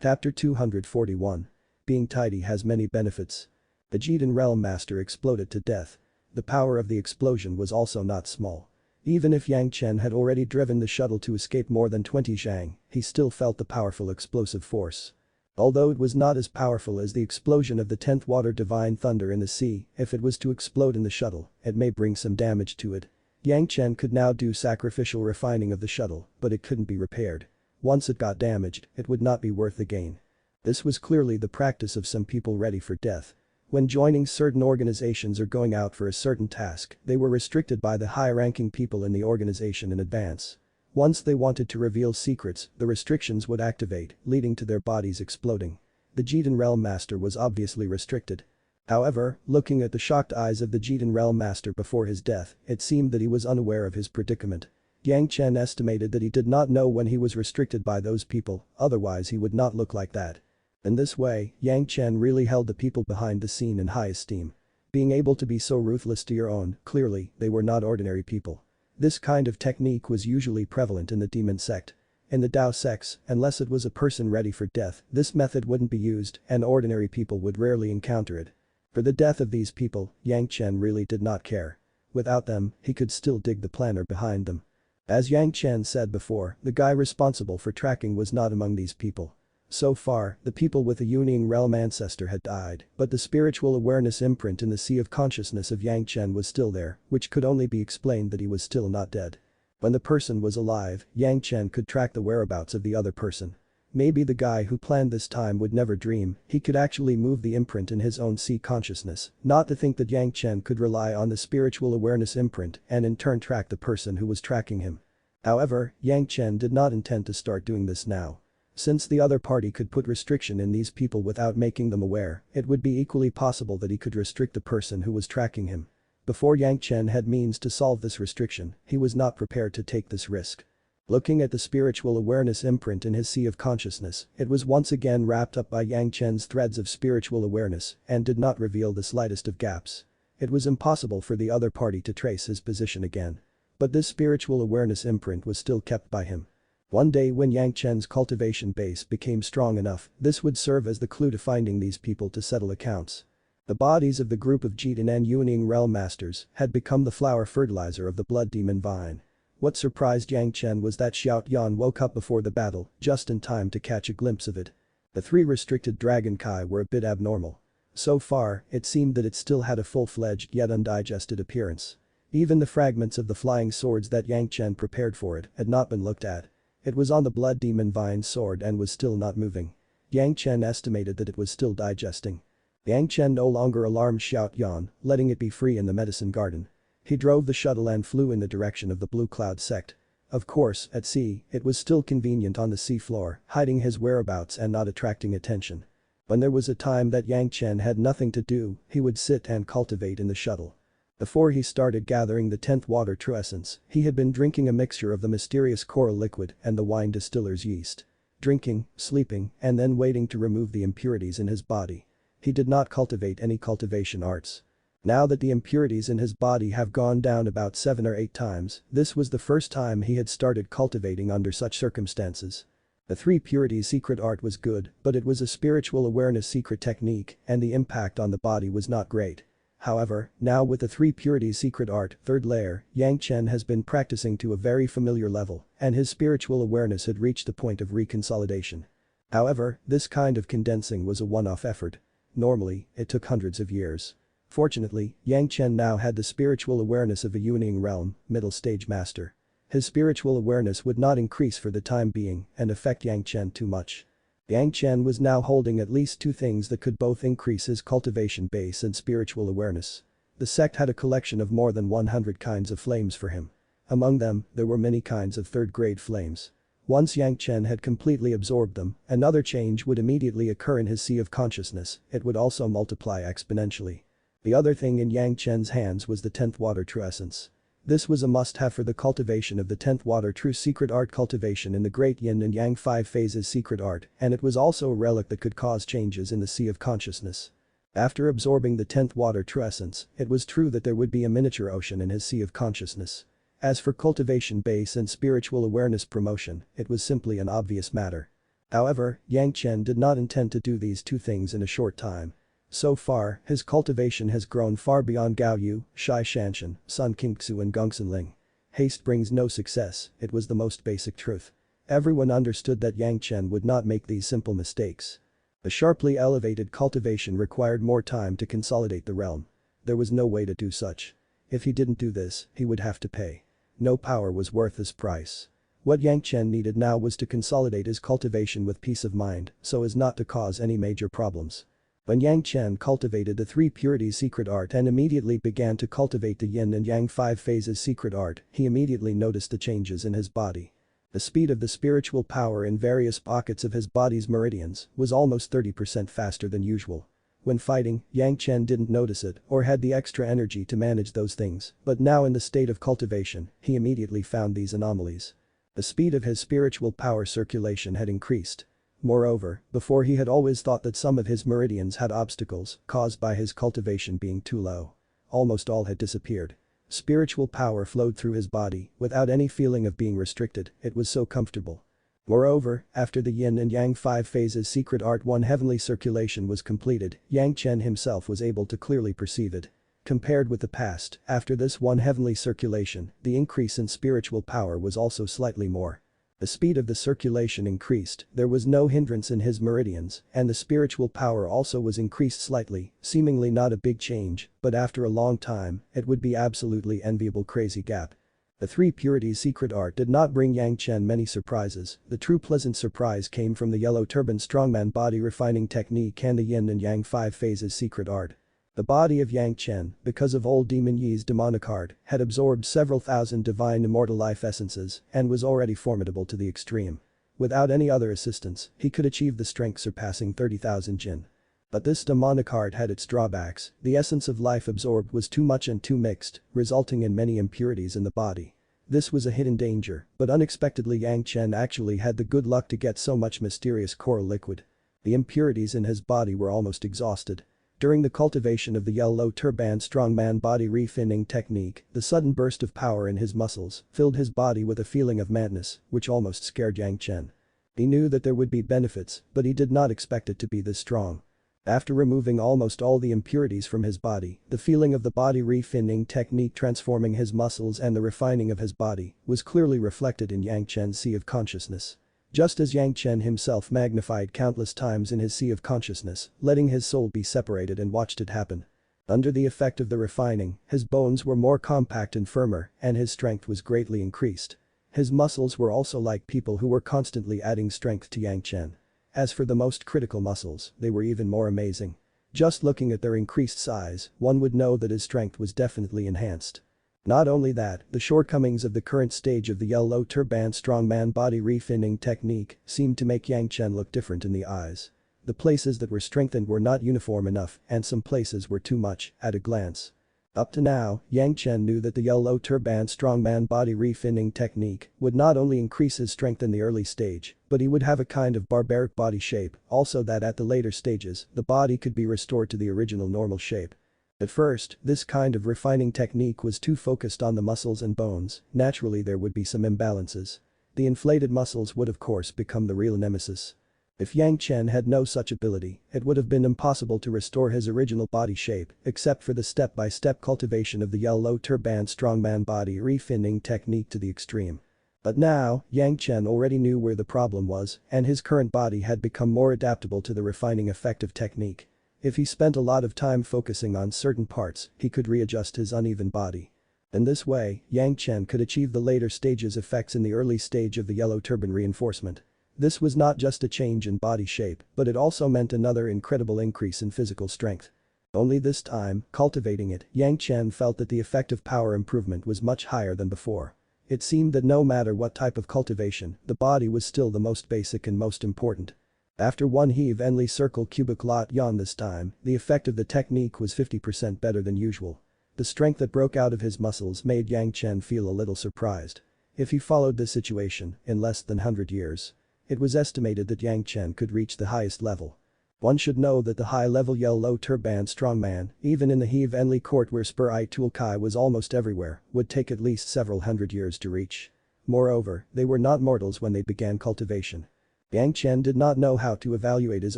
Chapter 241. Being tidy has many benefits. The Jidan Realm Master exploded to death. The power of the explosion was also not small. Even if Yang Chen had already driven the shuttle to escape more than 20 zhang, he still felt the powerful explosive force. Although it was not as powerful as the explosion of the 10th water divine thunder in the sea, if it was to explode in the shuttle, it may bring some damage to it. Yang Chen could now do sacrificial refining of the shuttle, but it couldn't be repaired. Once it got damaged, it would not be worth the gain. This was clearly the practice of some people ready for death. When joining certain organizations or going out for a certain task, they were restricted by the high-ranking people in the organization in advance. Once they wanted to reveal secrets, the restrictions would activate, leading to their bodies exploding. The Jidan Realm Master was obviously restricted. However, looking at the shocked eyes of the Jidan Realm Master before his death, it seemed that he was unaware of his predicament. Yang Chen estimated that he did not know when he was restricted by those people, otherwise he would not look like that. In this way, Yang Chen really held the people behind the scene in high esteem. Being able to be so ruthless to your own, clearly, they were not ordinary people. This kind of technique was usually prevalent in the demon sect. In the Dao sects, unless it was a person ready for death, this method wouldn't be used and ordinary people would rarely encounter it. For the death of these people, Yang Chen really did not care. Without them, he could still dig the planner behind them. As Yang Chen said before, the guy responsible for tracking was not among these people. So far, the people with a Yuning realm ancestor had died, but the spiritual awareness imprint in the sea of consciousness of Yang Chen was still there, which could only be explained that he was still not dead. When the person was alive, Yang Chen could track the whereabouts of the other person. Maybe the guy who planned this time would never dream he could actually move the imprint in his own sea consciousness, not to think that Yang Chen could rely on the spiritual awareness imprint and in turn track the person who was tracking him. However, Yang Chen did not intend to start doing this now. Since the other party could put restriction in these people without making them aware, it would be equally possible that he could restrict the person who was tracking him. Before Yang Chen had means to solve this restriction, he was not prepared to take this risk. Looking at the spiritual awareness imprint in his sea of consciousness, it was once again wrapped up by Yang Chen's threads of spiritual awareness and did not reveal the slightest of gaps. It was impossible for the other party to trace his position again. But this spiritual awareness imprint was still kept by him. One day when Yang Chen's cultivation base became strong enough, this would serve as the clue to finding these people to settle accounts. The bodies of the group of Jidan and Yuning realm masters had become the flower fertilizer of the blood demon vine. What surprised Yang Chen was that Xiao Yan woke up before the battle, just in time to catch a glimpse of it. The three restricted dragon kai were a bit abnormal. So far, it seemed that it still had a full-fledged yet undigested appearance. Even the fragments of the flying swords that Yang Chen prepared for it had not been looked at. It was on the blood demon vine sword and was still not moving. Yang Chen estimated that it was still digesting. Yang Chen no longer alarmed Xiao Yan, letting it be free in the medicine garden. He drove the shuttle and flew in the direction of the Blue Cloud sect. Of course, at sea, it was still convenient on the sea floor, hiding his whereabouts and not attracting attention. When there was a time that Yang Chen had nothing to do, he would sit and cultivate in the shuttle. Before he started gathering the 10th water true essence, he had been drinking a mixture of the mysterious coral liquid and the wine distiller's yeast. Drinking, sleeping, and then waiting to remove the impurities in his body. He did not cultivate any cultivation arts. Now that the impurities in his body have gone down about 7 or 8 times, this was the first time he had started cultivating under such circumstances. The 3 purities secret art was good, but it was a spiritual awareness secret technique and the impact on the body was not great. However, now with the 3 purities secret art, 3rd layer, Yang Chen has been practicing to a very familiar level and his spiritual awareness had reached the point of reconsolidation. However, this kind of condensing was a one-off effort. Normally, it took hundreds of years. Fortunately, Yang Chen now had the spiritual awareness of a Yuning realm, middle stage master. His spiritual awareness would not increase for the time being and affect Yang Chen too much. Yang Chen was now holding at least 2 things that could both increase his cultivation base and spiritual awareness. The sect had a collection of more than 100 kinds of flames for him. Among them, there were many kinds of 3rd-grade flames. Once Yang Chen had completely absorbed them, another change would immediately occur in his sea of consciousness, it would also multiply exponentially. The other thing in Yang Chen's hands was the 10th water true essence. This was a must-have for the cultivation of the 10th water true secret art cultivation in the Great Yin and Yang 5 phases secret art and it was also a relic that could cause changes in the sea of consciousness. After absorbing the 10th water true essence, it was true that there would be a miniature ocean in his sea of consciousness. As for cultivation base and spiritual awareness promotion, it was simply an obvious matter. However, Yang Chen did not intend to do these two things in a short time. So far, his cultivation has grown far beyond Gao Yu, Shai Zhanxian, Sun Qingxu and Gongsun Ling. Haste brings no success, it was the most basic truth. Everyone understood that Yang Chen would not make these simple mistakes. The sharply elevated cultivation required more time to consolidate the realm. There was no way to do such. If he didn't do this, he would have to pay. No power was worth this price. What Yang Chen needed now was to consolidate his cultivation with peace of mind so as not to cause any major problems. When Yang Chen cultivated the three purities secret art and immediately began to cultivate the yin and yang five phases secret art, he immediately noticed the changes in his body. The speed of the spiritual power in various pockets of his body's meridians was almost 30% faster than usual. When fighting, Yang Chen didn't notice it or had the extra energy to manage those things, but now in the state of cultivation, he immediately found these anomalies. The speed of his spiritual power circulation had increased. Moreover, before he had always thought that some of his meridians had obstacles caused by his cultivation being too low. Almost all had disappeared. Spiritual power flowed through his body without any feeling of being restricted, it was so comfortable. Moreover, after the yin and yang five phases secret art 1 heavenly circulation was completed, Yang Chen himself was able to clearly perceive it. Compared with the past, after this 1 heavenly circulation, the increase in spiritual power was also slightly more. The speed of the circulation increased, there was no hindrance in his meridians, and the spiritual power also was increased slightly, seemingly not a big change, but after a long time, it would be absolutely enviable crazy gap. The three purities secret art did not bring Yang Chen many surprises, the true pleasant surprise came from the yellow turban strongman body refining technique and the yin and yang five phases secret art. The body of Yang Chen, because of old Demon Yi's demonic art, had absorbed several thousand divine immortal life essences and was already formidable to the extreme. Without any other assistance, he could achieve the strength surpassing 30,000 jin. But this demonic art had its drawbacks, the essence of life absorbed was too much and too mixed, resulting in many impurities in the body. This was a hidden danger, but unexpectedly Yang Chen actually had the good luck to get so much mysterious coral liquid. The impurities in his body were almost exhausted. During the cultivation of the yellow turban strongman body refining technique, the sudden burst of power in his muscles filled his body with a feeling of madness, which almost scared Yang Chen. He knew that there would be benefits, but he did not expect it to be this strong. After removing almost all the impurities from his body, the feeling of the body refining technique transforming his muscles and the refining of his body was clearly reflected in Yang Chen's sea of consciousness. Just as Yang Chen himself magnified countless times in his sea of consciousness, letting his soul be separated and watched it happen. Under the effect of the refining, his bones were more compact and firmer, and his strength was greatly increased. His muscles were also like people who were constantly adding strength to Yang Chen. As for the most critical muscles, they were even more amazing. Just looking at their increased size, one would know that his strength was definitely enhanced. Not only that, the shortcomings of the current stage of the yellow turban strongman body refining technique seemed to make Yang Chen look different in the eyes. The places that were strengthened were not uniform enough and some places were too much at a glance. Up to now, Yang Chen knew that the yellow turban strongman body refining technique would not only increase his strength in the early stage, but he would have a kind of barbaric body shape, also that at the later stages, the body could be restored to the original normal shape. At first, this kind of refining technique was too focused on the muscles and bones, naturally there would be some imbalances. The inflated muscles would of course become the real nemesis. If Yang Chen had no such ability, it would have been impossible to restore his original body shape, except for the step-by-step cultivation of the yellow turban strongman body refining technique to the extreme. But now, Yang Chen already knew where the problem was, and his current body had become more adaptable to the refining effect of technique. If he spent a lot of time focusing on certain parts, he could readjust his uneven body. In this way, Yang Chen could achieve the later stages effects in the early stage of the yellow turban reinforcement. This was not just a change in body shape, but it also meant another incredible increase in physical strength. Only this time, cultivating it, Yang Chen felt that the effect of power improvement was much higher than before. It seemed that no matter what type of cultivation, the body was still the most basic and most important. After one heave Enli circle cubic lot yawn this time, the effect of the technique was 50% better than usual. The strength that broke out of his muscles made Yang Chen feel a little surprised. If he followed this situation, in less than 100 years, it was estimated that Yang Chen could reach the highest level. One should know that the high-level yellow turban strongman, even in the Heave Enli court where Spur I Tool Kai was almost everywhere, would take at least several hundred years to reach. Moreover, they were not mortals when they began cultivation. Yang Chen did not know how to evaluate his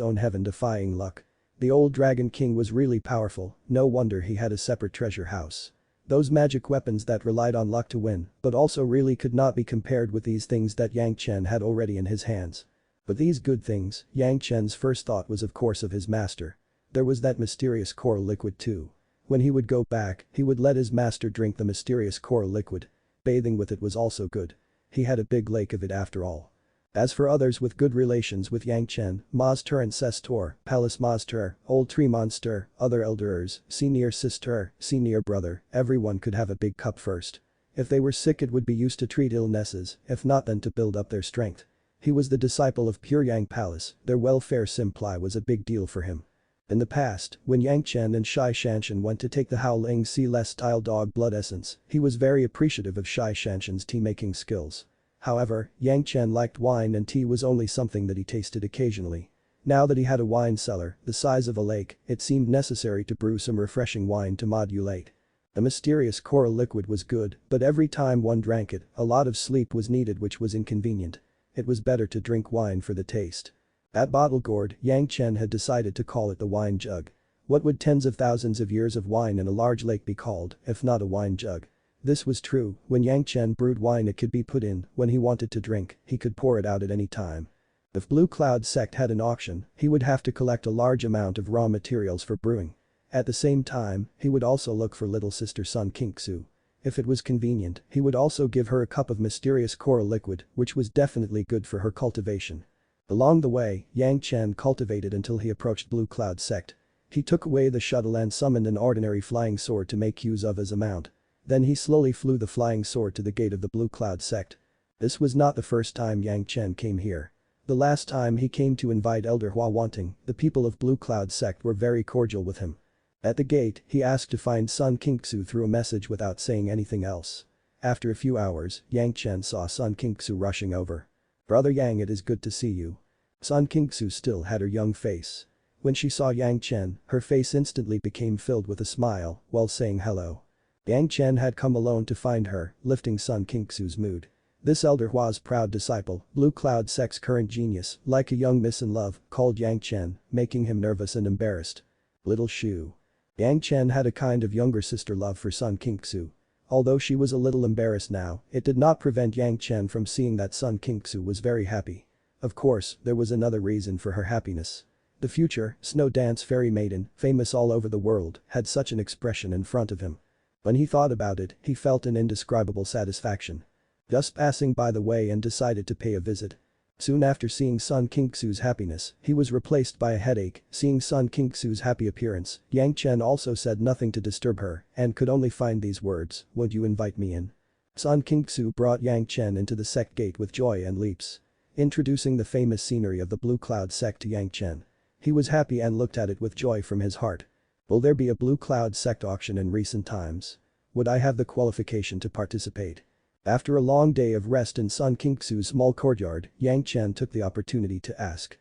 own heaven-defying luck. The old Dragon King was really powerful, no wonder he had a separate treasure house. Those magic weapons that relied on luck to win, but also really could not be compared with these things that Yang Chen had already in his hands. But these good things, Yang Chen's first thought was of course of his master. There was that mysterious coral liquid too. When he would go back, he would let his master drink the mysterious coral liquid. Bathing with it was also good. He had a big lake of it after all. As for others with good relations with Yang Chen, Master and Sestor, Palace Master, Old Tree Monster, other elderers, senior sister, senior brother, everyone could have a big cup first. If they were sick it would be used to treat illnesses, if not then to build up their strength. He was the disciple of Pure Yang Palace, their welfare simply was a big deal for him. In the past, when Yang Chen and Zhanxian went to take the Howling Celestial Dog Blood Essence, he was very appreciative of Zhanxian's tea-making skills. However, Yang Chen liked wine and tea was only something that he tasted occasionally. Now that he had a wine cellar, the size of a lake, it seemed necessary to brew some refreshing wine to modulate. The mysterious coral liquid was good, but every time one drank it, a lot of sleep was needed which was inconvenient. It was better to drink wine for the taste. At bottle gourd, Yang Chen had decided to call it the wine jug. What would tens of thousands of years of wine in a large lake be called, if not a wine jug? This was true, when Yang Chen brewed wine it could be put in, when he wanted to drink, he could pour it out at any time. If Blue Cloud Sect had an auction, he would have to collect a large amount of raw materials for brewing. At the same time, he would also look for little sister Sun Qingxu. If it was convenient, he would also give her a cup of mysterious coral liquid, which was definitely good for her cultivation. Along the way, Yang Chen cultivated until he approached Blue Cloud Sect. He took away the shuttle and summoned an ordinary flying sword to make use of as a mount. Then he slowly flew the flying sword to the gate of the Blue Cloud Sect. This was not the first time Yang Chen came here. The last time he came to invite Elder Hua Wanting, the people of Blue Cloud Sect were very cordial with him. At the gate, he asked to find Sun Qingxu through a message without saying anything else. After a few hours, Yang Chen saw Sun Qingxu rushing over. "Brother Yang, it is good to see you." Sun Qingxu still had her young face. When she saw Yang Chen, her face instantly became filled with a smile, while saying hello. Yang Chen had come alone to find her, lifting Sun Qingxu's mood. This Elder Hua's proud disciple, Blue Cloud Sect's current genius, like a young miss in love, called Yang Chen, making him nervous and embarrassed. Little Shu. Yang Chen had a kind of younger sister love for Sun Qingxu. Although she was a little embarrassed now, it did not prevent Yang Chen from seeing that Sun Qingxu was very happy. Of course, there was another reason for her happiness. The future, snow dance fairy maiden, famous all over the world, had such an expression in front of him. When he thought about it, he felt an indescribable satisfaction. Just passing by the way and decided to pay a visit. Soon after seeing Sun Qingxu's happiness, he was replaced by a headache. Seeing Sun Qingxu's happy appearance, Yang Chen also said nothing to disturb her and could only find these words, "Would you invite me in?" Sun Qingxu brought Yang Chen into the sect gate with joy and leaps. Introducing the famous scenery of the Blue Cloud Sect to Yang Chen. He was happy and looked at it with joy from his heart. Will there be a Blue Cloud Sect auction in recent times? Would I have the qualification to participate? After a long day of rest in Sun Qingxu's small courtyard, Yang Chen took the opportunity to ask.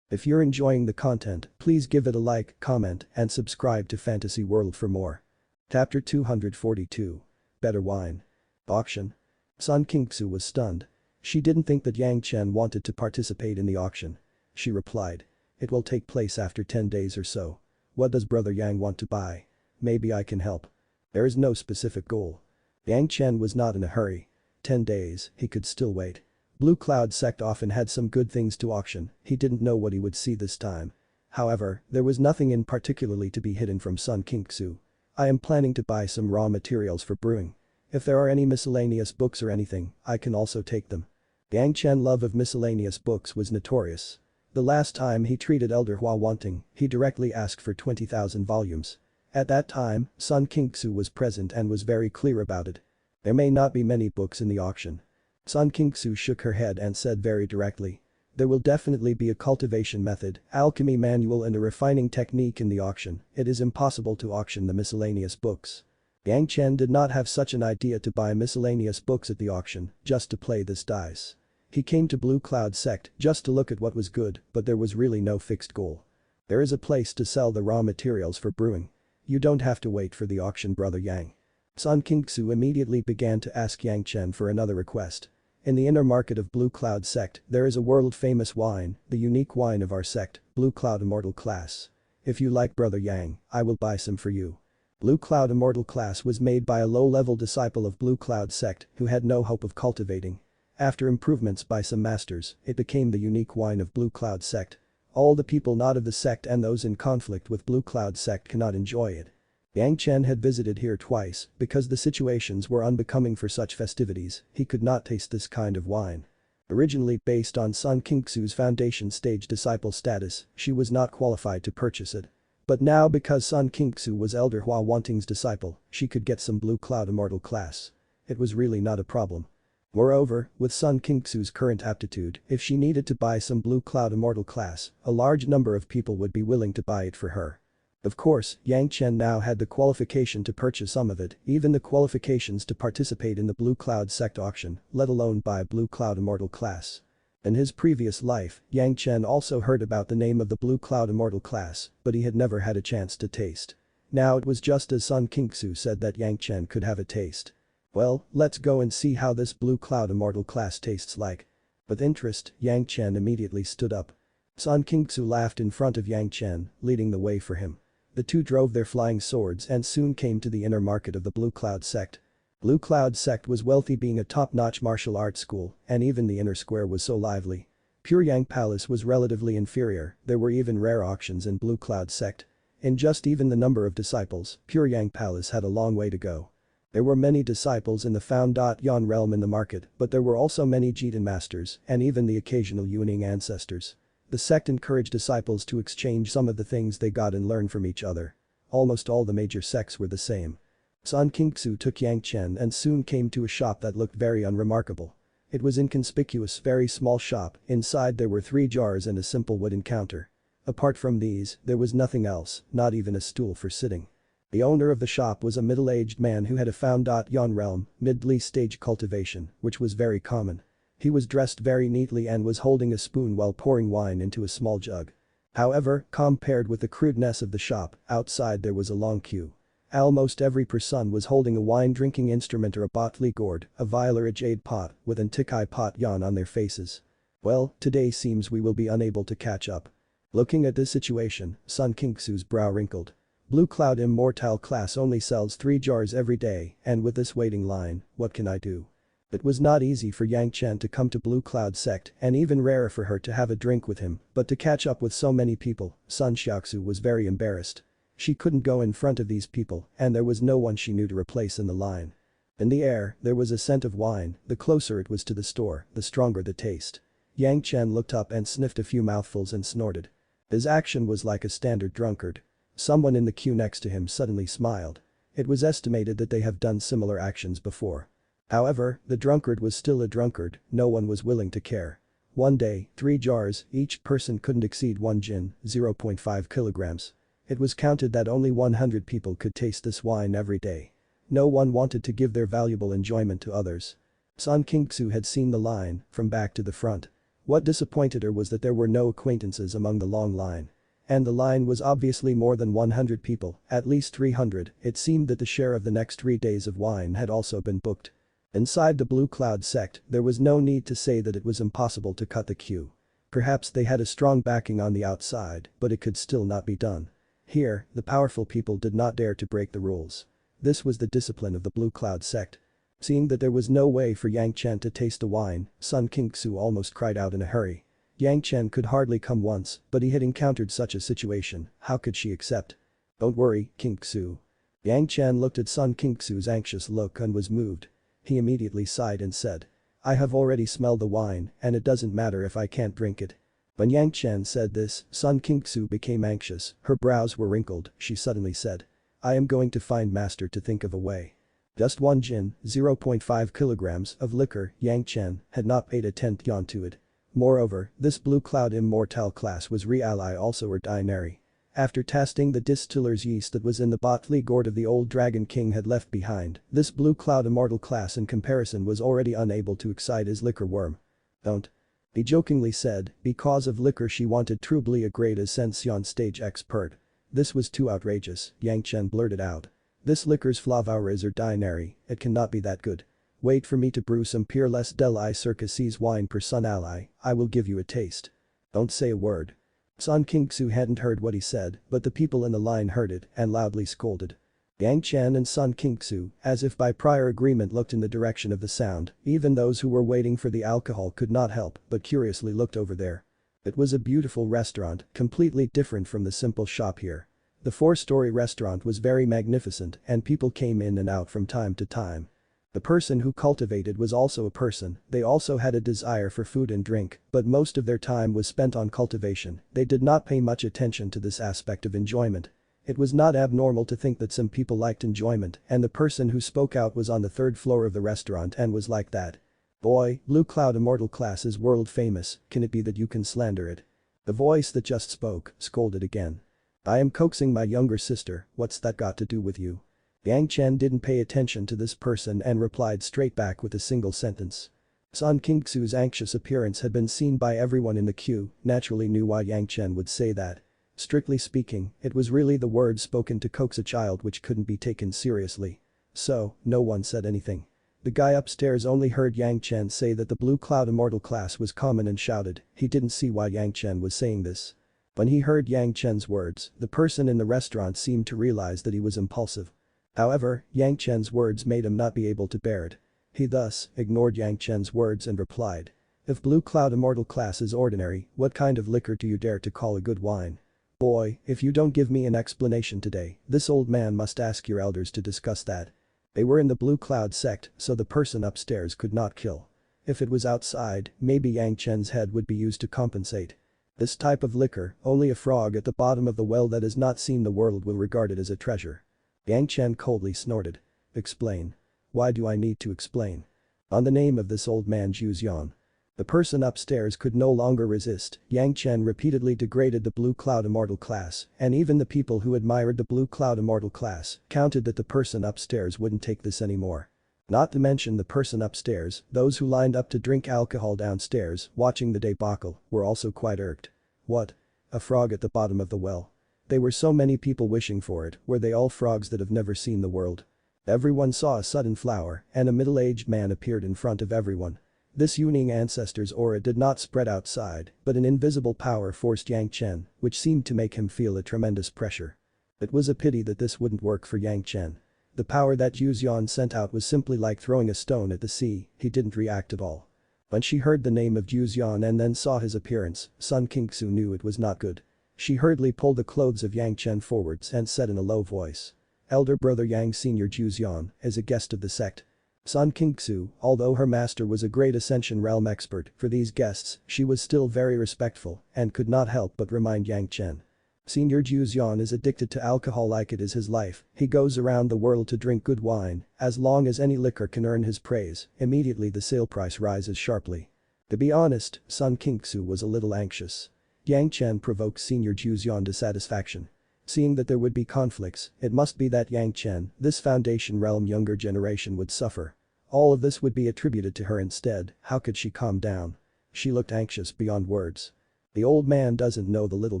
If you're enjoying the content, please give it a like, comment, and subscribe to Fantasy World for more. Chapter 242. Better Wine. Auction. Sun Qingxu was stunned. She didn't think that Yang Chen wanted to participate in the auction. She replied. It will take place after 10 days or so. What does Brother Yang want to buy? Maybe I can help. There is no specific goal. Yang Chen was not in a hurry. 10 days, he could still wait. Blue Cloud Sect often had some good things to auction, he didn't know what he would see this time. However, there was nothing in particularly to be hidden from Sun Qingxu. I am planning to buy some raw materials for brewing. If there are any miscellaneous books or anything, I can also take them. Yang Chen's love of miscellaneous books was notorious. The last time he treated Elder Hua Wanting, he directly asked for 20,000 volumes. At that time, Sun Qingxu was present and was very clear about it. There may not be many books in the auction. Sun Qingxu shook her head and said very directly. There will definitely be a cultivation method, alchemy manual and a refining technique in the auction, it is impossible to auction the miscellaneous books. Yang Chen did not have such an idea to buy miscellaneous books at the auction, just to play this dice. He came to Blue Cloud Sect just to look at what was good, but there was really no fixed goal. There is a place to sell the raw materials for brewing. You don't have to wait for the auction, Brother Yang. Sun Qingxu immediately began to ask Yang Chen for another request. In the inner market of Blue Cloud sect, there is a world-famous wine, the unique wine of our sect, Blue Cloud Immortal class. If you like Brother Yang, I will buy some for you. Blue Cloud Immortal class was made by a low-level disciple of Blue Cloud sect who had no hope of cultivating. After improvements by some masters, it became the unique wine of Blue Cloud sect. All the people not of the sect and those in conflict with Blue Cloud sect cannot enjoy it. Yang Chen had visited here twice, because the situations were unbecoming for such festivities, he could not taste this kind of wine. Originally based on Sun Qingxu's foundation stage disciple status, she was not qualified to purchase it. But now because Sun Qingxu was Elder Hua Wanting's disciple, she could get some Blue Cloud Immortal class. It was really not a problem. Moreover, with Sun Qingxu's current aptitude, if she needed to buy some Blue Cloud Immortal class, a large number of people would be willing to buy it for her. Of course, Yang Chen now had the qualification to purchase some of it, even the qualifications to participate in the Blue Cloud sect auction, let alone buy Blue Cloud Immortal class. In his previous life, Yang Chen also heard about the name of the Blue Cloud Immortal class, but he had never had a chance to taste. Now it was just as Sun Qingxu said that Yang Chen could have a taste. Well, let's go and see how this Blue Cloud Immortal class tastes like. With interest, Yang Chen immediately stood up. Sun Qingxu laughed in front of Yang Chen, leading the way for him. The two drove their flying swords and soon came to the inner market of the Blue Cloud sect. Blue Cloud sect was wealthy, being a top-notch martial arts school, and even the inner square was so lively. Pure Yang Palace was relatively inferior, there were even rare auctions in Blue Cloud sect. In just even the number of disciples, Pure Yang Palace had a long way to go. There were many disciples in the Found Yan realm in the market, but there were also many Jitan masters and even the occasional Yuning ancestors. The sect encouraged disciples to exchange some of the things they got and learn from each other. Almost all the major sects were the same. Sun Qingxu took Yang Chen and soon came to a shop that looked very unremarkable. It was inconspicuous, very small shop, inside there were 3 jars and a simple wooden counter. Apart from these, there was nothing else, not even a stool for sitting. The owner of the shop was a middle-aged man who had a Found Yan realm, mid-lee stage cultivation, which was very common. He was dressed very neatly and was holding a spoon while pouring wine into a small jug. However, compared with the crudeness of the shop, outside there was a long queue. Almost every person was holding a wine-drinking instrument or a bottle gourd, a vial or a jade pot, with an tikai pot yan on their faces. Well, today seems we will be unable to catch up. Looking at this situation, Sun Qingxu's brow wrinkled. Blue Cloud Immortal class only sells 3 jars every day, and with this waiting line, what can I do? It was not easy for Yang Chen to come to Blue Cloud sect and even rarer for her to have a drink with him, but to catch up with so many people, Sun Xiaoxu was very embarrassed. She couldn't go in front of these people and there was no one she knew to replace in the line. In the air, there was a scent of wine, the closer it was to the store, the stronger the taste. Yang Chen looked up and sniffed a few mouthfuls and snorted. His action was like a standard drunkard. Someone in the queue next to him suddenly smiled. It was estimated that they have done similar actions before. However, the drunkard was still a drunkard, no one was willing to care. One day, 3 jars, each person couldn't exceed 1 jin, 0.5 kilograms. It was counted that only 100 people could taste this wine every day. No one wanted to give their valuable enjoyment to others. Sun Qingxu had seen the line, from back to the front. What disappointed her was that there were no acquaintances among the long line. And the line was obviously more than 100 people, at least 300, it seemed that the share of the next 3 days of wine had also been booked. Inside the Blue Cloud sect, there was no need to say that it was impossible to cut the queue. Perhaps they had a strong backing on the outside, but it could still not be done. Here, the powerful people did not dare to break the rules. This was the discipline of the Blue Cloud sect. Seeing that there was no way for Yang Chen to taste the wine, Sun Qingxu almost cried out in a hurry. Yang Chen could hardly come once, but he had encountered such a situation, how could she accept? Don't worry, Qingxu. Yang Chen looked at Sun Qingxu's anxious look and was moved. He immediately sighed and said. I have already smelled the wine, and it doesn't matter if I can't drink it. When Yang Chen said this, Sun Qingxu became anxious, her brows were wrinkled, she suddenly said. I am going to find master to think of a way. Just 1 jin, 0.5 kilograms of liquor, Yang Chen had not paid a 10th yuan to it. Moreover, this Blue Cloud Immortal class was reali also ordinary. After testing the distiller's yeast that was in the bottle gourd of the old Dragon King had left behind, this Blue Cloud Immortal class in comparison was already unable to excite his liquor worm. Don't. He jokingly said, because of liquor she wanted truly a great Zhanxian stage expert. This was too outrageous, Yang Chen blurted out. This liquor's flavor is ordinary, it cannot be that good. Wait for me to brew some peerless deli circuses wine per sun ally, I will give you a taste. Don't say a word. Sun Kingsu hadn't heard what he said, but the people in the line heard it and loudly scolded. Yang Chen and Sun Kingsu, as if by prior agreement, looked in the direction of the sound. Even those who were waiting for the alcohol could not help but curiously looked over there. It was a beautiful restaurant, completely different from the simple shop here. The 4-story restaurant was very magnificent and people came in and out from time to time. The person who cultivated was also a person, they also had a desire for food and drink, but most of their time was spent on cultivation. They did not pay much attention to this aspect of enjoyment. It was not abnormal to think that some people liked enjoyment, and the person who spoke out was on the 3rd floor of the restaurant and was like that. Boy, Blue Cloud Immortal class is world famous, can it be that you can slander it? The voice that just spoke scolded again. I am coaxing my younger sister, what's that got to do with you? Yang Chen didn't pay attention to this person and replied straight back with a single sentence. Sun Kingsu's anxious appearance had been seen by everyone in the queue, naturally knew why Yang Chen would say that. Strictly speaking, it was really the words spoken to coax a child which couldn't be taken seriously. So, no one said anything. The guy upstairs only heard Yang Chen say that the Blue Cloud Immortal class was common and shouted. He didn't see why Yang Chen was saying this. When he heard Yang Chen's words, the person in the restaurant seemed to realize that he was impulsive. However, Yang Chen's words made him not be able to bear it. He thus ignored Yang Chen's words and replied. If Blue Cloud Immortal class is ordinary, what kind of liquor do you dare to call a good wine? Boy, if you don't give me an explanation today, this old man must ask your elders to discuss that. They were in the Blue Cloud sect, so the person upstairs could not kill. If it was outside, maybe Yang Chen's head would be used to compensate. This type of liquor, only a frog at the bottom of the well that has not seen the world will regard it as a treasure. Yang Chen coldly snorted. Explain. Why do I need to explain? On the name of this old man Zhanxian. The person upstairs could no longer resist. Yang Chen repeatedly degraded the Blue Cloud Immortal class, and even the people who admired the Blue Cloud Immortal class counted that the person upstairs wouldn't take this anymore. Not to mention the person upstairs, those who lined up to drink alcohol downstairs, watching the debacle, were also quite irked. What? A frog at the bottom of the well? There were so many people wishing for it, were they all frogs that have never seen the world? Everyone saw a sudden flower, and a middle-aged man appeared in front of everyone. This Yuning ancestor's aura did not spread outside, but an invisible power forced Yang Chen, which seemed to make him feel a tremendous pressure. It was a pity that this wouldn't work for Yang Chen. The power that Zhanxian sent out was simply like throwing a stone at the sea, he didn't react at all. When she heard the name of Zhanxian and then saw his appearance, Sun Kingsu knew it was not good. She hurriedly pulled the clothes of Yang Chen forwards and said in a low voice. Elder brother Yang Senior Zhanxian, as a guest of the sect. Sun Kingsu, although her master was a great Ascension realm expert, for these guests, she was still very respectful and could not help but remind Yang Chen. Senior Zhanxian is addicted to alcohol like it is his life, he goes around the world to drink good wine, as long as any liquor can earn his praise, immediately the sale price rises sharply. To be honest, Sun Kingsu was a little anxious. Yang Chen provoked Senior Zhanxian to satisfaction. Seeing that there would be conflicts, it must be that Yang Chen, this Foundation realm younger generation would suffer. All of this would be attributed to her instead, how could she calm down? She looked anxious beyond words. The old man doesn't know the little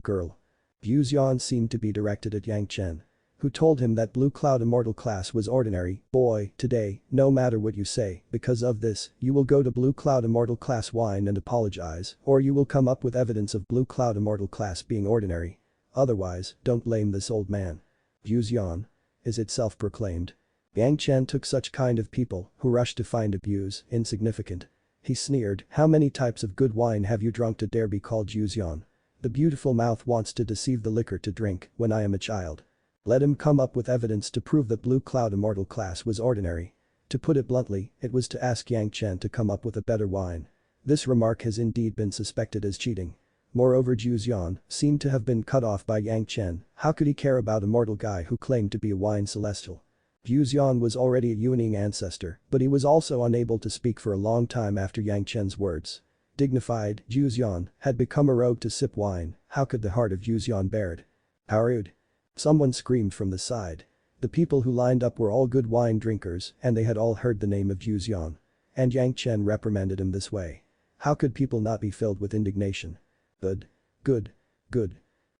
girl. Zhanxian seemed to be directed at Yang Chen. Who told him that Blue Cloud Immortal class was ordinary. Boy, today, no matter what you say, because of this, you will go to Blue Cloud Immortal class wine and apologize, or you will come up with evidence of Blue Cloud Immortal class being ordinary. Otherwise, don't blame this old man. Zhanxian. Is it self-proclaimed? Yang Chen took such kind of people who rushed to find abuse insignificant. He sneered, how many types of good wine have you drunk to dare be called Zhanxian? The beautiful mouth wants to deceive the liquor to drink when I am a child. Let him come up with evidence to prove that Blue Cloud Immortal class was ordinary. To put it bluntly, it was to ask Yang Chen to come up with a better wine. This remark has indeed been suspected as cheating. Moreover, Zhanxian seemed to have been cut off by Yang Chen. How could he care about a mortal guy who claimed to be a wine celestial? Zhanxian was already a Yuning ancestor, but he was also unable to speak for a long time after Yang Chen's words. Dignified, Zhanxian had become a rogue to sip wine, how could the heart of Zhanxian bear it? How rude. Someone screamed from the side. The people who lined up were all good wine drinkers and they had all heard the name of Zhanxian. And Yang Chen reprimanded him this way. How could people not be filled with indignation? Good. Good. Good.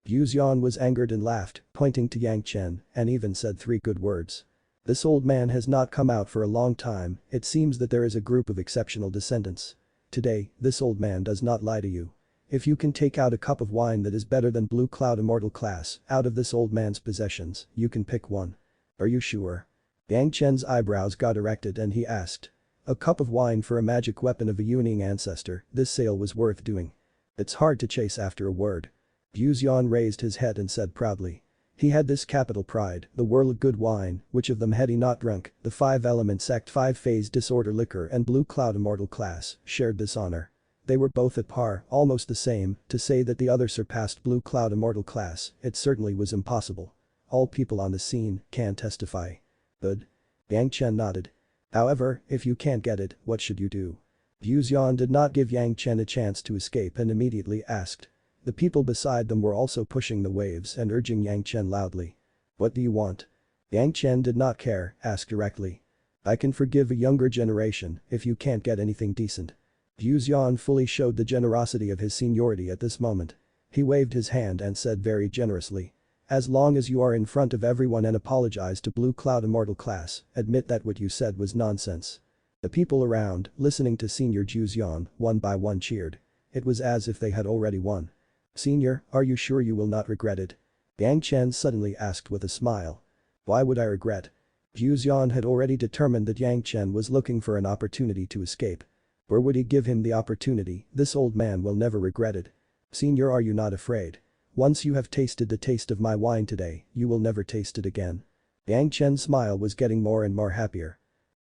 Zhanxian was angered and laughed, pointing to Yang Chen, and even said 3 good words. This old man has not come out for a long time, it seems that there is a group of exceptional descendants. Today, this old man does not lie to you. If you can take out a cup of wine that is better than Blue Cloud Immortal class out of this old man's possessions, you can pick one. Are you sure? Yang Chen's eyebrows got erected and he asked. A cup of wine for a magic weapon of a Yuning ancestor, this sale was worth doing. It's hard to chase after a word. Zhanxian raised his head and said proudly. He had this capital pride, the world good wine, which of them had he not drunk, the 5-element sect 5-phase disorder liquor and Blue Cloud Immortal class, shared this honor. They were both at par, almost the same, to say that the other surpassed Blue Cloud Immortal class, it certainly was impossible. All people on the scene can testify. Good. Yang Chen nodded. However, if you can't get it, what should you do? Zhanxian did not give Yang Chen a chance to escape and immediately asked. The people beside them were also pushing the waves and urging Yang Chen loudly. What do you want? Yang Chen did not care, asked directly. I can forgive a younger generation if you can't get anything decent. Zhanxian fully showed the generosity of his seniority at this moment. He waved his hand and said very generously. As long as you are in front of everyone and apologize to Blue Cloud Immortal class, admit that what you said was nonsense. The people around, listening to Senior Zhanxian, one by one cheered. It was as if they had already won. Senior, are you sure you will not regret it? Yang Chen suddenly asked with a smile. Why would I regret? Zhanxian had already determined that Yang Chen was looking for an opportunity to escape. Where would he give him the opportunity? This old man will never regret it. Senior, are you not afraid? Once you have tasted the taste of my wine today, you will never taste it again. Yang Chen's smile was getting more and more happier.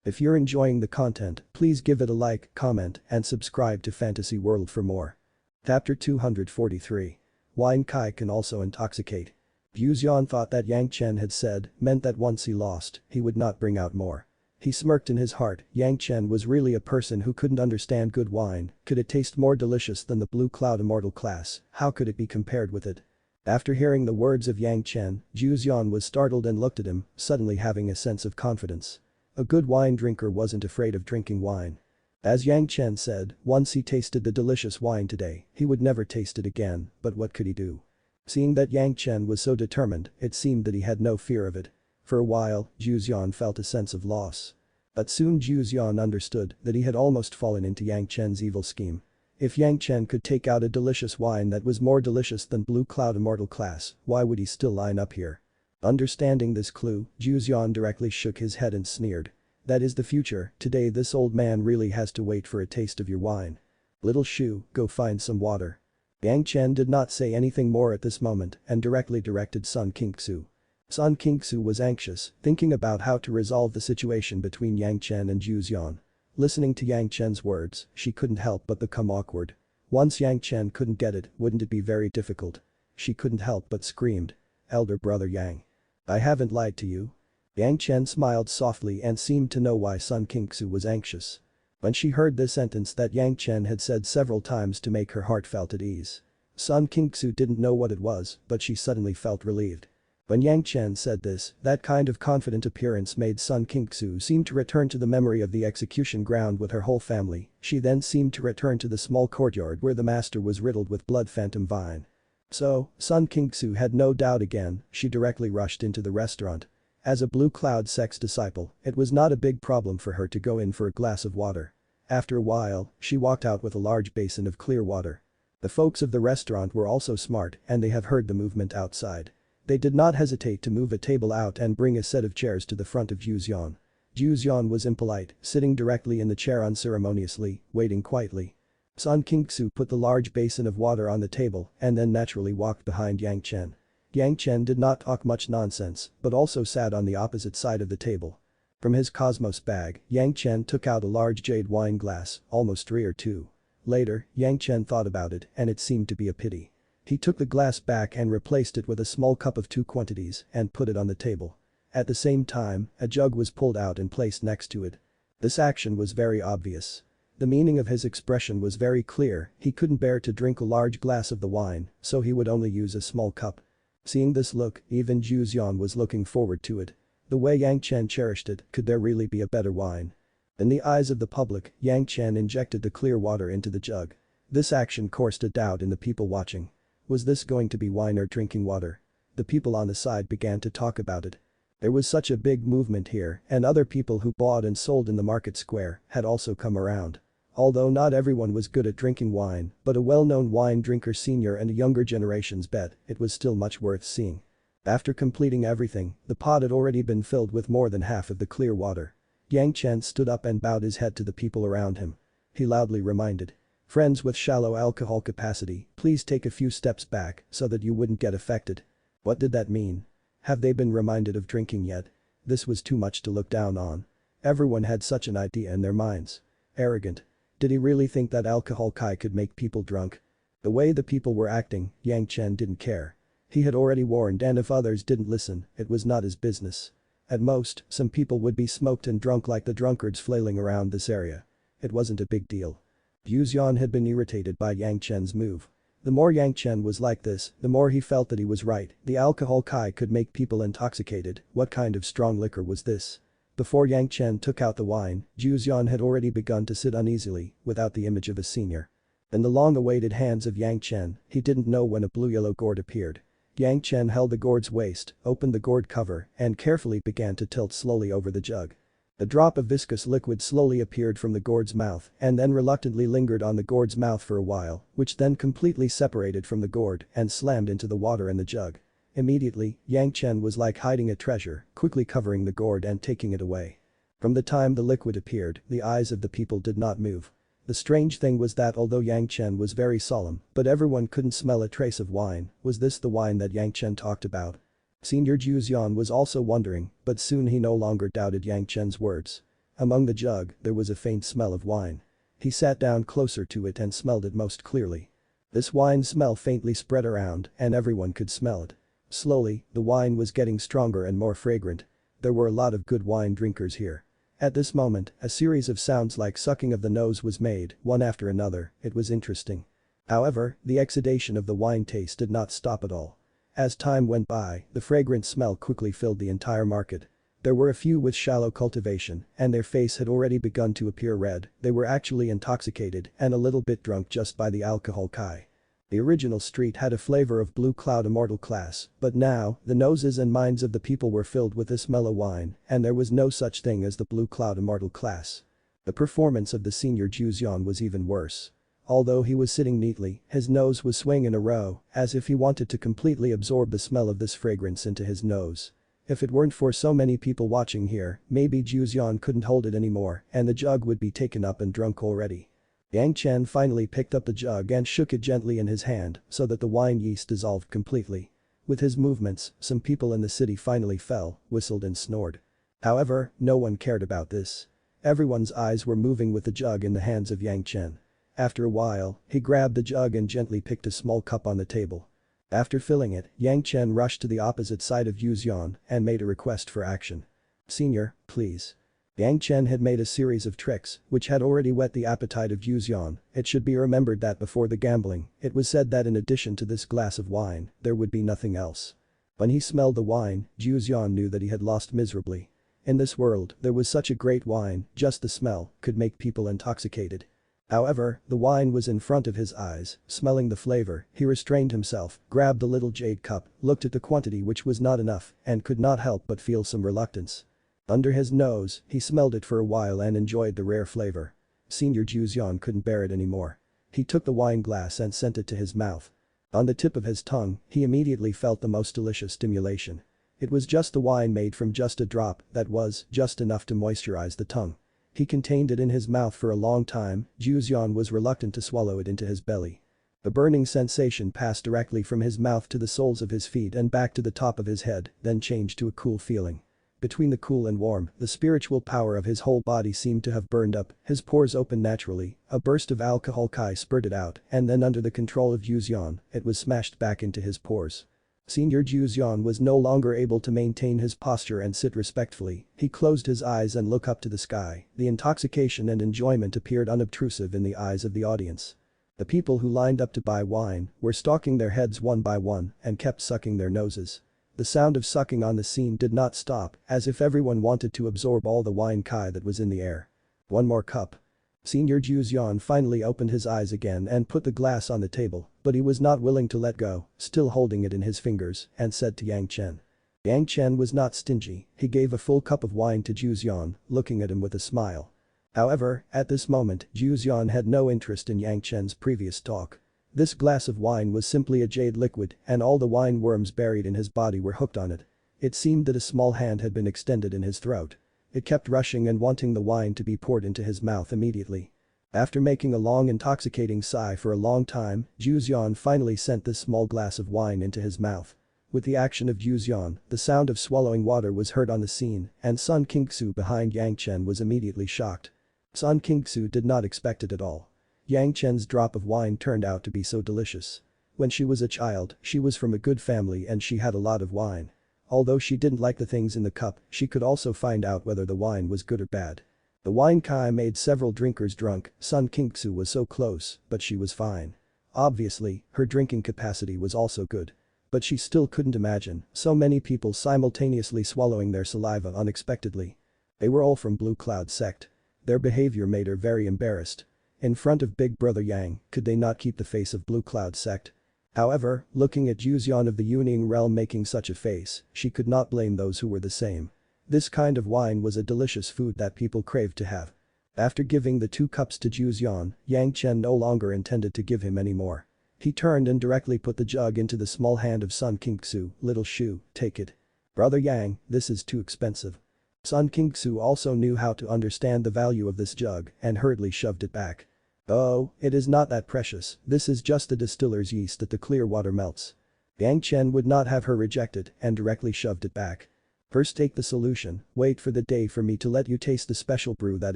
If you're enjoying the content, please give it a like, comment, and subscribe to Fantasy World for more. Chapter 243. Wine Kai can also intoxicate. Zhanxian thought that Yang Chen had said meant that once he lost, he would not bring out more. He smirked in his heart, Yang Chen was really a person who couldn't understand good wine, could it taste more delicious than the Blue Cloud Immortal class, how could it be compared with it? After hearing the words of Yang Chen, Zhanxian was startled and looked at him, suddenly having a sense of confidence. A good wine drinker wasn't afraid of drinking wine. As Yang Chen said, once he tasted the delicious wine today, he would never taste it again, but what could he do? Seeing that Yang Chen was so determined, it seemed that he had no fear of it. For a while, Zhanxian felt a sense of loss. But soon Zhanxian understood that he had almost fallen into Yang Chen's evil scheme. If Yang Chen could take out a delicious wine that was more delicious than Blue Cloud Immortal class, why would he still line up here? Understanding this clue, Zhanxian directly shook his head and sneered. That is the future, today this old man really has to wait for a taste of your wine. Little Shu, go find some water. Yang Chen did not say anything more at this moment and directly directed Sun Qingxu. Sun Qingxu was anxious, thinking about how to resolve the situation between Yang Chen and Zhanxian. Listening to Yang Chen's words, she couldn't help but become awkward. Once Yang Chen couldn't get it, wouldn't it be very difficult? She couldn't help but screamed. Elder brother Yang. I haven't lied to you. Yang Chen smiled softly and seemed to know why Sun Qingxu was anxious. When she heard this sentence that Yang Chen had said several times to make her heart felt at ease. Sun Qingxu didn't know what it was, but she suddenly felt relieved. When Yang Chen said this, that kind of confident appearance made Sun Qingxu seem to return to the memory of the execution ground with her whole family, she then seemed to return to the small courtyard where the master was riddled with blood phantom vine. So, Sun Qingxu had no doubt again, she directly rushed into the restaurant. As a Blue Cloud sect's disciple, it was not a big problem for her to go in for a glass of water. After a while, she walked out with a large basin of clear water. The folks of the restaurant were also smart and they have heard the movement outside. They did not hesitate to move a table out and bring a set of chairs to the front of Zhanxian. Zhanxian was impolite, sitting directly in the chair unceremoniously, waiting quietly. Sun Qingxu put the large basin of water on the table and then naturally walked behind Yang Chen. Yang Chen did not talk much nonsense, but also sat on the opposite side of the table. From his Cosmos bag, Yang Chen took out a large jade wine glass, almost 3 or 2. Later, Yang Chen thought about it and it seemed to be a pity. He took the glass back and replaced it with a small cup of 2 quantities and put it on the table. At the same time, a jug was pulled out and placed next to it. This action was very obvious. The meaning of his expression was very clear, he couldn't bear to drink a large glass of the wine, so he would only use a small cup. Seeing this look, even Zhanxian was looking forward to it. The way Yang Chen cherished it, could there really be a better wine? In the eyes of the public, Yang Chen injected the clear water into the jug. This action caused a doubt in the people watching. Was this going to be wine or drinking water? The people on the side began to talk about it. There was such a big movement here, and other people who bought and sold in the market square had also come around. Although not everyone was good at drinking wine, but a well-known wine drinker senior and a younger generations bet it was still much worth seeing. After completing everything, the pot had already been filled with more than half of the clear water. Yang Chen stood up and bowed his head to the people around him. He loudly reminded. Friends with shallow alcohol capacity, please take a few steps back so that you wouldn't get affected. What did that mean? Have they been reminded of drinking yet? This was too much to look down on. Everyone had such an idea in their minds. Arrogant. Did he really think that alcohol kai could make people drunk? The way the people were acting, Yang Chen didn't care. He had already warned, and if others didn't listen, it was not his business. At most, some people would be smoked and drunk like the drunkards flailing around this area. It wasn't a big deal. Zhanxian had been irritated by Yang Chen's move. The more Yang Chen was like this, the more he felt that he was right. The alcohol kai could make people intoxicated. What kind of strong liquor was this? Before Yang Chen took out the wine, Zhanxian had already begun to sit uneasily, without the image of a senior. In the long-awaited hands of Yang Chen, he didn't know when a blue-yellow gourd appeared. Yang Chen held the gourd's waist, opened the gourd cover, and carefully began to tilt slowly over the jug. A drop of viscous liquid slowly appeared from the gourd's mouth and then reluctantly lingered on the gourd's mouth for a while, which then completely separated from the gourd and slammed into the water in the jug. Immediately, Yang Chen was like hiding a treasure, quickly covering the gourd and taking it away. From the time the liquid appeared, the eyes of the people did not move. The strange thing was that although Yang Chen was very solemn, but everyone couldn't smell a trace of wine. Was this the wine that Yang Chen talked about? Senior Zhanxian was also wondering, but soon he no longer doubted Yang Chen's words. Among the jug, there was a faint smell of wine. He sat down closer to it and smelled it most clearly. This wine smell faintly spread around, and everyone could smell it. Slowly, the wine was getting stronger and more fragrant. There were a lot of good wine drinkers here. At this moment, a series of sounds like sucking of the nose was made, one after another. It was interesting. However, the exudation of the wine taste did not stop at all. As time went by, the fragrant smell quickly filled the entire market. There were a few with shallow cultivation, and their face had already begun to appear red. They were actually intoxicated and a little bit drunk just by the alcohol kai. The original street had a flavor of blue cloud immortal class, but now, the noses and minds of the people were filled with this mellow wine, and there was no such thing as the blue cloud immortal class. The performance of the senior Zhanxian was even worse. Although he was sitting neatly, his nose was swaying in a row, as if he wanted to completely absorb the smell of this fragrance into his nose. If it weren't for so many people watching here, maybe Zhanxian couldn't hold it anymore, and the jug would be taken up and drunk already. Yang Chen finally picked up the jug and shook it gently in his hand so that the wine yeast dissolved completely. With his movements, some people in the city finally fell, whistled and snored. However, no one cared about this. Everyone's eyes were moving with the jug in the hands of Yang Chen. After a while, he grabbed the jug and gently picked a small cup on the table. After filling it, Yang Chen rushed to the opposite side of Zhanxian and made a request for action. "Senior, please." Yang Chen had made a series of tricks which had already whet the appetite of Zhanxian. It should be remembered that before the gambling, it was said that in addition to this glass of wine, there would be nothing else. When he smelled the wine, Zhanxian knew that he had lost miserably. In this world, there was such a great wine, just the smell could make people intoxicated. However, the wine was in front of his eyes. Smelling the flavor, he restrained himself, grabbed the little jade cup, looked at the quantity which was not enough, and could not help but feel some reluctance. Under his nose, he smelled it for a while and enjoyed the rare flavor. Senior Zhanxian couldn't bear it anymore. He took the wine glass and sent it to his mouth. On the tip of his tongue, he immediately felt the most delicious stimulation. It was just the wine made from just a drop that was just enough to moisturize the tongue. He contained it in his mouth for a long time. Zhanxian was reluctant to swallow it into his belly. The burning sensation passed directly from his mouth to the soles of his feet and back to the top of his head, then changed to a cool feeling. Between the cool and warm, the spiritual power of his whole body seemed to have burned up. His pores opened naturally, a burst of alcohol kai spurted out, and then under the control of Zhanxian, it was smashed back into his pores. Senior Zhanxian was no longer able to maintain his posture and sit respectfully. He closed his eyes and looked up to the sky. The intoxication and enjoyment appeared unobtrusive in the eyes of the audience. The people who lined up to buy wine were stalking their heads one by one and kept sucking their noses. The sound of sucking on the scene did not stop, as if everyone wanted to absorb all the wine kai that was in the air. One more cup. Senior Zhanxian finally opened his eyes again and put the glass on the table, but he was not willing to let go, still holding it in his fingers, and said to Yang Chen. Yang Chen was not stingy, he gave a full cup of wine to Zhanxian, looking at him with a smile. However, at this moment, Zhanxian had no interest in Yang Chen's previous talk. This glass of wine was simply a jade liquid and all the wine worms buried in his body were hooked on it. It seemed that a small hand had been extended in his throat. It kept rushing and wanting the wine to be poured into his mouth immediately. After making a long intoxicating sigh for a long time, Zhanxian finally sent this small glass of wine into his mouth. With the action of Zhanxian, the sound of swallowing water was heard on the scene and Sun Qingxu behind Yang Chen was immediately shocked. Sun Qingxu did not expect it at all. Yang Chen's drop of wine turned out to be so delicious. When she was a child, she was from a good family and she had a lot of wine. Although she didn't like the things in the cup, she could also find out whether the wine was good or bad. The wine kai made several drinkers drunk, Sun Qingxu was so close, but she was fine. Obviously, her drinking capacity was also good. But she still couldn't imagine so many people simultaneously swallowing their saliva unexpectedly. They were all from Blue Cloud sect. Their behavior made her very embarrassed. In front of Big Brother Yang, could they not keep the face of Blue Cloud sect? However, looking at Zhanxian of the Yuning realm making such a face, she could not blame those who were the same. This kind of wine was a delicious food that people craved to have. After giving the 2 cups to Zhanxian, Yang Chen no longer intended to give him any more. He turned and directly put the jug into the small hand of Sun Qingxu, little Shu, take it. Brother Yang, this is too expensive. Sun Qingxu also knew how to understand the value of this jug and hurriedly shoved it back. Oh, it is not that precious, this is just the distiller's yeast that the clear water melts. Yang Chen would not have her rejected and directly shoved it back. First take the solution, wait for the day for me to let you taste the special brew that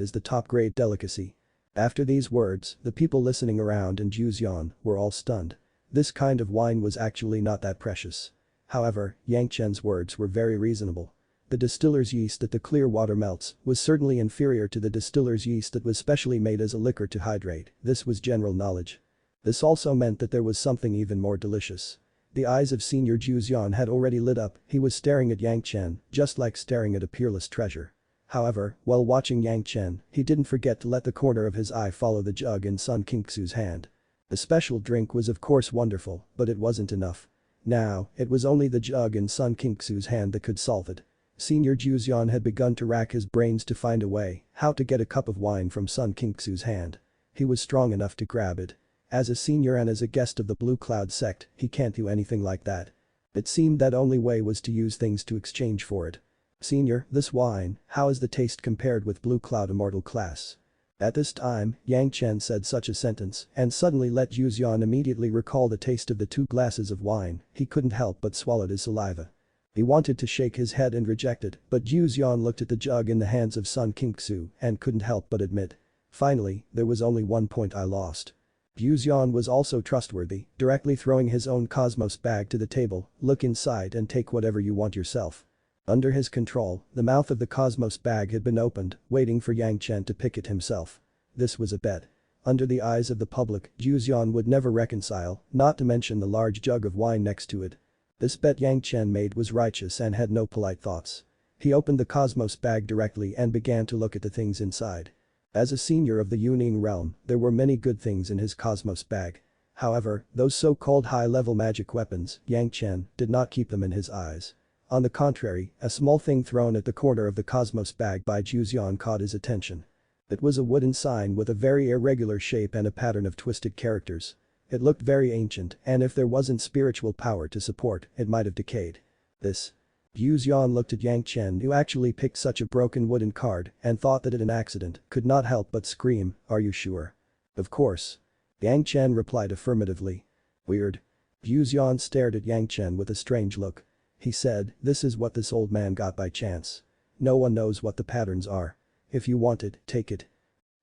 is the top grade delicacy. After these words, the people listening around and Zhanxian were all stunned. This kind of wine was actually not that precious. However, Yang Chen's words were very reasonable. The distiller's yeast that the clear water melts was certainly inferior to the distiller's yeast that was specially made as a liquor to hydrate, this was general knowledge. This also meant that there was something even more delicious. The eyes of Senior Zhanxian had already lit up, he was staring at Yang Chen, just like staring at a peerless treasure. However, while watching Yang Chen, he didn't forget to let the corner of his eye follow the jug in Sun Qingxu's hand. The special drink was of course wonderful, but it wasn't enough. Now, it was only the jug in Sun Qingxu's hand that could solve it. Senior Zhanxian had begun to rack his brains to find a way how to get a cup of wine from Sun Qingxu's hand. He was strong enough to grab it. As a senior and as a guest of the Blue Cloud sect, he can't do anything like that. It seemed that only way was to use things to exchange for it. Senior, this wine, how is the taste compared with Blue Cloud Immortal class? At this time, Yang Chen said such a sentence and suddenly let Zhanxian immediately recall the taste of the 2 glasses of wine, he couldn't help but swallowed his saliva. He wanted to shake his head and reject it, but Zhanxian looked at the jug in the hands of Sun Qingxu and couldn't help but admit. Finally, there was only 1 point I lost. Zhanxian was also trustworthy, directly throwing his own Cosmos bag to the table, look inside and take whatever you want yourself. Under his control, the mouth of the Cosmos bag had been opened, waiting for Yang Chen to pick it himself. This was a bet. Under the eyes of the public, Zhanxian would never reconcile, not to mention the large jug of wine next to it. This bet Yang Chen made was righteous and had no polite thoughts. He opened the Cosmos bag directly and began to look at the things inside. As a senior of the Yuning realm, there were many good things in his Cosmos bag. However, those so-called high-level magic weapons, Yang Chen did not keep them in his eyes. On the contrary, a small thing thrown at the corner of the Cosmos bag by Zhanxian caught his attention. It was a wooden sign with a very irregular shape and a pattern of twisted characters. It looked very ancient and if there wasn't spiritual power to support, it might have decayed. This. Zhanxian looked at Yang Chen who actually picked such a broken wooden card and thought that it an accident, could not help but scream, are you sure? Of course. Yang Chen replied affirmatively. Weird. Zhanxian stared at Yang Chen with a strange look. He said, this is what this old man got by chance. No one knows what the patterns are. If you want it, take it.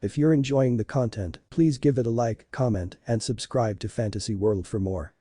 If you're enjoying the content, please give it a like, comment, and subscribe to Fantasy World for more.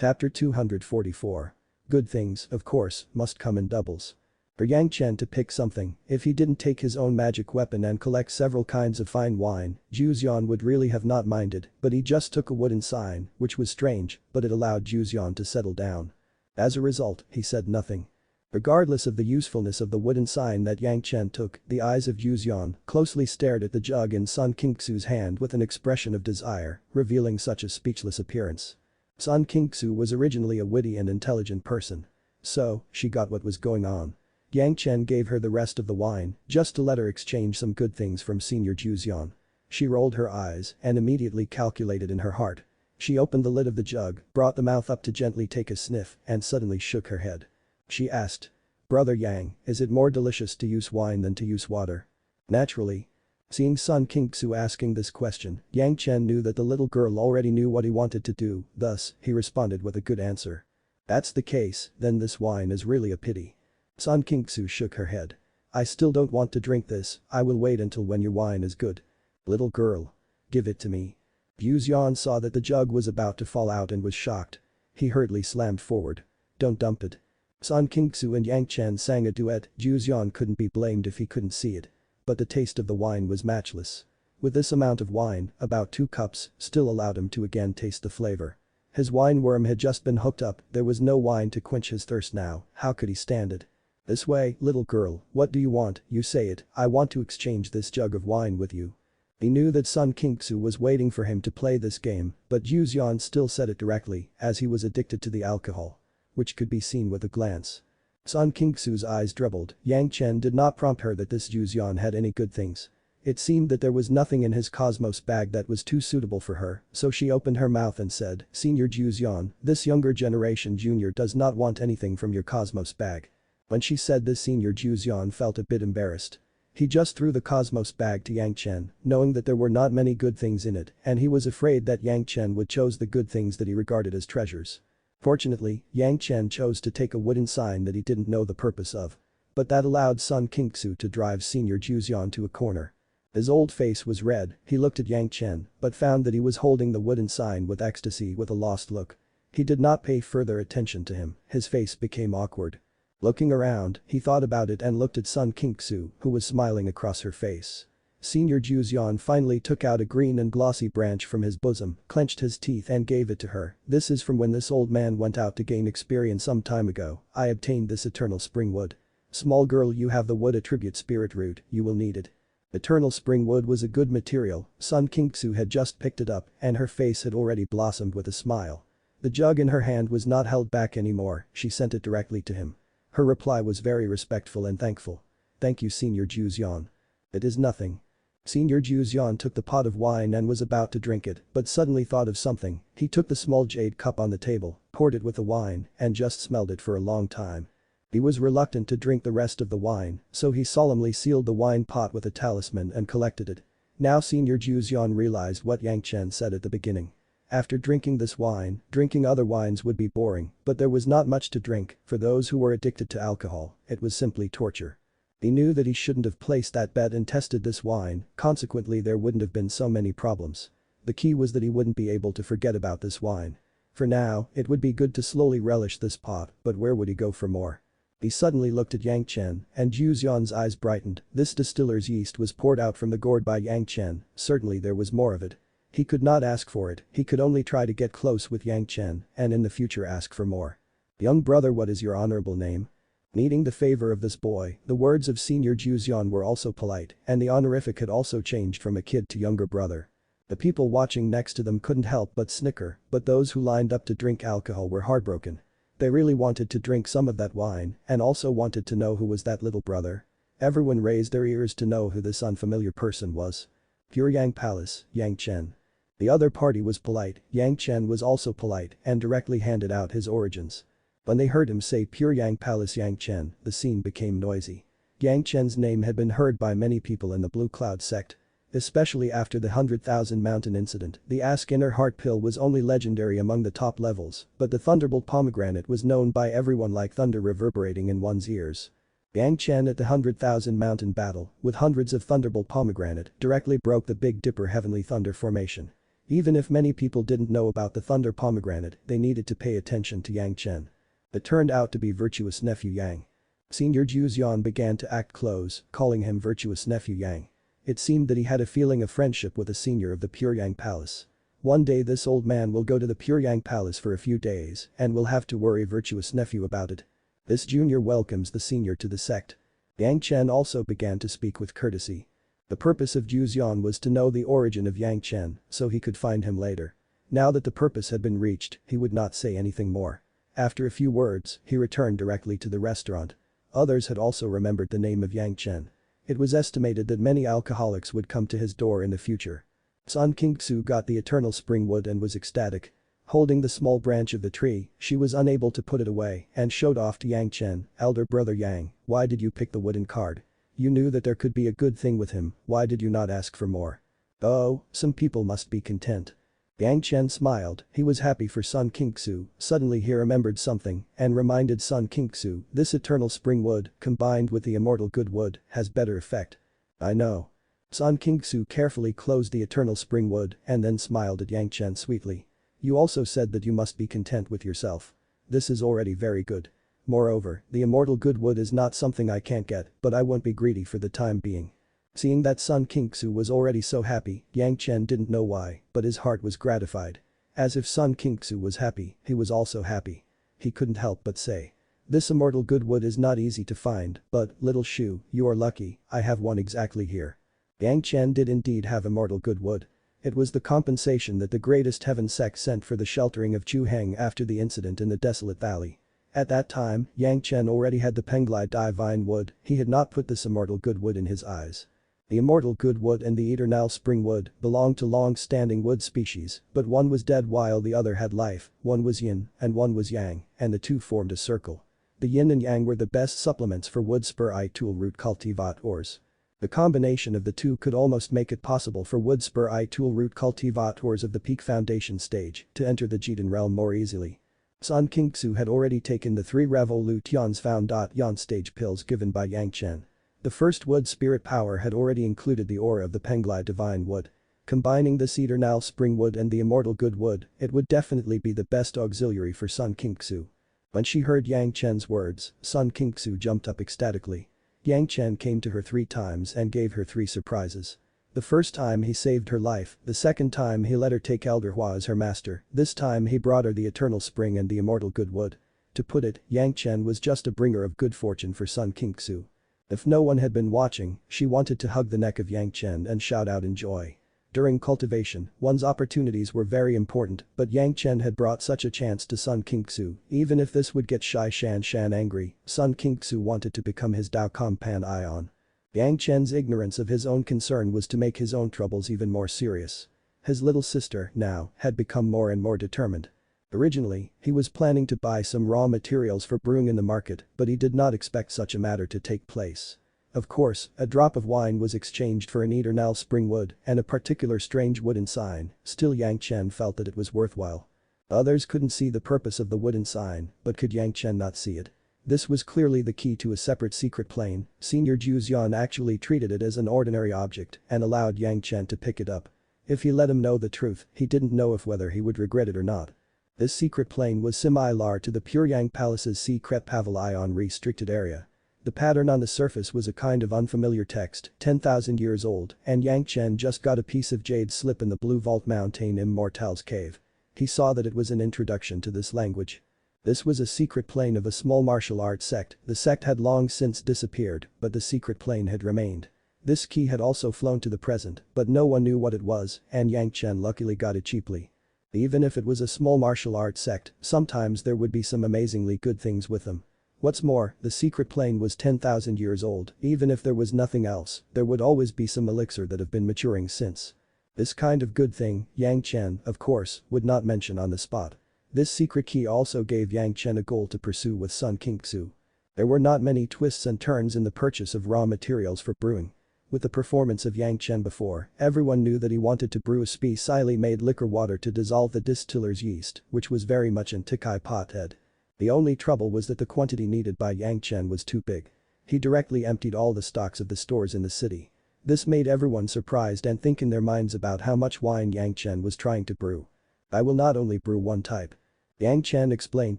Chapter 244. Good things, of course, must come in doubles. For Yang Chen to pick something, if he didn't take his own magic weapon and collect several kinds of fine wine, Zhanxian would really have not minded, but he just took a wooden sign, which was strange, but it allowed Zhanxian to settle down. As a result, he said nothing. Regardless of the usefulness of the wooden sign that Yang Chen took, the eyes of Zhanxian closely stared at the jug in Sun Qingxu's hand with an expression of desire, revealing such a speechless appearance. Sun Qingxu was originally a witty and intelligent person. So, she got what was going on. Yang Chen gave her the rest of the wine, just to let her exchange some good things from Senior Zhanxian. She rolled her eyes and immediately calculated in her heart. She opened the lid of the jug, brought the mouth up to gently take a sniff, and suddenly shook her head. She asked. "Brother Yang, is it more delicious to use wine than to use water?" "Naturally." Seeing Sun Kingsu asking this question, Yang Chen knew that the little girl already knew what he wanted to do, thus, he responded with a good answer. "That's the case, then this wine is really a pity." Sun Kingsu shook her head. "I still don't want to drink this, I will wait until when your wine is good." "Little girl. Give it to me." Zhan saw that the jug was about to fall out and was shocked. He hurriedly slammed forward. "Don't dump it." Sun Kingsu and Yang Chen sang a duet. Zhan couldn't be blamed if he couldn't see it. But the taste of the wine was matchless. With this amount of wine, about 2 cups, still allowed him to again taste the flavor. His wine worm had just been hooked up, there was no wine to quench his thirst now, how could he stand it? "This way, little girl, what do you want, you say it, I want to exchange this jug of wine with you." He knew that Sun Kingsu was waiting for him to play this game, but Zhan still said it directly, as he was addicted to the alcohol. Which could be seen with a glance. Sun Kingsu's eyes dribbled. Yang Chen did not prompt her that this Zhanxian had any good things. It seemed that there was nothing in his cosmos bag that was too suitable for her, so she opened her mouth and said, "Senior Zhanxian, this younger generation junior does not want anything from your cosmos bag." When she said this, Senior Zhanxian felt a bit embarrassed. He just threw the cosmos bag to Yang Chen, knowing that there were not many good things in it, and he was afraid that Yang Chen would choose the good things that he regarded as treasures. Fortunately, Yang Chen chose to take a wooden sign that he didn't know the purpose of. But that allowed Sun Kingsu to drive Senior Zhanxian to a corner. His old face was red, he looked at Yang Chen, but found that he was holding the wooden sign with ecstasy with a lost look. He did not pay further attention to him, his face became awkward. Looking around, he thought about it and looked at Sun Kingsu, who was smiling across her face. Senior Zhanxian finally took out a green and glossy branch from his bosom, clenched his teeth and gave it to her. "This is from when this old man went out to gain experience some time ago, I obtained this eternal spring wood. Small girl, you have the wood attribute spirit root, you will need it." Eternal spring wood was a good material, Sun Kingsu had just picked it up and her face had already blossomed with a smile. The jug in her hand was not held back anymore, she sent it directly to him. Her reply was very respectful and thankful. "Thank you, Senior Zhanxian. It is nothing." Senior Zhanxian took the pot of wine and was about to drink it, but suddenly thought of something. He took the small jade cup on the table, poured it with the wine, and just smelled it for a long time. He was reluctant to drink the rest of the wine, so he solemnly sealed the wine pot with a talisman and collected it. Now Senior Zhanxian realized what Yang Chen said at the beginning. After drinking this wine, drinking other wines would be boring, but there was not much to drink, for those who were addicted to alcohol, it was simply torture. He knew that he shouldn't have placed that bet and tested this wine, consequently there wouldn't have been so many problems. The key was that he wouldn't be able to forget about this wine. For now, it would be good to slowly relish this pot, but where would he go for more? He suddenly looked at Yang Chen, and Zhanxian's eyes brightened. This distiller's yeast was poured out from the gourd by Yang Chen, certainly there was more of it. He could not ask for it, he could only try to get close with Yang Chen, and in the future ask for more. "Young brother, what is your honorable name?" Needing the favor of this boy, the words of Senior Zhanxian were also polite, and the honorific had also changed from a kid to younger brother. The people watching next to them couldn't help but snicker, but those who lined up to drink alcohol were heartbroken. They really wanted to drink some of that wine, and also wanted to know who was that little brother. Everyone raised their ears to know who this unfamiliar person was. Pure Yang Palace, Yang Chen. The other party was polite, Yang Chen was also polite and directly handed out his origins. When they heard him say Pure Yang Palace Yang Chen, the scene became noisy. Yang Chen's name had been heard by many people in the Blue Cloud sect. Especially after the 100,000 mountain incident, the Ask Inner Heart pill was only legendary among the top levels, but the Thunderbolt pomegranate was known by everyone like thunder reverberating in one's ears. Yang Chen at the 100,000 mountain battle, with hundreds of Thunderbolt pomegranate, directly broke the Big Dipper Heavenly Thunder formation. Even if many people didn't know about the Thunder pomegranate, they needed to pay attention to Yang Chen. It turned out to be virtuous nephew Yang. Senior Zhanxian began to act close, calling him virtuous nephew Yang. It seemed that he had a feeling of friendship with a senior of the Pure Yang Palace. One day this old man will go to the Pure Yang Palace for a few days and will have to worry virtuous nephew about it. This junior welcomes the senior to the sect. Yang Chen also began to speak with courtesy. The purpose of Zhanxian was to know the origin of Yang Chen so he could find him later. Now that the purpose had been reached, he would not say anything more. After a few words, he returned directly to the restaurant. Others had also remembered the name of Yang Chen. It was estimated that many alcoholics would come to his door in the future. Sun Qingsu got the eternal spring wood and was ecstatic. Holding the small branch of the tree, she was unable to put it away and showed off to Yang Chen, elder brother Yang, why did you pick the wooden card? You knew that there could be a good thing with him, why did you not ask for more? Oh, some people must be content. Yang Chen smiled, he was happy for Sun Qingsu, suddenly he remembered something and reminded Sun Qingsu, this eternal spring wood, combined with the immortal good wood, has better effect. I know. Sun Qingsu carefully closed the eternal spring wood and then smiled at Yang Chen sweetly. You also said that you must be content with yourself. This is already very good. Moreover, the immortal good wood is not something I can't get, but I won't be greedy for the time being. Seeing that Sun Qingsu was already so happy, Yang Chen didn't know why, but his heart was gratified. As if Sun Qingsu was happy, he was also happy. He couldn't help but say. This immortal good wood is not easy to find, but, little Shu, you are lucky, I have one exactly here. Yang Chen did indeed have immortal good wood. It was the compensation that the greatest heaven sect sent for the sheltering of Chu Heng after the incident in the desolate valley. At that time, Yang Chen already had the Penglai divine wood, he had not put this immortal good wood in his eyes. The immortal good wood and the eternal spring wood belonged to long-standing wood species, but one was dead while the other had life, one was yin and one was yang, and the two formed a circle. The yin and yang were the best supplements for wood spur I tool root cultivators. The combination of the two could almost make it possible for wood spur I tool root cultivators of the peak foundation stage to enter the Jidan realm more easily. Sun Qingsu had already taken the 3 revolutians found Yan stage pills given by Yang Chen. The first wood spirit power had already included the aura of the Penglai divine wood. Combining this eternal spring wood and the immortal good wood, it would definitely be the best auxiliary for Sun Qingsu. When she heard Yang Chen's words, Sun Qingsu jumped up ecstatically. Yang Chen came to her 3 times and gave her 3 surprises. The first time he saved her life, the second time he let her take Elder Hua as her master, this time he brought her the eternal spring and the immortal good wood. To put it, Yang Chen was just a bringer of good fortune for Sun Qingsu. If no one had been watching, she wanted to hug the neck of Yang Chen and shout out in joy. During cultivation, one's opportunities were very important, but Yang Chen had brought such a chance to Sun Qingsu, even if this would get Zhanxian angry, Sun Qingsu wanted to become his Dao Compan Ion. Yang Chen's ignorance of his own concern was to make his own troubles even more serious. His little sister, now, had become more and more determined. Originally, he was planning to buy some raw materials for brewing in the market, but he did not expect such a matter to take place. Of course, a drop of wine was exchanged for an eternal spring wood and a particular strange wooden sign, still Yang Chen felt that it was worthwhile. Others couldn't see the purpose of the wooden sign, but could Yang Chen not see it? This was clearly the key to a separate secret plane, Senior Zhanxian actually treated it as an ordinary object and allowed Yang Chen to pick it up. If he let him know the truth, he didn't know if whether he would regret it or not. This secret plane was similar to the Puryang Palace's secret pavilion restricted area. The pattern on the surface was a kind of unfamiliar text, 10,000 years old, and Yang Chen just got a piece of jade slip in the Blue Vault Mountain Immortal's cave. He saw that it was an introduction to this language. This was a secret plane of a small martial arts sect, the sect had long since disappeared, but the secret plane had remained. This key had also flown to the present, but no one knew what it was, and Yang Chen luckily got it cheaply. Even if it was a small martial arts sect, sometimes there would be some amazingly good things with them. What's more, the secret plane was 10,000 years old, even if there was nothing else, there would always be some elixir that have been maturing since. This kind of good thing, Yang Chen, of course, would not mention on the spot. This secret key also gave Yang Chen a goal to pursue with Sun Qingsu. There were not many twists and turns in the purchase of raw materials for brewing. With the performance of Yang Chen before, everyone knew that he wanted to brew a specially made liquor water to dissolve the distiller's yeast, which was very much in Tikai pothead. The only trouble was that the quantity needed by Yang Chen was too big. He directly emptied all the stocks of the stores in the city. This made everyone surprised and think in their minds about how much wine Yang Chen was trying to brew. I will not only brew one type. Yang Chen explained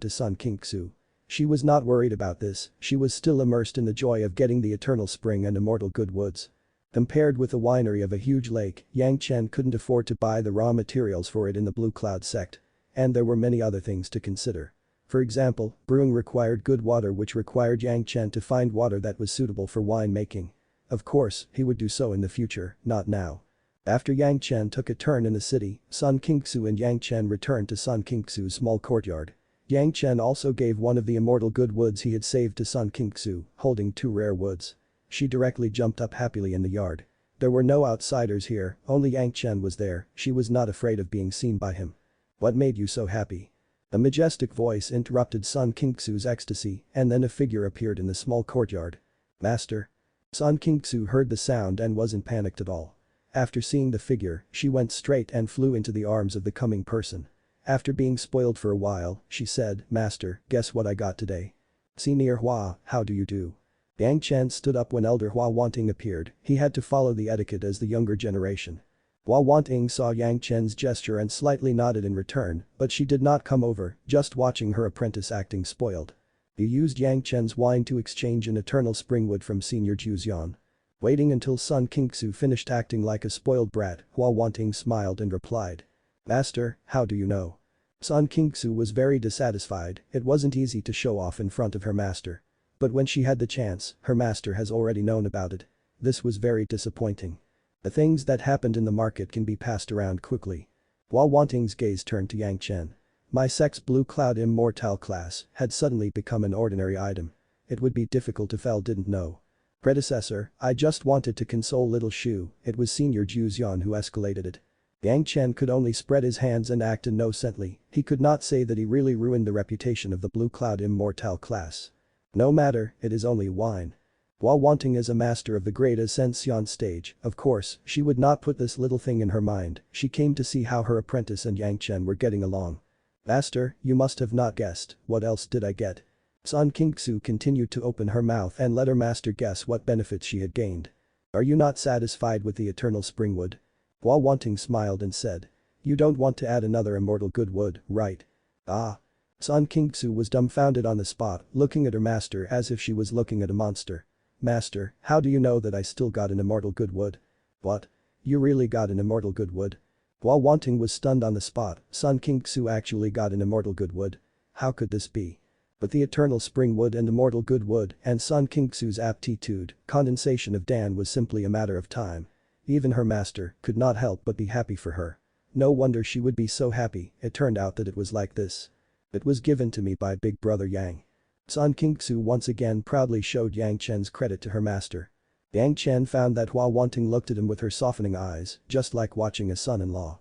to Sun Qingsu. She was not worried about this, she was still immersed in the joy of getting the eternal spring and immortal good woods. Compared with the winery of a huge lake, Yang Chen couldn't afford to buy the raw materials for it in the Blue Cloud sect. And there were many other things to consider. For example, brewing required good water which required Yang Chen to find water that was suitable for wine making. Of course, he would do so in the future, not now. After Yang Chen took a turn in the city, Sun Qingsu and Yang Chen returned to Sun Qingsu's small courtyard. Yang Chen also gave one of the immortal good woods he had saved to Sun Qingsu, holding 2 rare woods. She directly jumped up happily in the yard. There were no outsiders here, only Yang Chen was there, she was not afraid of being seen by him. What made you so happy? A majestic voice interrupted Sun Qingsu's ecstasy, and then a figure appeared in the small courtyard. Master. Sun Qingsu heard the sound and wasn't panicked at all. After seeing the figure, she went straight and flew into the arms of the coming person. After being spoiled for a while, she said, Master, guess what I got today? Senior Hua, how do you do? Yang Chen stood up when Elder Hua Wanting appeared, he had to follow the etiquette as the younger generation. Hua Wanting saw Yang Chen's gesture and slightly nodded in return, but she did not come over, just watching her apprentice acting spoiled. He used Yang Chen's wine to exchange an eternal springwood from Senior Zhanxian. Waiting until Sun Qingsu finished acting like a spoiled brat, Hua Wanting smiled and replied. Master, how do you know? Sun Qingsu was very dissatisfied, it wasn't easy to show off in front of her master. But when she had the chance, her master has already known about it. This was very disappointing. The things that happened in the market can be passed around quickly. Hua Wanting's gaze turned to Yang Chen. My sex blue cloud immortal class had suddenly become an ordinary item. It would be difficult to Fel didn't know. Predecessor, I just wanted to console little Shu, it was Senior Zhanxian who escalated it. Yang Chen could only spread his hands and act innocently, he could not say that he really ruined the reputation of the blue cloud immortal class. No matter, it is only wine. While Wanting is a master of the Great Ascension Stage, of course, she would not put this little thing in her mind, she came to see how her apprentice and Yang Chen were getting along. Master, you must have not guessed, what else did I get? Sun Qingsu continued to open her mouth and let her master guess what benefits she had gained. Are you not satisfied with the eternal springwood? Hua Wanting smiled and said. You don't want to add another immortal good wood, right? Ah. Sun Qingsu was dumbfounded on the spot, looking at her master as if she was looking at a monster. Master, how do you know that I still got an immortal good wood? What? You really got an immortal good wood? Hua Wanting was stunned on the spot, Sun Qingsu actually got an immortal good wood. How could this be? But the eternal spring wood and immortal good wood and Sun Qingsu's aptitude, condensation of Dan was simply a matter of time. Even her master could not help but be happy for her. No wonder she would be so happy, it turned out that it was like this. It was given to me by big brother Yang. Sun Qingsu once again proudly showed Yang Chen's credit to her master. Yang Chen found that Hua Wanting looked at him with her softening eyes, just like watching a son-in-law.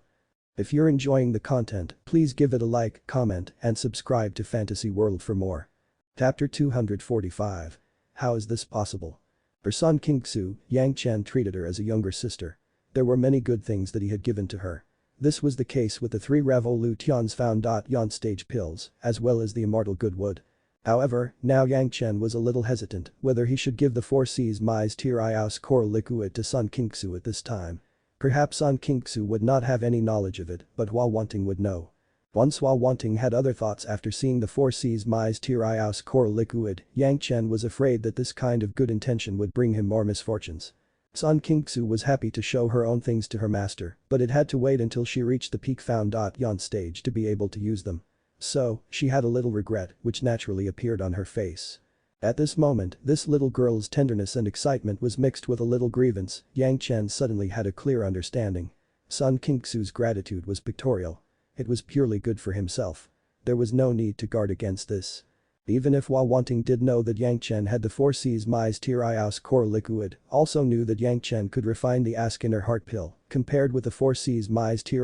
If you're enjoying the content, please give it a like, comment, and subscribe to Fantasy World for more. Chapter 245. How is this possible? For Sun Qingsu, Yang Chen treated her as a younger sister. There were many good things that he had given to her. This was the case with the 3 revolutions found on stage pills, as well as the immortal good wood. However, now Yang Chen was a little hesitant whether he should give the 4 C's majesty coral liquid to Sun Qingsu at this time. Perhaps Sun Qingsu would not have any knowledge of it, but Hua Wanting would know. Once Hua Wanting had other thoughts after seeing the 4 C's majesty coral liquid, Yang Chen was afraid that this kind of good intention would bring him more misfortunes. Sun Qingsu was happy to show her own things to her master, but it had to wait until she reached the peak found on stage to be able to use them. So, she had a little regret, which naturally appeared on her face. At this moment, this little girl's tenderness and excitement was mixed with a little grievance, Yang Chen suddenly had a clear understanding. Sun Qingsu's gratitude was pictorial. It was purely good for himself. There was no need to guard against this. Even if Hua Wanting did know that Yang Chen had the 4 C's majesty coral liquid, also knew that Yang Chen could refine the ask inner heart pill, compared with the 4 C's majesty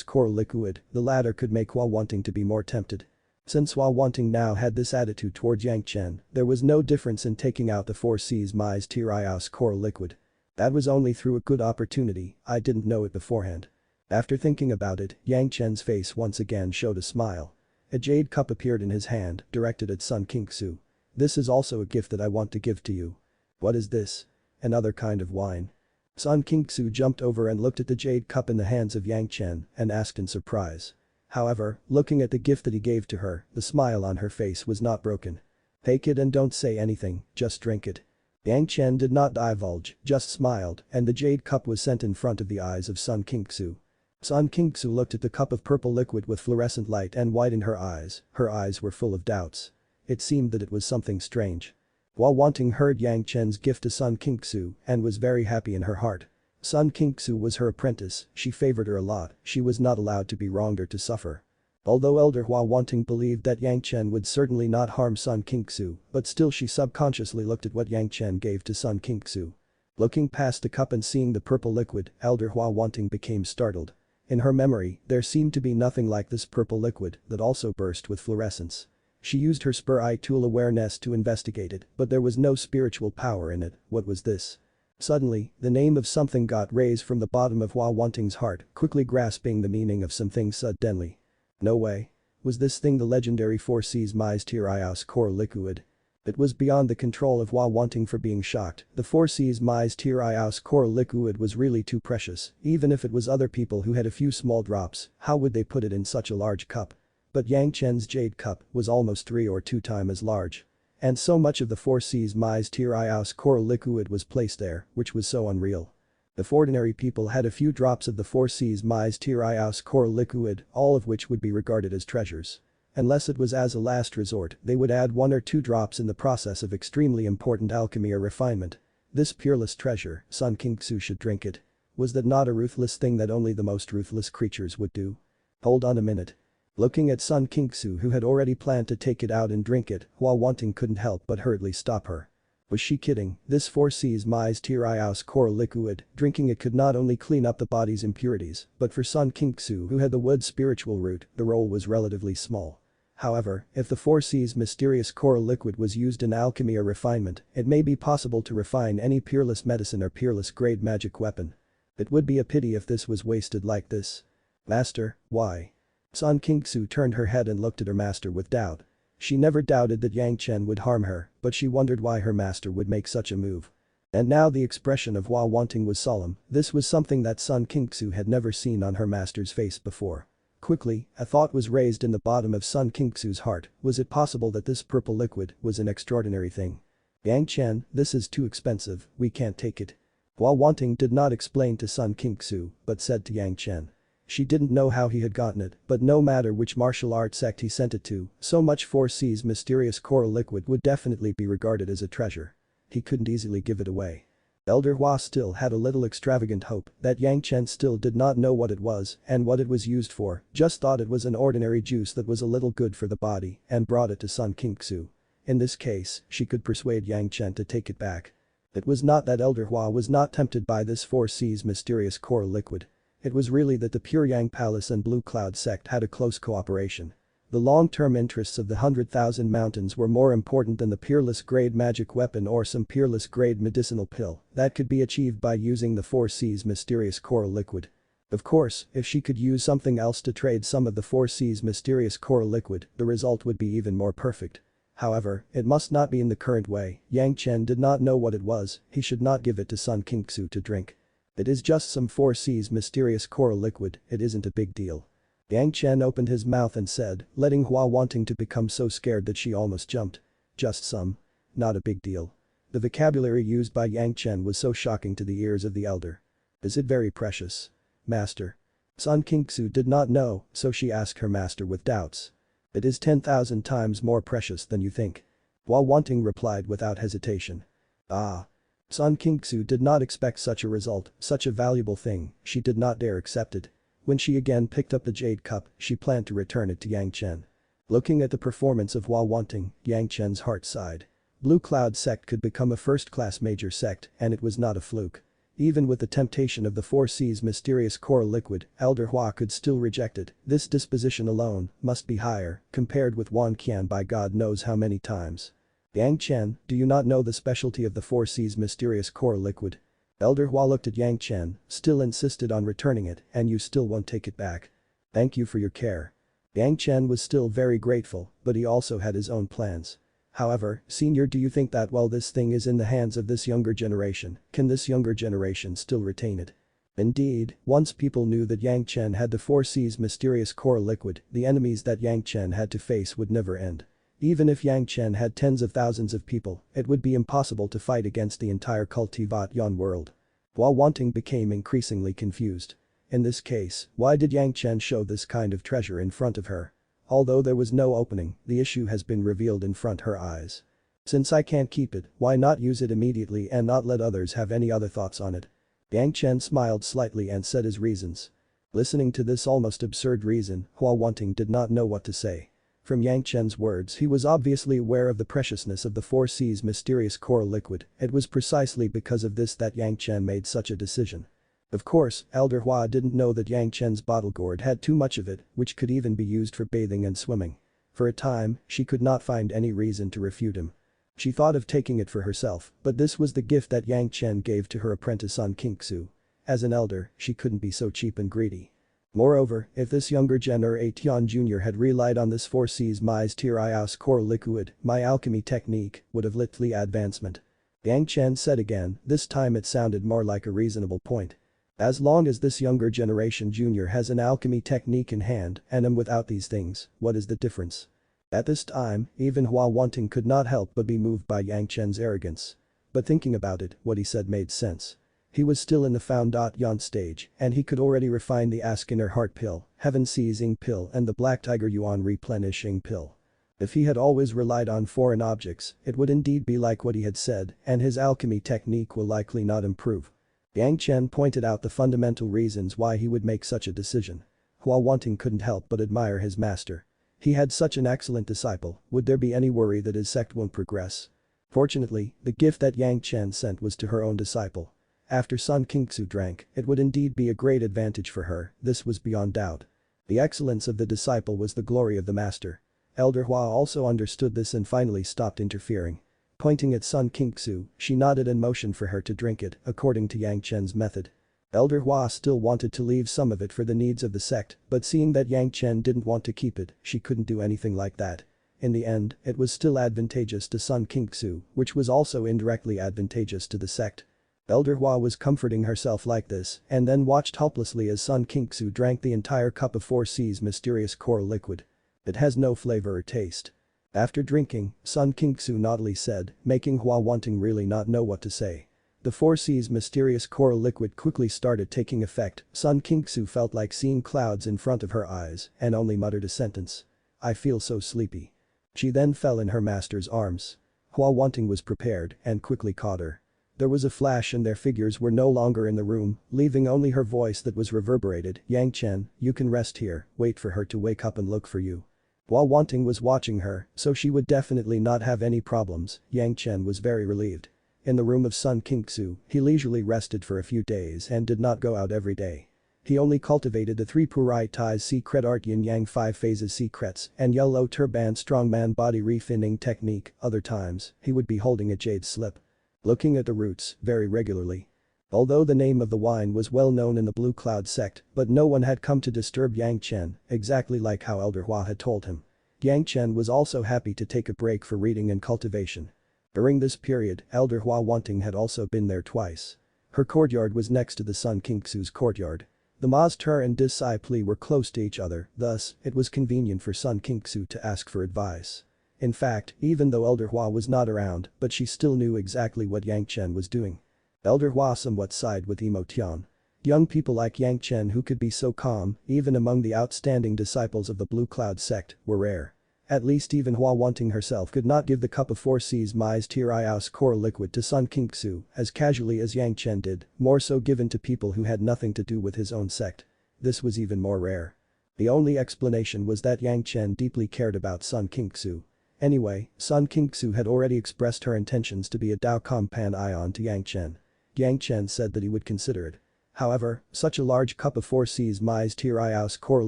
coral liquid, the latter could make Hua Wanting to be more tempted. Since Hua Wanting now had this attitude towards Yang Chen, there was no difference in taking out the 4 C's majesty coral liquid. That was only through a good opportunity, I didn't know it beforehand. After thinking about it, Yang Chen's face once again showed a smile. A jade cup appeared in his hand, directed at Sun Qingsu. This is also a gift that I want to give to you. What is this? Another kind of wine. Sun Qingsu jumped over and looked at the jade cup in the hands of Yang Chen and asked in surprise. However, looking at the gift that he gave to her, the smile on her face was not broken. Take it and don't say anything, just drink it. Yang Chen did not divulge, just smiled, and the jade cup was sent in front of the eyes of Sun Qingsu. Sun Qingsu looked at the cup of purple liquid with fluorescent light and widened her eyes were full of doubts. It seemed that it was something strange. Hua Wanting heard Yang Chen's gift to Sun Qingsu and was very happy in her heart. Sun Qingsu was her apprentice, she favored her a lot, she was not allowed to be wronged or to suffer. Although Elder Hua Wanting believed that Yang Chen would certainly not harm Sun Qingxu, but still she subconsciously looked at what Yang Chen gave to Sun Qingxu. Looking past the cup and seeing the purple liquid, Elder Hua Wanting became startled. In her memory, there seemed to be nothing like this purple liquid that also burst with fluorescence. She used her spur eye tool awareness to investigate it, but there was no spiritual power in it. What was this? Suddenly, the name of something got raised from the bottom of Hua Wanting's heart, quickly grasping the meaning of something suddenly. No way. Was this thing the legendary 4C's Mysticism core liquid? It was beyond the control of Hua Wanting for being shocked. The 4C's Mysticism core liquid was really too precious. Even if it was other people who had a few small drops, how would they put it in such a large cup? But Yang Chen's jade cup was almost 3 or 2 times as large. And so much of the 4C's Mysticism core liquid was placed there, which was so unreal. If ordinary people had a few drops of the 4C's Mysticism core liquid, all of which would be regarded as treasures. Unless it was as a last resort, they would add 1 or 2 drops in the process of extremely important alchemy or refinement. This peerless treasure, Sun Qingxu should drink it. Was that not a ruthless thing that only the most ruthless creatures would do? Hold on a minute. Looking at Sun Qingxu who had already planned to take it out and drink it, Hua Wanting couldn't help but hurriedly stop her. Was she kidding? This 4C's Mysticism core liquid, drinking it could not only clean up the body's impurities, but for Sun Qingxu who had the wood spiritual root, the role was relatively small. However, if the 4C's mysterious core liquid was used in alchemy or refinement, it may be possible to refine any peerless medicine or peerless grade magic weapon. It would be a pity if this was wasted like this. Master, why? Sun Qingxu turned her head and looked at her master with doubt. She never doubted that Yang Chen would harm her, but she wondered why her master would make such a move. And now the expression of Hua Wanting was solemn. This was something that Sun Qingxu had never seen on her master's face before. Quickly, a thought was raised in the bottom of Sun Qingxu's heart. Was it possible that this purple liquid was an extraordinary thing? Yang Chen, this is too expensive, we can't take it. Hua Wanting did not explain to Sun Qingxu, but said to Yang Chen. She didn't know how he had gotten it, but no matter which martial arts sect he sent it to, so much 4C's mysterious core liquid would definitely be regarded as a treasure. He couldn't easily give it away. Elder Hua still had a little extravagant hope that Yang Chen still did not know what it was and what it was used for, just thought it was an ordinary juice that was a little good for the body and brought it to Sun Qingxu. In this case, she could persuade Yang Chen to take it back. It was not that Elder Hua was not tempted by this 4C's mysterious core liquid. It was really that the Pure Yang Palace and Blue Cloud sect had a close cooperation. The long-term interests of the 100,000 mountains were more important than the peerless grade magic weapon or some peerless grade medicinal pill that could be achieved by using the 4C's mysterious core liquid. Of course, if she could use something else to trade some of the 4C's mysterious core liquid, the result would be even more perfect. However, it must not be in the current way. Yang Chen did not know what it was, he should not give it to Sun Qingxu to drink. It is just some 4C's mysterious core liquid, it isn't a big deal. Yang Chen opened his mouth and said, letting Hua Wanting to become so scared that she almost jumped. Just some. Not a big deal. The vocabulary used by Yang Chen was so shocking to the ears of the elder. Is it very precious? Master. Sun Qingxu did not know, so she asked her master with doubts. It is 10,000 times more precious than you think. Hua Wanting replied without hesitation. Ah. Sun Qingxu did not expect such a result, such a valuable thing, she did not dare accept it. When she again picked up the jade cup, she planned to return it to Yang Chen. Looking at the performance of Hua Wanting, Yang Chen's heart sighed. Blue Cloud sect could become a first-class major sect, and it was not a fluke. Even with the temptation of the 4C's mysterious core liquid, Elder Hua could still reject it. This disposition alone must be higher, compared with Wan Qian by God knows how many times. Yang Chen, do you not know the specialty of the 4C's mysterious core liquid? Elder Hua looked at Yang Chen, still insisted on returning it, and you still won't take it back. Thank you for your care. Yang Chen was still very grateful, but he also had his own plans. However, senior, do you think that while this thing is in the hands of this younger generation, can this younger generation still retain it? Indeed, once people knew that Yang Chen had the 4C's mysterious core liquid, the enemies that Yang Chen had to face would never end. Even if Yang Chen had tens of thousands of people, it would be impossible to fight against the entire cultivation world. Hua Wanting became increasingly confused. In this case, why did Yang Chen show this kind of treasure in front of her? Although there was no opening, the issue has been revealed in front her eyes. Since I can't keep it, why not use it immediately and not let others have any other thoughts on it? Yang Chen smiled slightly and said his reasons. Listening to this almost absurd reason, Hua Wanting did not know what to say. From Yang Chen's words he was obviously aware of the preciousness of the 4C's mysterious coral liquid, it was precisely because of this that Yang Chen made such a decision. Of course, Elder Hua didn't know that Yang Chen's bottle gourd had too much of it, which could even be used for bathing and swimming. For a time, she could not find any reason to refute him. She thought of taking it for herself, but this was the gift that Yang Chen gave to her apprentice Sun Qingxu. As an elder, she couldn't be so cheap and greedy. Moreover, if this younger Gen or Tian Jr. had relied on this 4C's mysterious coral liquid, my alchemy technique would have led to advancement. Yang Chen said again, this time it sounded more like a reasonable point. As long as this younger generation junior has an alchemy technique in hand and am without these things, what is the difference? At this time, even Hua Wanting could not help but be moved by Yang Chen's arrogance. But thinking about it, what he said made sense. He was still in the found.yon stage and he could already refine the Ask Inner Heart pill, Heaven Seizing pill and the Black Tiger Yuan replenishing pill. If he had always relied on foreign objects, it would indeed be like what he had said and his alchemy technique will likely not improve. Yang Chen pointed out the fundamental reasons why he would make such a decision. Hua Wanting couldn't help but admire his master. He had such an excellent disciple, would there be any worry that his sect won't progress? Fortunately, the gift that Yang Chen sent was to her own disciple. After Sun Qingxu drank, it would indeed be a great advantage for her, this was beyond doubt. The excellence of the disciple was the glory of the master. Elder Hua also understood this and finally stopped interfering. Pointing at Sun Qingxu, she nodded and motioned for her to drink it, according to Yang Chen's method. Elder Hua still wanted to leave some of it for the needs of the sect, but seeing that Yang Chen didn't want to keep it, she couldn't do anything like that. In the end, it was still advantageous to Sun Qingxu, which was also indirectly advantageous to the sect. Elder Hua was comforting herself like this and then watched helplessly as Sun Qingxu drank the entire cup of 4C's mysterious coral liquid. It has no flavor or taste. After drinking, Sun Qingxu naughtily said, making Hua Wanting really not know what to say. The 4C's mysterious coral liquid quickly started taking effect, Sun Qingxu felt like seeing clouds in front of her eyes and only muttered a sentence. I feel so sleepy. She then fell in her master's arms. Hua Wanting was prepared and quickly caught her. There was a flash and their figures were no longer in the room, leaving only her voice that was reverberated, Yang Chen, you can rest here, wait for her to wake up and look for you. Hua Wanting was watching her, so she would definitely not have any problems, Yang Chen was very relieved. In the room of Sun Qingxu, he leisurely rested for a few days and did not go out every day. He only cultivated the 3 Purai Tai's secret art yin yang 5 phases secrets and yellow turban strongman body refining technique, other times, he would be holding a jade slip. Looking at the roots, very regularly. Although the name of the wine was well known in the Blue Cloud sect, but no one had come to disturb Yang Chen, exactly like how Elder Hua had told him. Yang Chen was also happy to take a break for reading and cultivation. During this period, Elder Hua Wanting had also been there twice. Her courtyard was next to the Sun Qingxu's courtyard. The master and disciple were close to each other, thus, it was convenient for Sun Qingxu to ask for advice. In fact, even though Elder Hua was not around, but she still knew exactly what Yang Chen was doing. Elder Hua somewhat sighed with emotion. Young people like Yang Chen who could be so calm, even among the outstanding disciples of the Blue Cloud sect, were rare. At least even Hua Wanting herself could not give the cup of 4C's mysterious coral liquid to Sun Qingxu as casually as Yang Chen did, more so given to people who had nothing to do with his own sect. This was even more rare. The only explanation was that Yang Chen deeply cared about Sun Qingxu. Anyway, Sun Qingxu had already expressed her intentions to be a Dao Companion to Yang Chen. Yang Chen said that he would consider it. However, such a large cup of 4C's mysterious coral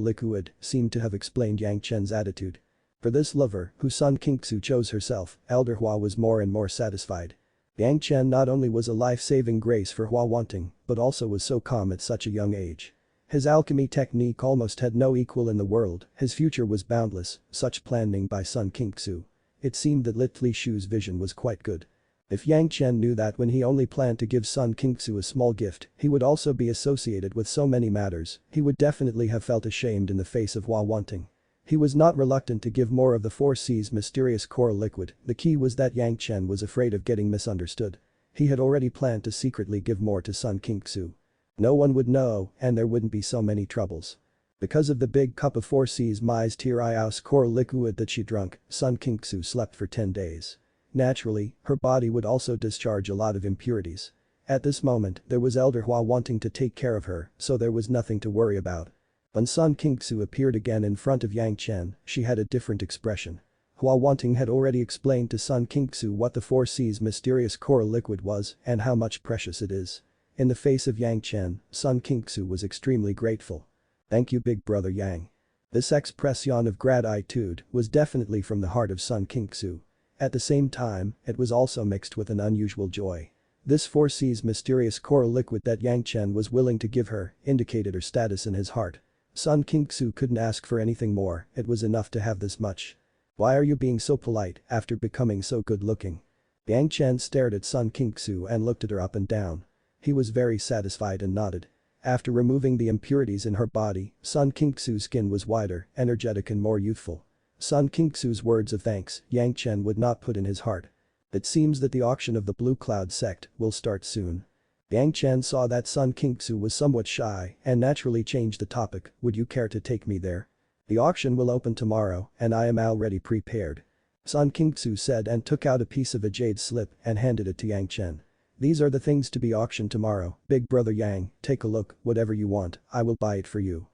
liquid seemed to have explained Yang Chen's attitude. For this lover, who Sun Qingxu chose herself, Elder Hua was more and more satisfied. Yang Chen not only was a life-saving grace for Hua Wanting, but also was so calm at such a young age. His alchemy technique almost had no equal in the world, his future was boundless, such planning by Sun Qingxu. It seemed that Lit Li Shu's vision was quite good. If Yang Chen knew that when he only planned to give Sun Qingxu a small gift, he would also be associated with so many matters, he would definitely have felt ashamed in the face of Hua Wanting. He was not reluctant to give more of the 4C's mysterious coral liquid, the key was that Yang Chen was afraid of getting misunderstood. He had already planned to secretly give more to Sun Qingxu. No one would know, and there wouldn't be so many troubles. Because of the big cup of 4C's mysterious coral liquid that she drank, Sun Qingxu slept for 10 days. Naturally, her body would also discharge a lot of impurities. At this moment, there was Elder Hua wanting to take care of her, so there was nothing to worry about. When Sun Qingsu appeared again in front of Yang Chen, she had a different expression. Hua Wanting had already explained to Sun Qingsu what the 4C's mysterious coral liquid was and how much precious it is. In the face of Yang Chen, Sun Qingsu was extremely grateful. "Thank you, big brother Yang." This expression of gratitude was definitely from the heart of Sun Qingsu. At the same time, it was also mixed with an unusual joy. This 4C's mysterious coral liquid that Yang Chen was willing to give her indicated her status in his heart. Sun Qingsu couldn't ask for anything more, it was enough to have this much. "Why are you being so polite after becoming so good looking?" Yang Chen stared at Sun Qingsu and looked at her up and down. He was very satisfied and nodded. After removing the impurities in her body, Sun Qingsu's skin was whiter, energetic and more youthful. Sun Qingsu's words of thanks, Yang Chen would not put in his heart. It seems that the auction of the Blue Cloud sect will start soon. Yang Chen saw that Sun Qingsu was somewhat shy and naturally changed the topic. "Would you care to take me there? The auction will open tomorrow and I am already prepared." Sun Qingsu said and took out a piece of a jade slip and handed it to Yang Chen. "These are the things to be auctioned tomorrow, big brother Yang, take a look, whatever you want, I will buy it for you."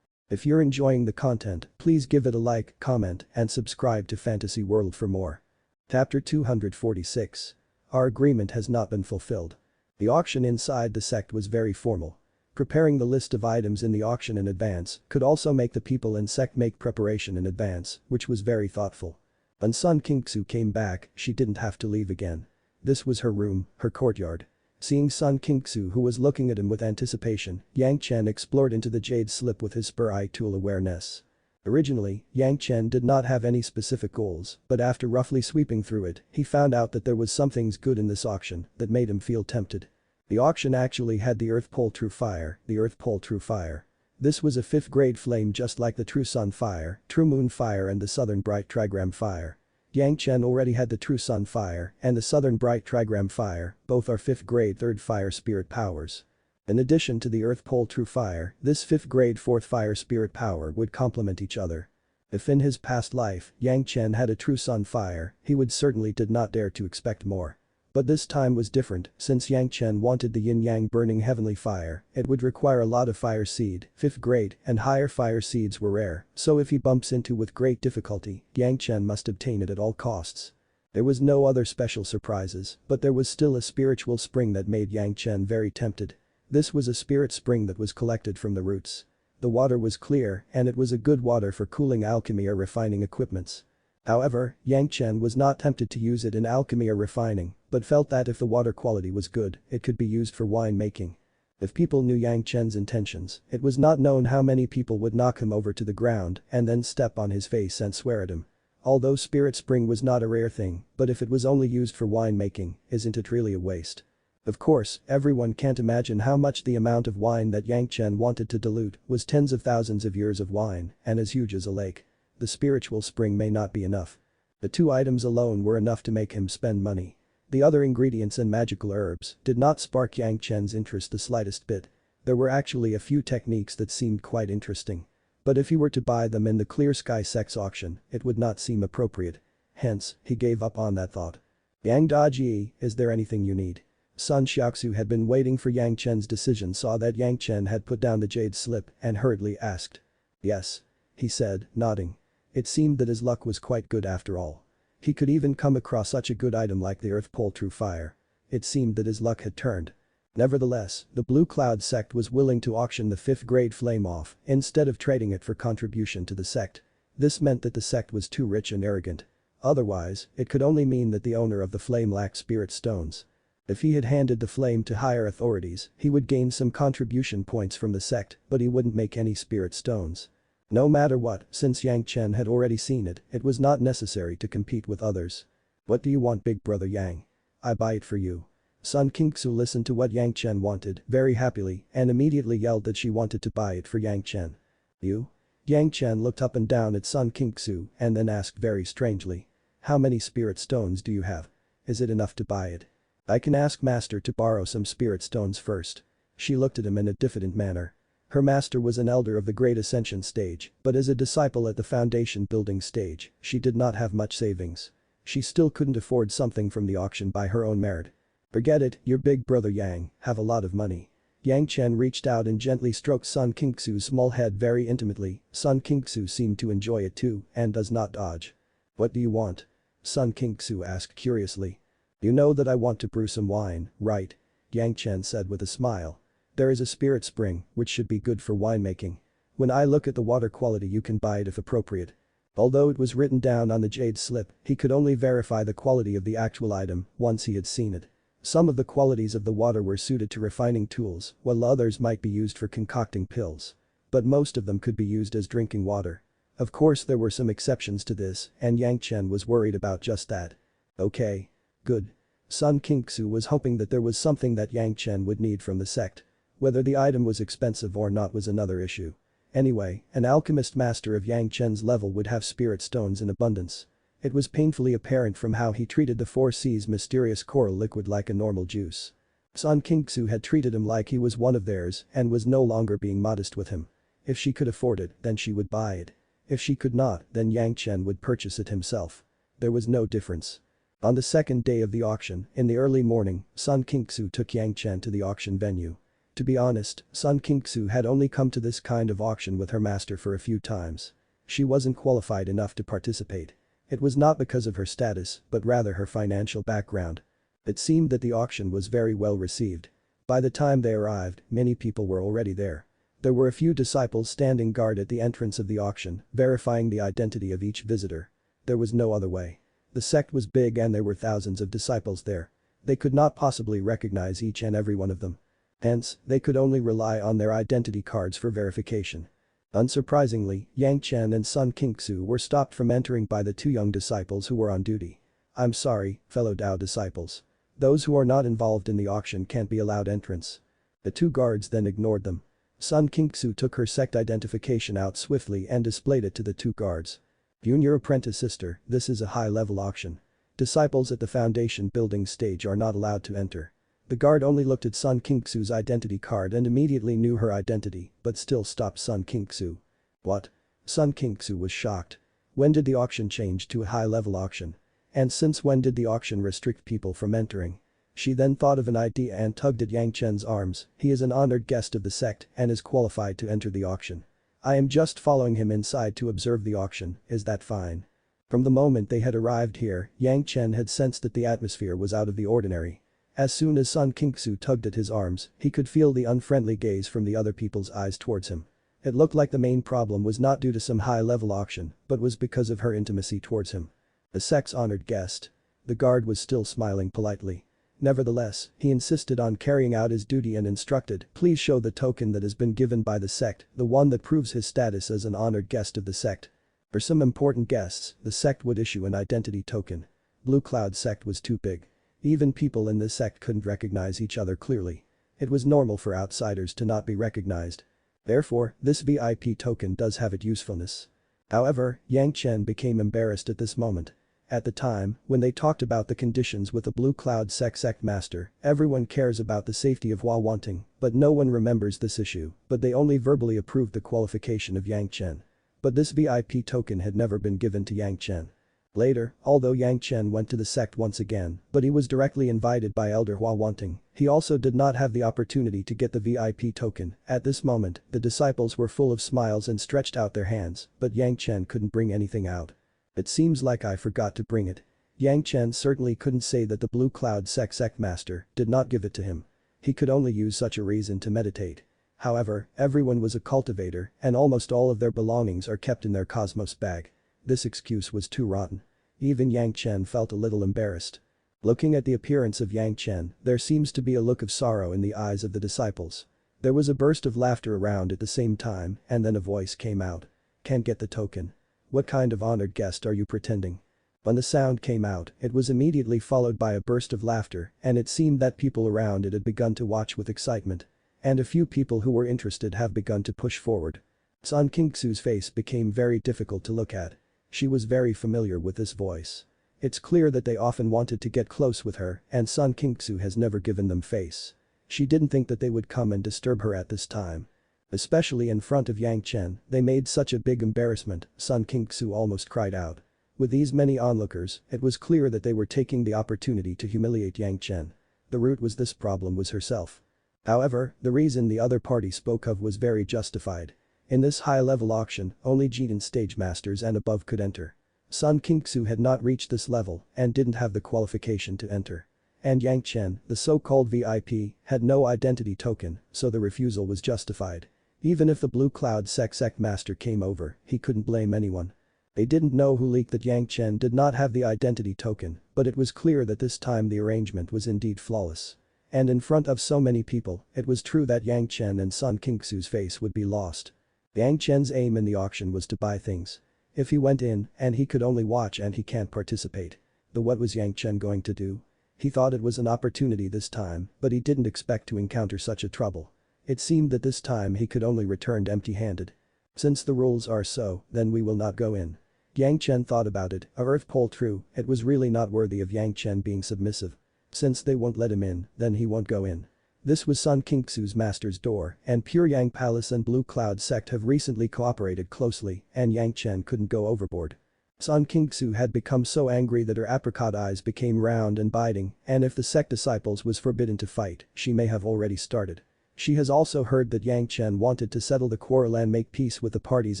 If you're enjoying the content, please give it a like, comment, and subscribe to Fantasy World for more. Chapter 246. Our agreement has not been fulfilled. The auction inside the sect was very formal. Preparing the list of items in the auction in advance could also make the people in sect make preparation in advance, which was very thoughtful. When Sun Qingsu came back, she didn't have to leave again. This was her room, her courtyard. Seeing Sun Qingsu who was looking at him with anticipation, Yang Chen explored into the jade slip with his spur eye tool awareness. Originally, Yang Chen did not have any specific goals, but after roughly sweeping through it, he found out that there was something good in this auction that made him feel tempted. The auction actually had the Earth Pole True Fire, the Earth Pole True Fire. This was a 5th grade flame just like the True Sun Fire, True Moon Fire and the Southern Bright Trigram Fire. Yang Chen already had the True Sun Fire and the Southern Bright Trigram Fire, both are 5th grade 3rd fire spirit powers. In addition to the Earth Pole True Fire, this 5th grade 4th fire spirit power would complement each other. If in his past life, Yang Chen had a True Sun Fire, he would certainly did not dare to expect more. But this time was different, since Yang Chen wanted the yin-yang burning heavenly fire, it would require a lot of fire seed, 5th grade, and higher fire seeds were rare, so if he bumps into with great difficulty, Yang Chen must obtain it at all costs. There was no other special surprises, but there was still a spiritual spring that made Yang Chen very tempted. This was a spirit spring that was collected from the roots. The water was clear and it was a good water for cooling alchemy or refining equipments. However, Yang Chen was not tempted to use it in alchemy or refining, but felt that if the water quality was good, it could be used for wine making. If people knew Yang Chen's intentions, it was not known how many people would knock him over to the ground and then step on his face and swear at him. Although spirit spring was not a rare thing, but if it was only used for wine making, isn't it really a waste? Of course, everyone can't imagine how much the amount of wine that Yang Chen wanted to dilute was tens of thousands of years of wine and as huge as a lake. The spiritual spring may not be enough. The 2 items alone were enough to make him spend money. The other ingredients and magical herbs did not spark Yang Chen's interest the slightest bit. There were actually a few techniques that seemed quite interesting. But if he were to buy them in the Clear Sky Sex auction, it would not seem appropriate. Hence, he gave up on that thought. "Yang Daji, is there anything you need?" Sun Xiaoxu had been waiting for Yang Chen's decision, saw that Yang Chen had put down the jade slip and hurriedly asked. "Yes," he said, nodding. It seemed that his luck was quite good after all. He could even come across such a good item like the Earth Pole True Fire. It seemed that his luck had turned. Nevertheless, the Blue Cloud sect was willing to auction the 5th grade flame off instead of trading it for contribution to the sect. This meant that the sect was too rich and arrogant. Otherwise, it could only mean that the owner of the flame lacked spirit stones. If he had handed the flame to higher authorities, he would gain some contribution points from the sect, but he wouldn't make any spirit stones. No matter what, since Yang Chen had already seen it, it was not necessary to compete with others. "What do you want, big brother Yang? I buy it for you." Sun Qingsu listened to what Yang Chen wanted very happily and immediately yelled that she wanted to buy it for Yang Chen. "You?" Yang Chen looked up and down at Sun Qingsu and then asked very strangely. "How many spirit stones do you have? Is it enough to buy it? I can ask master to borrow some spirit stones first." She looked at him in a diffident manner. Her master was an elder of the Great Ascension stage, but as a disciple at the foundation building stage, she did not have much savings. She still couldn't afford something from the auction by her own merit. Forget it, your big brother Yang, have a lot of money. Yang Chen reached out and gently stroked Sun Kingsu's small head very intimately. Sun Kingsu seemed to enjoy it too and does not dodge. What do you want? Sun Kingsu asked curiously. You know that I want to brew some wine, right? Yang Chen said with a smile. There is a spirit spring, which should be good for winemaking. When I look at the water quality you can buy it if appropriate. Although it was written down on the jade slip, he could only verify the quality of the actual item once he had seen it. Some of the qualities of the water were suited to refining tools, while others might be used for concocting pills. But most of them could be used as drinking water. Of course there were some exceptions to this, and Yang Chen was worried about just that. Okay. Good. Sun Kingsu was hoping that there was something that Yang Chen would need from the sect. Whether the item was expensive or not was another issue. Anyway, an alchemist master of Yang Chen's level would have spirit stones in abundance. It was painfully apparent from how he treated the 4C's mysterious coral liquid like a normal juice. Sun Kingsu had treated him like he was one of theirs and was no longer being modest with him. If she could afford it, then she would buy it. If she could not, then Yang Chen would purchase it himself. There was no difference. On the second day of the auction, in the early morning, Sun Kingsu took Yang Chen to the auction venue. To be honest, Sun Kingsu had only come to this kind of auction with her master for a few times. She wasn't qualified enough to participate. It was not because of her status, but rather her financial background. It seemed that the auction was very well received. By the time they arrived, many people were already there. There were a few disciples standing guard at the entrance of the auction, verifying the identity of each visitor. There was no other way. The sect was big and there were thousands of disciples there. They could not possibly recognize each and every one of them. Hence, they could only rely on their identity cards for verification. Unsurprisingly, Yang Chen and Sun Kingsu were stopped from entering by the two young disciples who were on duty. I'm sorry, fellow Dao disciples. Those who are not involved in the auction can't be allowed entrance. The two guards then ignored them. Sun Kingsu took her sect identification out swiftly and displayed it to the two guards. Junior apprentice sister, this is a high-level auction. Disciples at the foundation building stage are not allowed to enter. The guard only looked at Sun Kingsu's identity card and immediately knew her identity, but still stopped Sun Kingsu. What? Sun Kingsu was shocked. When did the auction change to a high-level auction? And since when did the auction restrict people from entering? She then thought of an idea and tugged at Yang Chen's arms. He is an honored guest of the sect and is qualified to enter the auction. I am just following him inside to observe the auction, is that fine? From the moment they had arrived here, Yang Chen had sensed that the atmosphere was out of the ordinary. As soon as Sun Kingsu tugged at his arms, he could feel the unfriendly gaze from the other people's eyes towards him. It looked like the main problem was not due to some high-level auction, but was because of her intimacy towards him. The sect's honored guest. The guard was still smiling politely. Nevertheless, he insisted on carrying out his duty and instructed, please show the token that has been given by the sect, the one that proves his status as an honored guest of the sect. For some important guests, the sect would issue an identity token. Blue Cloud sect was too big. Even people in this sect couldn't recognize each other clearly. It was normal for outsiders to not be recognized. Therefore, this VIP token does have its usefulness. However, Yang Chen became embarrassed at this moment. At the time, when they talked about the conditions with the Blue Cloud sect master, everyone cares about the safety of wielding, but no one remembers this issue, but they only verbally approved the qualification of Yang Chen. But this VIP token had never been given to Yang Chen. Later, although Yang Chen went to the sect once again, but he was directly invited by Elder wielding, he also did not have the opportunity to get the VIP token. At this moment, the disciples were full of smiles and stretched out their hands, but Yang Chen couldn't bring anything out. It seems like I forgot to bring it. Yang Chen certainly couldn't say that the Blue Cloud sect master did not give it to him. He could only use such a reason to meditate. However, everyone was a cultivator and almost all of their belongings are kept in their cosmos bag. This excuse was too rotten. Even Yang Chen felt a little embarrassed. Looking at the appearance of Yang Chen, there seems to be a look of sorrow in the eyes of the disciples. There was a burst of laughter around at the same time, and then a voice came out. Can't get the token. What kind of honored guest are you pretending? When the sound came out, it was immediately followed by a burst of laughter, and it seemed that people around it had begun to watch with excitement. And a few people who were interested have begun to push forward. Sun Kingsu's face became very difficult to look at. She was very familiar with this voice. It's clear that they often wanted to get close with her, and Sun Kingsu has never given them face. She didn't think that they would come and disturb her at this time. Especially in front of Yang Chen, they made such a big embarrassment, Sun Kingsu almost cried out. With these many onlookers, it was clear that they were taking the opportunity to humiliate Yang Chen. the root was this problem was herself. However, the reason the other party spoke of was very justified. In this high-level auction, only Jidan stage masters and above could enter. Sun Qingxu had not reached this level and didn't have the qualification to enter. And Yang Chen, the so-called VIP, had no identity token, so the refusal was justified. Even if the Blue Cloud sect master came over, he couldn't blame anyone. They didn't know who leaked that Yang Chen did not have the identity token, but it was clear that this time the arrangement was indeed flawless. And in front of so many people, it was true that Yang Chen and Sun Qingxu's face would be lost. Yang Chen's aim in the auction was to buy things. If he went in, and he could only watch and he can't participate. What was Yang Chen going to do? He thought it was an opportunity this time, but he didn't expect to encounter such a trouble. It seemed that this time he could only return empty-handed. Since the rules are so, then we will not go in. Yang Chen thought about it, a earth pole true, it was really not worthy of Yang Chen being submissive. Since they won't let him in, then he won't go in. This was Sun Qingxu's master's door, and Pure Yang Palace and Blue Cloud sect have recently cooperated closely, and Yang Chen couldn't go overboard. Sun Qingxu had become so angry that her apricot eyes became round and biting, and if the sect disciples was forbidden to fight, she may have already started. She has also heard that Yang Chen wanted to settle the quarrel and make peace with the parties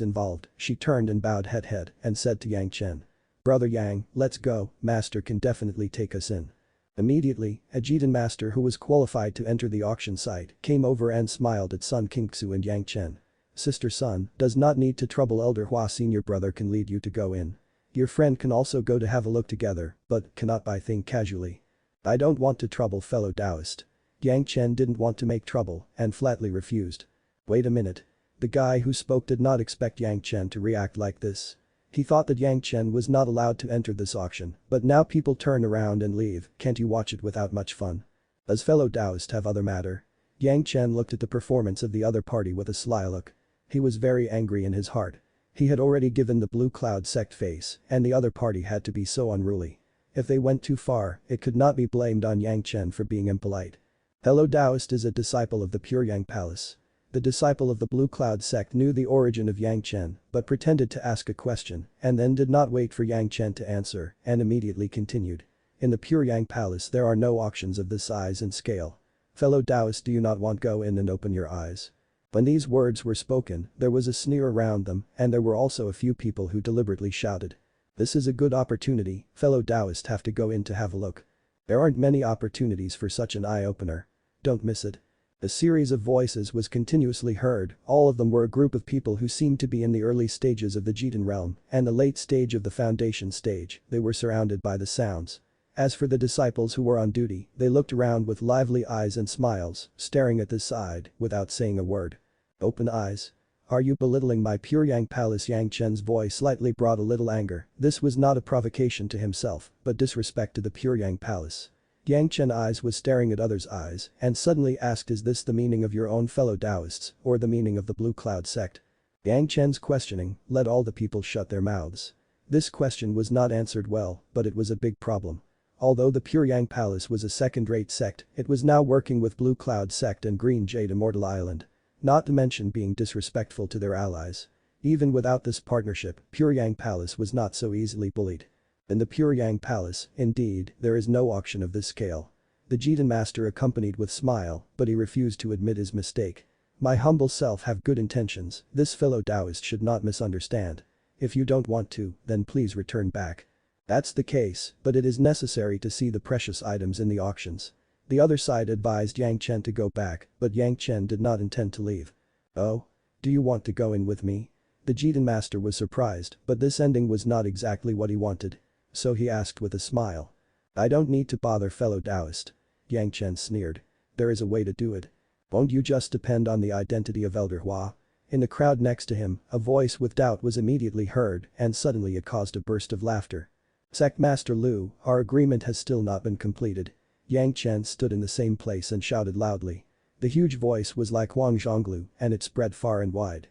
involved. She turned and bowed head and said to Yang Chen. "Brother Yang, let's go, master can definitely take us in." Immediately, a Jidan master who was qualified to enter the auction site came over and smiled at Sun Qingxu and Yang Chen. "Sister Sun, does not need to trouble Elder Hua senior brother can lead you to go in. Your friend can also go to have a look together, but cannot buy thing casually. I don't want to trouble fellow Taoist." Yang Chen didn't want to make trouble and flatly refused. Wait a minute. The guy who spoke did not expect Yang Chen to react like this. He thought that Yang Chen was not allowed to enter this auction, but now people turn around and leave, can't you watch it without much fun? Does fellow Taoist have other matter? Yang Chen looked at the performance of the other party with a sly look. He was very angry in his heart. He had already given the Blue Cloud sect face, and the other party had to be so unruly. If they went too far, it could not be blamed on Yang Chen for being impolite. Fellow Taoist is a disciple of the Pure Yang Palace. The disciple of the Blue Cloud sect knew the origin of Yang Chen, but pretended to ask a question, and then did not wait for Yang Chen to answer, and immediately continued. In the Pure Yang Palace there are no auctions of this size and scale. Fellow Taoist, do you not want go in and open your eyes? When these words were spoken, there was a sneer around them, and there were also a few people who deliberately shouted. This is a good opportunity, fellow Taoist have to go in to have a look. There aren't many opportunities for such an eye-opener. Don't miss it. A series of voices was continuously heard, all of them were a group of people who seemed to be in the early stages of the Jidan realm and the late stage of the foundation stage, they were surrounded by the sounds. As for the disciples who were on duty, they looked around with lively eyes and smiles, staring at this side, without saying a word. Open eyes. Are you belittling my Pure Yang Palace? Yang Chen's voice slightly brought a little anger, this was not a provocation to himself, but disrespect to the Pure Yang Palace. Yang Chen eyes was staring at others' eyes and suddenly asked, is this the meaning of your own fellow Taoists or the meaning of the Blue Cloud sect? Yang Chen's questioning led all the people shut their mouths. This question was not answered well, but it was a big problem. Although the Pure Yang Palace was a second-rate sect, it was now working with Blue Cloud sect and Green Jade Immortal Island. Not to mention being disrespectful to their allies. Even without this partnership, Pure Yang Palace was not so easily bullied. In the Pure Yang Palace, indeed, there is no auction of this scale. The Jidan master accompanied with smile, but he refused to admit his mistake. My humble self have good intentions, this fellow Taoist should not misunderstand. If you don't want to, then please return back. That's the case, but it is necessary to see the precious items in the auctions. The other side advised Yang Chen to go back, but Yang Chen did not intend to leave. Oh? Do you want to go in with me? The Jidan master was surprised, but this ending was not exactly what he wanted. So he asked with a smile. I don't need to bother fellow Taoist. Yang Chen sneered. There is a way to do it. Won't you just depend on the identity of Elder Hua? In the crowd next to him, a voice with doubt was immediately heard and suddenly it caused a burst of laughter. Sect Master Lu, our agreement has still not been completed. Yang Chen stood in the same place and shouted loudly. The huge voice was like Huang Zhonglu and it spread far and wide.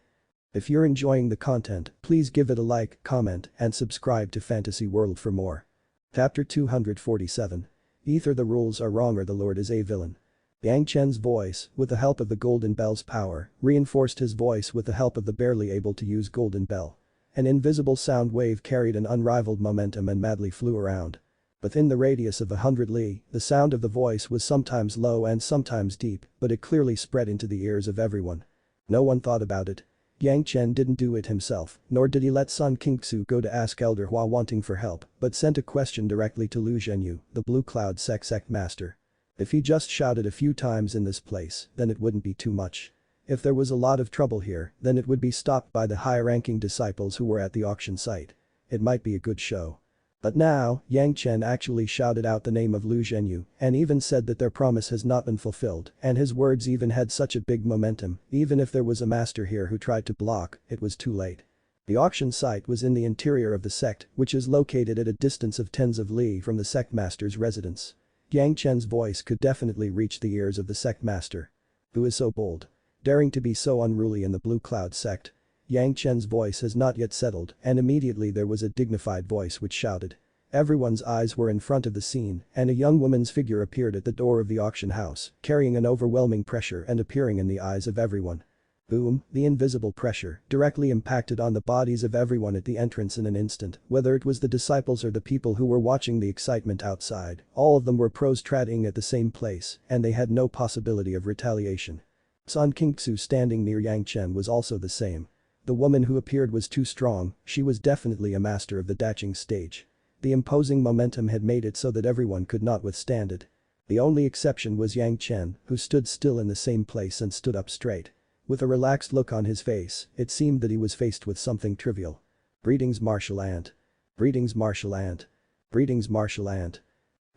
If you're enjoying the content, please give it a like, comment, and subscribe to Fantasy World for more. Chapter 247. Either the rules are wrong or the Lord is a villain. Yang Chen's voice, with the help of the Golden Bell's power, reinforced his voice with the help of the barely able to use Golden Bell. An invisible sound wave carried an unrivaled momentum and madly flew around. Within the radius of 100 li, the sound of the voice was sometimes low and sometimes deep, but it clearly spread into the ears of everyone. No one thought about it. Yang Chen didn't do it himself, nor did he let Sun Qingxu go to ask Elder Hua wanting for help, but sent a question directly to Lu Zhenyu, the Blue Cloud sect master. If he just shouted a few times in this place, then it wouldn't be too much. If there was a lot of trouble here, then it would be stopped by the high-ranking disciples who were at the auction site. It might be a good show. But now, Yang Chen actually shouted out the name of Lu Zhenyu and even said that their promise has not been fulfilled, and his words even had such a big momentum, even if there was a master here who tried to block, it was too late. The auction site was in the interior of the sect, which is located at a distance of tens of li from the sect master's residence. Yang Chen's voice could definitely reach the ears of the sect master. Who is so bold? Daring to be so unruly in the Blue Cloud sect? Yang Chen's voice has not yet settled, and immediately there was a dignified voice which shouted. Everyone's eyes were in front of the scene, and a young woman's figure appeared at the door of the auction house, carrying an overwhelming pressure and appearing in the eyes of everyone. Boom, the invisible pressure directly impacted on the bodies of everyone at the entrance in an instant, whether it was the disciples or the people who were watching the excitement outside, all of them were prostrating at the same place, and they had no possibility of retaliation. Sun Qingxu standing near Yang Chen was also the same. The woman who appeared was too strong, she was definitely a master of the daching stage. The imposing momentum had made it so that everyone could not withstand it. The only exception was Yang Chen, who stood still in the same place and stood up straight. With a relaxed look on his face, it seemed that he was faced with something trivial. Greetings, Martial Ant. Greetings, Martial Ant. Greetings, Martial Ant.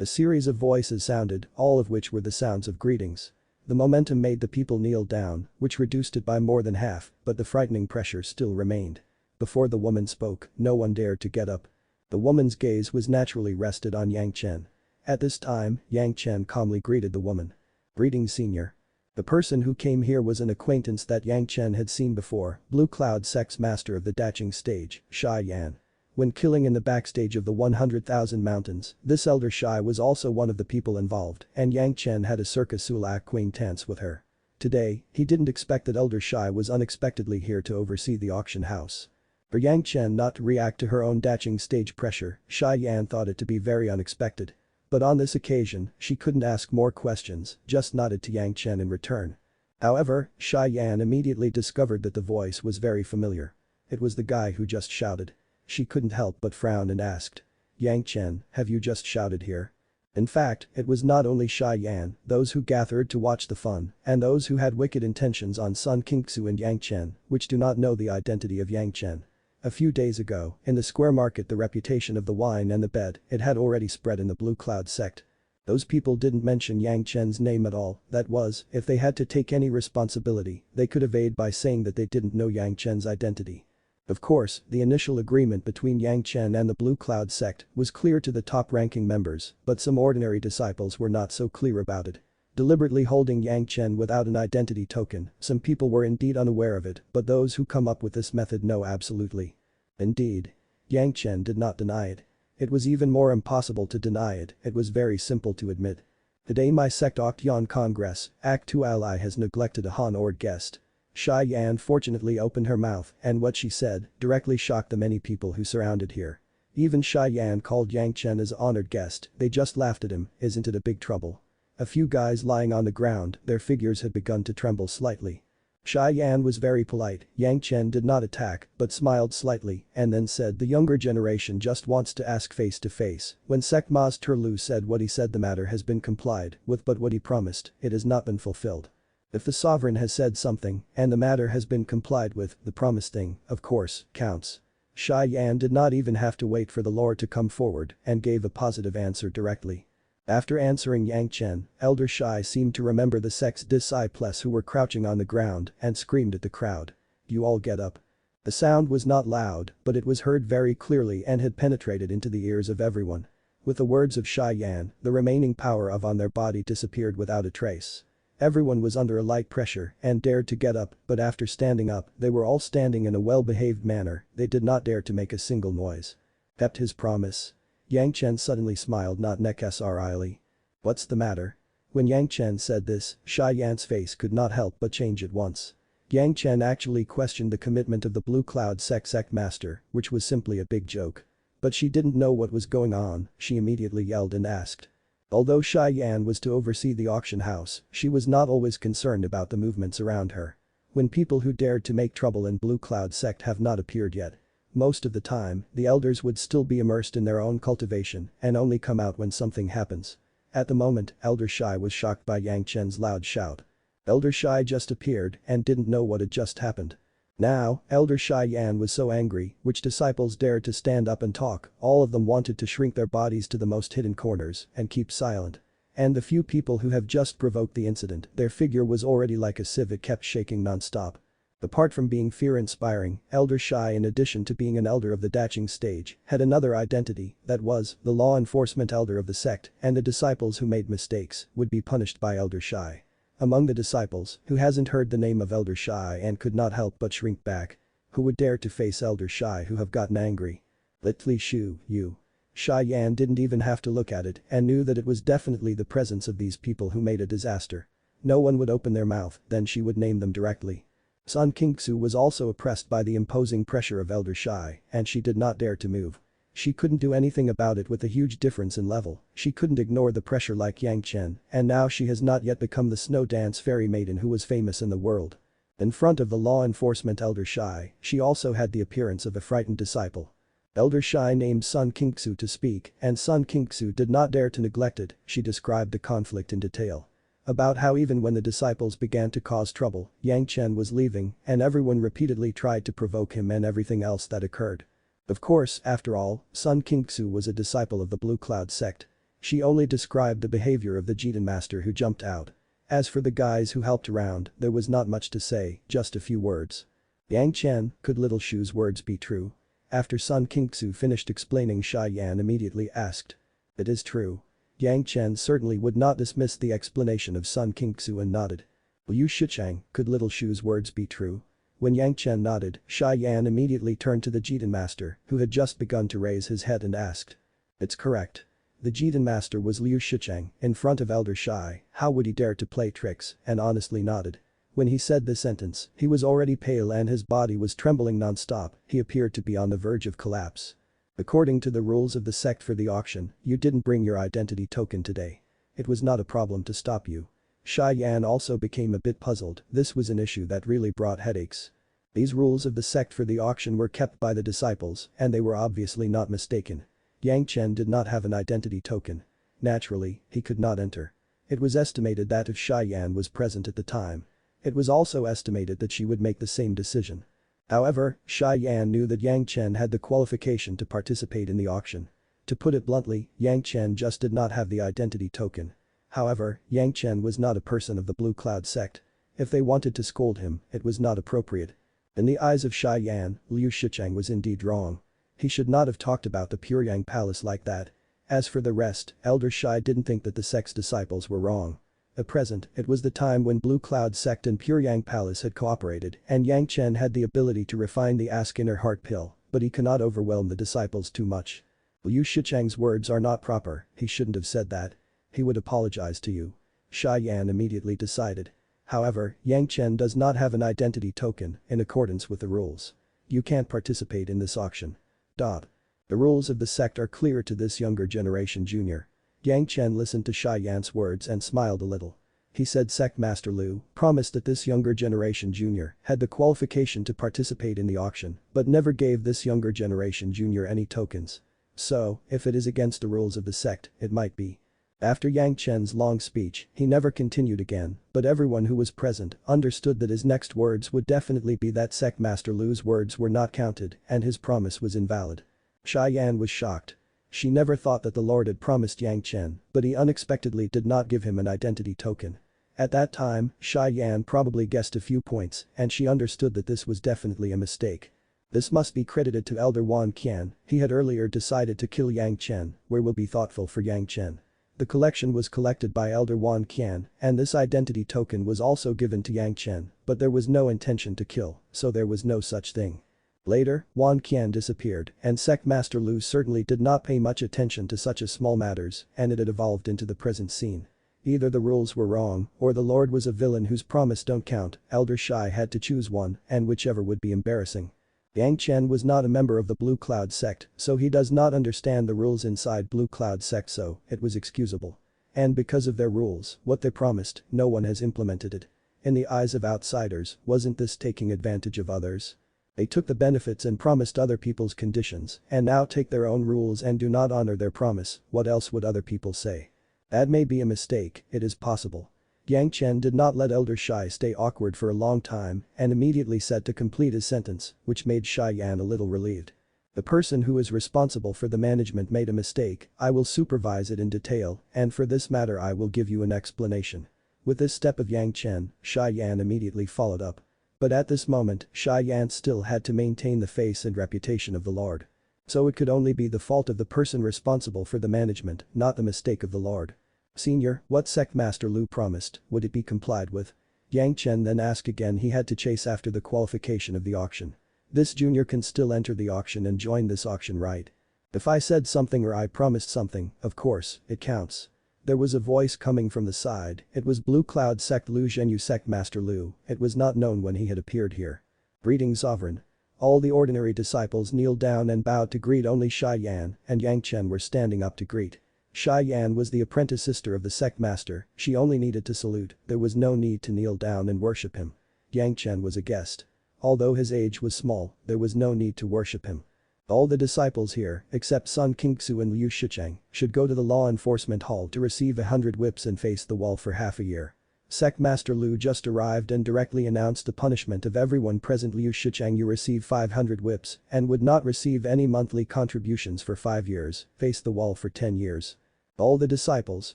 A series of voices sounded, all of which were the sounds of greetings. The momentum made the people kneel down, which reduced it by more than half, but the frightening pressure still remained. Before the woman spoke, no one dared to get up. The woman's gaze was naturally rested on Yang Chen. At this time, Yang Chen calmly greeted the woman. Greetings, senior. The person who came here was an acquaintance that Yang Chen had seen before, Blue Cloud sect's master of the daching stage, Shai Yan. When killing in the backstage of the 100,000 mountains, this elder Shai was also one of the people involved, and Yang Chen had a circa sul acquaintance with her. Today, he didn't expect that elder Shai was unexpectedly here to oversee the auction house. For Yang Chen not to react to her own daching stage pressure, Shai Yan thought it to be very unexpected. But on this occasion, she couldn't ask more questions, just nodded to Yang Chen in return. However, Shai Yan immediately discovered that the voice was very familiar. It was the guy who just shouted. She couldn't help but frown and asked. Yang Chen, have you just shouted here? In fact, it was not only Shai Yan, those who gathered to watch the fun, and those who had wicked intentions on Sun Qingxu and Yang Chen, which do not know the identity of Yang Chen. A few days ago, in the square market the reputation of the wine and the bed, it had already spread in the Blue Cloud sect. Those people didn't mention Yang Chen's name at all, that was, if they had to take any responsibility, they could evade by saying that they didn't know Yang Chen's identity. Of course, the initial agreement between Yang Chen and the Blue Cloud sect was clear to the top-ranking members, but some ordinary disciples were not so clear about it. Deliberately holding Yang Chen without an identity token, some people were indeed unaware of it, but those who come up with this method know absolutely. Indeed. Yang Chen did not deny it. It was even more impossible to deny it, it was very simple to admit. Today my sect Octagon Congress, Act 2 ally has neglected a honored guest. Shai Yan fortunately opened her mouth, and what she said directly shocked the many people who surrounded here. Even Shai Yan called Yang Chen as honored guest, they just laughed at him, isn't it a big trouble? A few guys lying on the ground, their figures had begun to tremble slightly. Shai Yan was very polite, Yang Chen did not attack, but smiled slightly, and then said the younger generation just wants to ask face to face. When Sect Master Lu said what he said, the matter has been complied with, but what he promised, it has not been fulfilled. If the sovereign has said something, and the matter has been complied with, the promised thing, of course, counts. Shai Yan did not even have to wait for the Lord to come forward, and gave a positive answer directly. After answering Yang Chen, Elder Shai seemed to remember the sect's disciples who were crouching on the ground and screamed at the crowd. You all get up. The sound was not loud, but it was heard very clearly and had penetrated into the ears of everyone. With the words of Shai Yan, the remaining power on their body disappeared without a trace. Everyone was under a light pressure and dared to get up, but after standing up, they were all standing in a well-behaved manner, they did not dare to make a single noise. Kept his promise. Yang Chen suddenly smiled not necessarily. What's the matter? When Yang Chen said this, Shai Yan's face could not help but change at once. Yang Chen actually questioned the commitment of the Blue Cloud sect master, which was simply a big joke. But she didn't know what was going on, she immediately yelled and asked. Although Shy Yan was to oversee the auction house, she was not always concerned about the movements around her. When people who dared to make trouble in Blue Cloud sect have not appeared yet. Most of the time, the elders would still be immersed in their own cultivation and only come out when something happens. At the moment, Elder Shy was shocked by Yang Chen's loud shout. Elder Shy just appeared and didn't know what had just happened. Now, Elder Shy Yan was so angry, which disciples dared to stand up and talk, all of them wanted to shrink their bodies to the most hidden corners and keep silent. And the few people who have just provoked the incident, their figure was already like a sieve, it kept shaking non-stop. Apart from being fear-inspiring, Elder Shy, in addition to being an elder of the Daching stage, had another identity, that was, the law enforcement elder of the sect, and the disciples who made mistakes would be punished by Elder Shy. Among the disciples, who hasn't heard the name of Elder Shy and could not help but shrink back? Who would dare to face Elder Shy who have gotten angry? Litli Shu, you. Shy Yan didn't even have to look at it and knew that it was definitely the presence of these people who made a disaster. No one would open their mouth, then she would name them directly. Sun Kingsu was also oppressed by the imposing pressure of Elder Shy, and she did not dare to move. She couldn't do anything about it with a huge difference in level, she couldn't ignore the pressure like Yang Chen, and now she has not yet become the snow dance fairy maiden who was famous in the world. In front of the law enforcement Elder Shy, she also had the appearance of a frightened disciple. Elder Shy named Sun Kingsu to speak, and Sun Kingsu did not dare to neglect it, she described the conflict in detail. About how even when the disciples began to cause trouble, Yang Chen was leaving, and everyone repeatedly tried to provoke him and everything else that occurred. Of course, after all, Sun Kingsu was a disciple of the Blue Cloud sect. She only described the behavior of the Jidan master who jumped out. As for the guys who helped around, there was not much to say, just a few words. Yang Chen, could Little Shu's words be true? After Sun Kingsu finished explaining, Shy Yan immediately asked. It is true. Yang Chen certainly would not dismiss the explanation of Sun Kingsu and nodded. Liu Shichang, could Little Shu's words be true? When Yang Chen nodded, Shy Yan immediately turned to the Jidan master, who had just begun to raise his head and asked. It's correct. The Jidan master was Liu Shichang, in front of Elder Shy, how would he dare to play tricks, and honestly nodded. When he said this sentence, he was already pale and his body was trembling non-stop, he appeared to be on the verge of collapse. According to the rules of the sect for the auction, you didn't bring your identity token today. It was not a problem to stop you. Shy Yan also became a bit puzzled, this was an issue that really brought headaches. These rules of the sect for the auction were kept by the disciples, and they were obviously not mistaken. Yang Chen did not have an identity token. Naturally, he could not enter. It was estimated that if Shy Yan was present at the time, it was also estimated that she would make the same decision. However, Shy Yan knew that Yang Chen had the qualification to participate in the auction. To put it bluntly, Yang Chen just did not have the identity token. However, Yang Chen was not a person of the Blue Cloud sect. If they wanted to scold him, it was not appropriate. In the eyes of Shy Yan, Liu Shichang was indeed wrong. He should not have talked about the Puryang Palace like that. As for the rest, Elder Shy didn't think that the sect's disciples were wrong. At present, it was the time when Blue Cloud sect and Puryang Palace had cooperated, and Yang Chen had the ability to refine the Ask Inner Heart pill, but he cannot overwhelm the disciples too much. Liu Shichang's words are not proper, he shouldn't have said that. He would apologize to you. Shy Yan immediately decided. However, Yang Chen does not have an identity token in accordance with the rules. You can't participate in this auction. The rules of the sect are clear to this younger generation junior. Yang Chen listened to Shy Yan's words and smiled a little. He said Sect Master Liu promised that this younger generation junior had the qualification to participate in the auction, but never gave this younger generation junior any tokens. So, if it is against the rules of the sect, it might be. After Yang Chen's long speech, he never continued again, but everyone who was present understood that his next words would definitely be that Sect Master Liu's words were not counted and his promise was invalid. Shy Yan was shocked. She never thought that the Lord had promised Yang Chen, but he unexpectedly did not give him an identity token. At that time, Shy Yan probably guessed a few points and she understood that this was definitely a mistake. This must be credited to Elder Wan Qian, he had earlier decided to kill Yang Chen, where will be thoughtful for Yang Chen. The collection was collected by Elder Wan Qian, and this identity token was also given to Yang Chen, but there was no intention to kill, so there was no such thing. Later, Wan Qian disappeared, and Sect Master Liu certainly did not pay much attention to such a small matters, and it had evolved into the present scene. Either the rules were wrong, or the Lord was a villain whose promise don't count, Elder Shy had to choose one, and whichever would be embarrassing. Yang Chen was not a member of the Blue Cloud sect, so he does not understand the rules inside Blue Cloud sect, so it was excusable. And because of their rules, what they promised, no one has implemented it. In the eyes of outsiders, wasn't this taking advantage of others? They took the benefits and promised other people's conditions, and now take their own rules and do not honor their promise. What else would other people say? That may be a mistake, it is possible. Yang Chen did not let Elder Shai stay awkward for a long time and immediately said to complete his sentence, which made Shai Yan a little relieved. The person who is responsible for the management made a mistake, I will supervise it in detail, and for this matter I will give you an explanation. With this step of Yang Chen, Shai Yan immediately followed up. But at this moment, Shai Yan still had to maintain the face and reputation of the Lord. So it could only be the fault of the person responsible for the management, not the mistake of the Lord. Senior, what sect Master Lu promised, would it be complied with? Yang Chen then asked again. He had to chase after the qualification of the auction. This junior can still enter the auction and join this auction, right? If I said something or I promised something, of course, it counts. There was a voice coming from the side. It was Blue Cloud sect Lu Zhenyu sect Master Lu. It was not known when he had appeared here. Greetings, Sovereign. All the ordinary disciples kneeled down and bowed to greet. Only Shai Yan and Yang Chen were standing up to greet. Shai Yan was the apprentice sister of the sect master. She only needed to salute. There was no need to kneel down and worship him. Yang Chen was a guest. Although his age was small, there was no need to worship him. All the disciples here, except Sun Qingxu and Liu Shicheng, should go to the law enforcement hall to receive 100 whips and face the wall for half a year. Sect Master Lu just arrived and directly announced the punishment of everyone present. Liu Shicheng, you receive 500 whips and would not receive any monthly contributions for 5 years, face the wall for 10 years. All the disciples,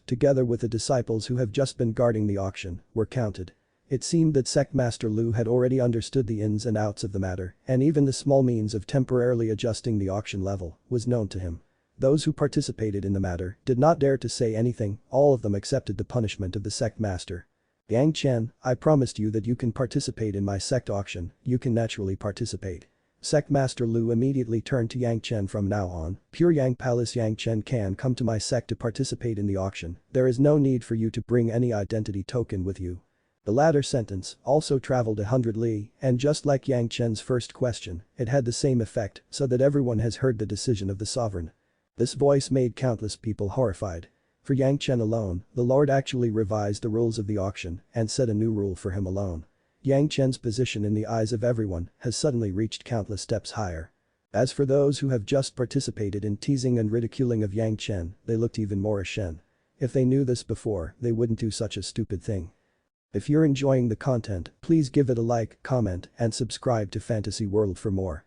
together with the disciples who have just been guarding the auction, were counted. It seemed that Sect Master Lu had already understood the ins and outs of the matter, and even the small means of temporarily adjusting the auction level was known to him. Those who participated in the matter did not dare to say anything. All of them accepted the punishment of the sect master. Yang Chen, I promised you that you can participate in my sect auction. You can naturally participate. Sect Master Lu immediately turned to Yang Chen. From now on, Pure Yang Palace Yang Chen can come to my sect to participate in the auction. There is no need for you to bring any identity token with you. The latter sentence also traveled 100 li, and just like Yang Chen's first question, it had the same effect, so that everyone has heard the decision of the sovereign. This voice made countless people horrified. For Yang Chen alone, the Lord actually revised the rules of the auction and set a new rule for him alone. Yang Chen's position in the eyes of everyone has suddenly reached countless steps higher. As for those who have just participated in teasing and ridiculing of Yang Chen, they looked even more ashamed. If they knew this before, they wouldn't do such a stupid thing. If you're enjoying the content, please give it a like, comment, and subscribe to Fantasy World for more.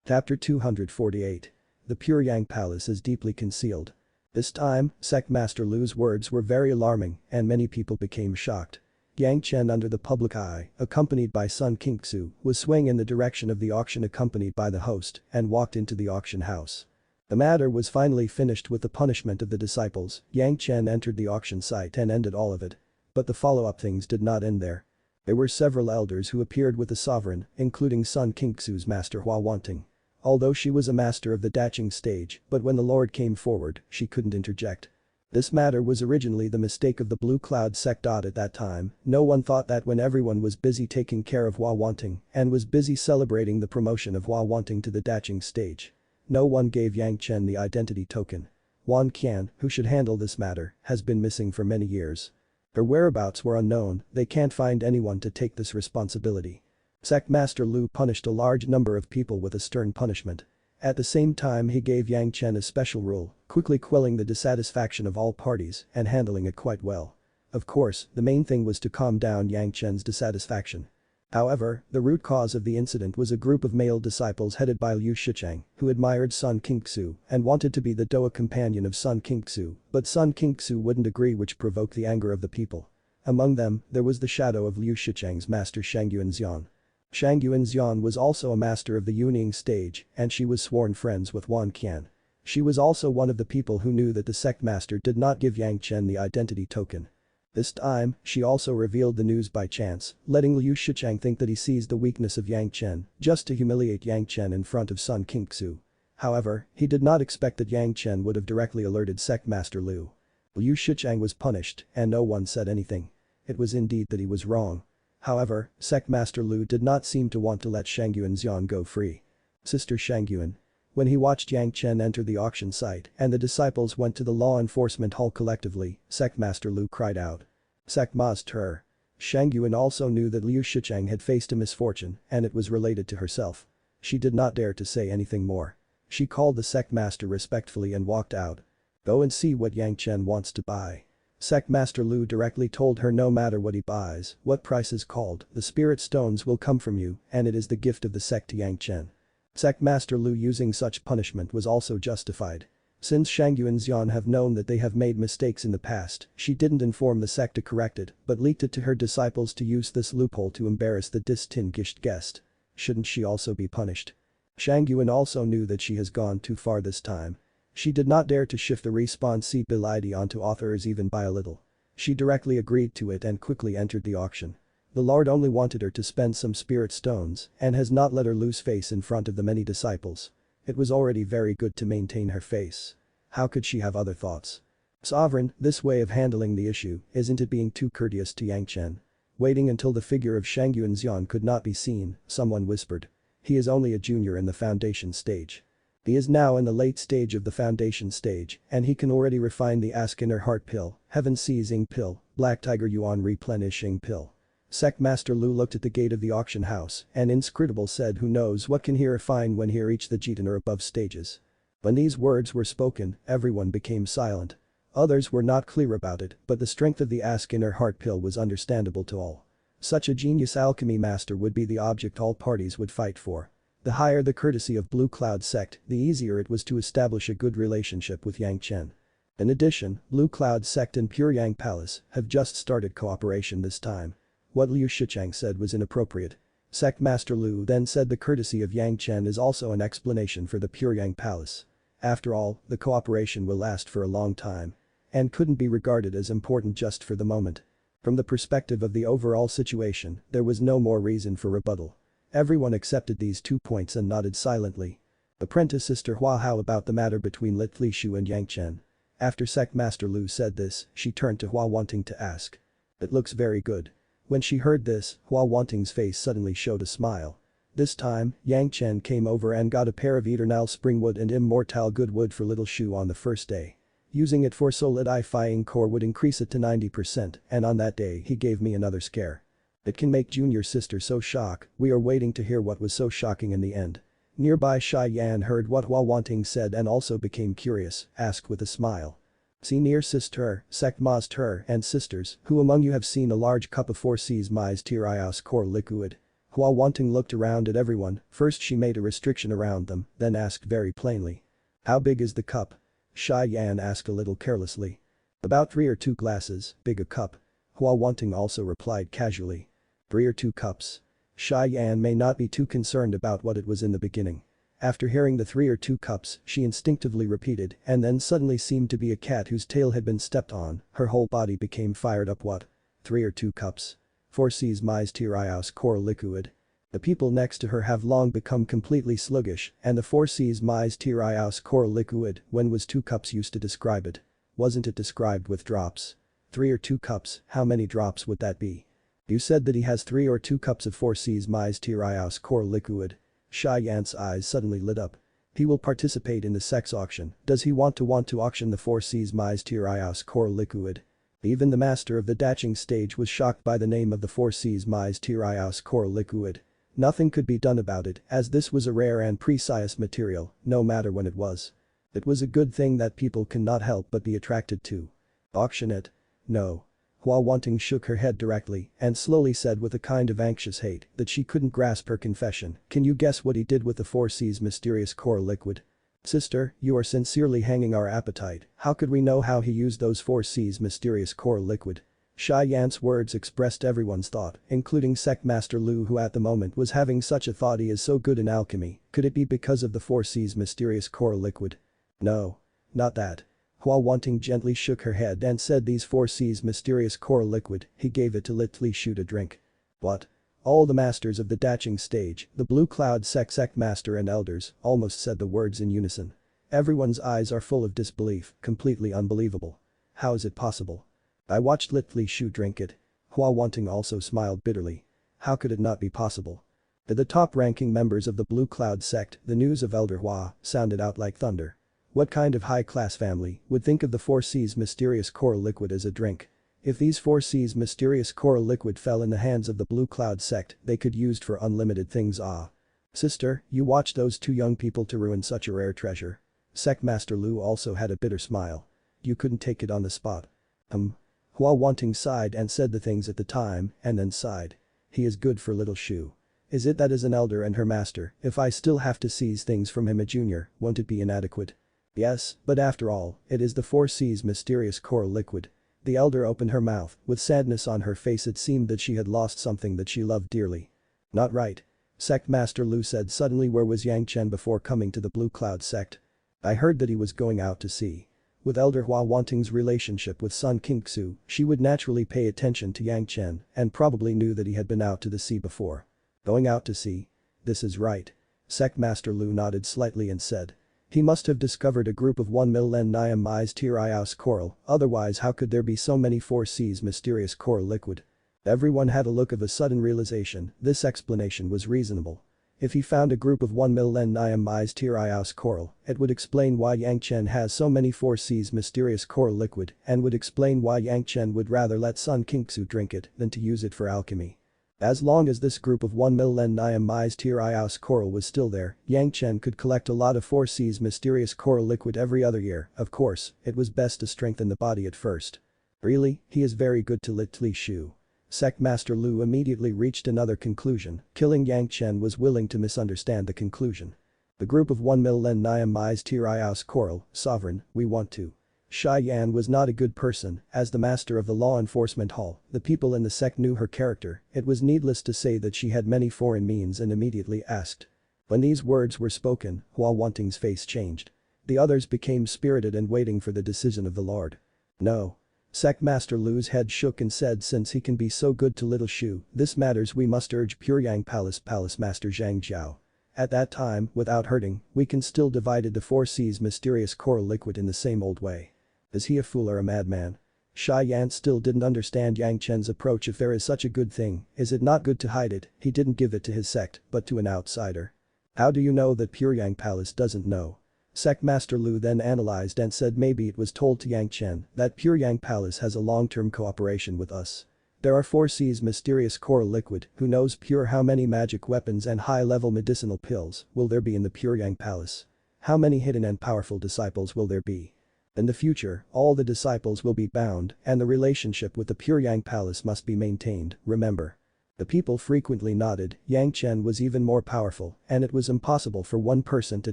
Chapter 248. The Pure Yang Palace is deeply concealed. This time, Sect Master Lu's words were very alarming and many people became shocked. Yang Chen, under the public eye, accompanied by Sun Qingxu, was swaying in the direction of the auction accompanied by the host and walked into the auction house. The matter was finally finished with the punishment of the disciples. Yang Chen entered the auction site and ended all of it. But the follow-up things did not end there. There were several elders who appeared with the sovereign, including Sun Qingxu's master Hua Wanting. Although she was a master of the defying stage, but when the Lord came forward, she couldn't interject. This matter was originally the mistake of the Blue Cloud sect. At that time, no one thought that when everyone was busy taking care of Hua Wanting and was busy celebrating the promotion of Hua Wanting to the defying stage. No one gave Yang Chen the identity token. Wan Qian, who should handle this matter, has been missing for many years. Her whereabouts were unknown. They can't find anyone to take this responsibility. Sect Master Lu punished a large number of people with a stern punishment. At the same time, he gave Yang Chen a special rule, quickly quelling the dissatisfaction of all parties and handling it quite well. Of course, the main thing was to calm down Yang Chen's dissatisfaction. However, the root cause of the incident was a group of male disciples headed by Liu Shicheng, who admired Sun Qingxu and wanted to be the Doa companion of Sun Qingxu, but Sun Qingxu wouldn't agree, which provoked the anger of the people. Among them, there was the shadow of Liu Shicheng's master Shangyuan Xian. Shangyuan Xian was also a master of the Yuning stage, and she was sworn friends with Wan Qian. She was also one of the people who knew that the sect master did not give Yang Chen the identity token. This time, she also revealed the news by chance, letting Liu Shicheng think that he sees the weakness of Yang Chen, just to humiliate Yang Chen in front of Sun Qingxu. However, he did not expect that Yang Chen would have directly alerted Sect Master Lu. Liu Shicheng was punished, and no one said anything. It was indeed that he was wrong. However, Sect Master Lu did not seem to want to let Shangyuan Xian go free. Sister Shangyuan. When he watched Yang Chen enter the auction site and the disciples went to the law enforcement hall collectively, Sectmaster Lu cried out. Sectma's her. Shangyuan also knew that Liu Shicheng had faced a misfortune and it was related to herself. She did not dare to say anything more. She called the Sectmaster respectfully and walked out. Go and see what Yang Chen wants to buy. Sectmaster Lu directly told her no matter what he buys, what price is called, the spirit stones will come from you and it is the gift of the sect to Yang Chen. Sectmaster Lu using such punishment was also justified. Since Shangyu and Xian have known that they have made mistakes in the past, she didn't inform the sect to correct it but leaked it to her disciples to use this loophole to embarrass the distinguished guest. Shouldn't she also be punished? Shangyuan also knew that she has gone too far this time. She did not dare to shift the responsibility onto authors even by a little. She directly agreed to it and quickly entered the auction. The Lord only wanted her to spend some spirit stones and has not let her lose face in front of the many disciples. It was already very good to maintain her face. How could she have other thoughts? Sovereign, this way of handling the issue, isn't it being too courteous to Yang Chen? Waiting until the figure of Shangyu and Xian could not be seen, someone whispered. He is only a junior in the foundation stage. He is now in the late stage of the foundation stage and he can already refine the Ask Inner Heart pill, Heaven Seizing pill, Black Tiger Yuan Replenishing pill. Sectmaster Lu looked at the gate of the auction house and inscrutable said who knows what can he refine when he reach the Jitan or above stages. When these words were spoken, everyone became silent. Others were not clear about it but the strength of the Ask Inner Heart pill was understandable to all. Such a genius alchemy master would be the object all parties would fight for. The higher the courtesy of Blue Cloud sect, the easier it was to establish a good relationship with Yang Chen. In addition, Blue Cloud sect and Pure Yang Palace have just started cooperation this time. What Liu Shicheng said was inappropriate. Sectmaster Lu then said the courtesy of Yang Chen is also an explanation for the Pure Yang Palace. After all, the cooperation will last for a long time. And couldn't be regarded as important just for the moment. From the perspective of the overall situation, there was no more reason for rebuttal. Everyone accepted these 2 points and nodded silently. Apprentice Sister Hua, how about the matter between Lit Li Shu and Yang Chen? After Sectmaster Lu said this, she turned to Hua wanting to ask. It looks very good. When she heard this, Hua Wanting's face suddenly showed a smile. This time, Yang Chen came over and got a pair of Eternal Springwood and Immortal Goodwood for Little Shu on the first day. Using it for solidifying core would increase it to 90% and on that day he gave me another scare. It can make junior sister so shocked, we are waiting to hear what was so shocking in the end. Nearby Shy Yan heard what Hua Wanting said and also became curious, asked with a smile. Senior sister, Sectma's her and sisters, who among you have seen a large cup of 4C's Mai's Tirios core liquid? Hua Wanting looked around at everyone, first she made a restriction around them, then asked very plainly. How big is the cup? Shy Yan asked a little carelessly. About 3 or 2 glasses, big a cup. Hua Wanting also replied casually. 3 or 2 cups. Shy Yan may not be too concerned about what it was in the beginning. After hearing the 3 or 2 cups, she instinctively repeated and then suddenly seemed to be a cat whose tail had been stepped on, her whole body became fired up. What? 3 or 2 cups? 4C's Mai's Tirios core liquid. The people next to her have long become completely sluggish and the 4C's Mai's Tirios core liquid, when was 2 cups used to describe it? Wasn't it described with drops? 3 or 2 cups, how many drops would that be? You said that he has 3 or 2 cups of 4C's Mai's Tirios core liquid. Shy Yan's eyes suddenly lit up. He will participate in the sex auction. Does he want to auction the 4C's Mai's Tirios core liquid? Even the master of the Daching stage was shocked by the name of the 4C's Mai's Tirios core liquid. Nothing could be done about it as this was a rare and precise material, no matter when it was. It was a good thing that people cannot help but be attracted to. Auction it? No. Hua Wanting shook her head directly and slowly said with a kind of anxious hate that she couldn't grasp her confession. Can you guess what he did with the 4C's mysterious core liquid? Sister, you are sincerely hanging our appetite. How could we know how he used those 4C's mysterious core liquid? Shy Yan's words expressed everyone's thought, including Sectmaster Lu who at the moment was having such a thought. He is so good in alchemy, could it be because of the 4C's mysterious core liquid? No. Not that. Hua Wanting gently shook her head and said these 4C's mysterious core liquid, he gave it to Lit Li Shu to drink. What? All the masters of the Daching stage, the Blue Cloud sect master and elders, almost said the words in unison. Everyone's eyes are full of disbelief, completely unbelievable. How is it possible? I watched Lit Li Shu drink it. Hua Wanting also smiled bitterly. How could it not be possible? To the top-ranking members of the Blue Cloud sect, the news of Elder Hua sounded out like thunder. What kind of high-class family would think of the 4C's mysterious coral liquid as a drink? If these 4C's mysterious coral liquid fell in the hands of the Blue Cloud sect, they could used for unlimited things. Ah. Sister, you watched those two young people to ruin such a rare treasure. Sect Master Lu also had a bitter smile. You couldn't take it on the spot. Hua Wanting sighed and said the things at the time, and then sighed. He is good for little Shu. Is it that as an elder and her master, if I still have to seize things from him a junior, won't it be inadequate? Yes, but after all, it is the 4C's mysterious coral liquid. The elder opened her mouth, with sadness on her face. It seemed that she had lost something that she loved dearly. Not right. Sect Master Lu said suddenly. Where was Yang Chen before coming to the Blue Cloud sect? I heard that he was going out to sea. With Elder Hua Wanting's relationship with Sun Qingxu, she would naturally pay attention to Yang Chen and probably knew that he had been out to the sea before. Going out to sea? This is right. Sect Master Lu nodded slightly and said. He must have discovered a group of 1 million Niam's Tiriaus coral, otherwise how could there be so many 4C's mysterious coral liquid? Everyone had a look of a sudden realization. This explanation was reasonable. If he found a group of 1 million Niam's Tiriaus coral, it would explain why Yang Chen has so many 4C's mysterious coral liquid and would explain why Yang Chen would rather let Sun Qingxu drink it than to use it for alchemy. As long as this group of 1 million Niam's Tiriaus coral was still there, Yang Chen could collect a lot of 4C's mysterious coral liquid every other year. Of course, it was best to strengthen the body at first. Really, he is very good to Li Shu. Sect Master Lu immediately reached another conclusion. Killing Yang Chen was willing to misunderstand the conclusion. The group of 1 million Niam's Tiriaus coral, sovereign, we want to. Sha Yan was not a good person. As the master of the law enforcement hall, the people in the sect knew her character. It was needless to say that she had many foreign means and immediately asked. When these words were spoken, Hua Wanting's face changed. The others became spirited and waiting for the decision of the Lord. No. Sect Master Lu's head shook and said, since he can be so good to little Shu, this matters. We must urge Puryang Palace Master Zhang Jiao. At that time, without hurting, we can still divide the 4C's mysterious coral liquid in the same old way. Is he a fool or a madman? Sha Yan still didn't understand Yang Chen's approach. If there is such a good thing, is it not good to hide it? He didn't give it to his sect, but to an outsider. How do you know that Puryang Palace doesn't know? Sect Master Lu then analyzed and said maybe it was told to Yang Chen that Puryang Palace has a long-term cooperation with us. There are 4C's mysterious coral liquid. Who knows pure how many magic weapons and high-level medicinal pills will there be in the Puryang Palace? How many hidden and powerful disciples will there be? In the future, all the disciples will be bound and the relationship with the Puryang Palace must be maintained, remember. The people frequently nodded. Yang Chen was even more powerful and it was impossible for one person to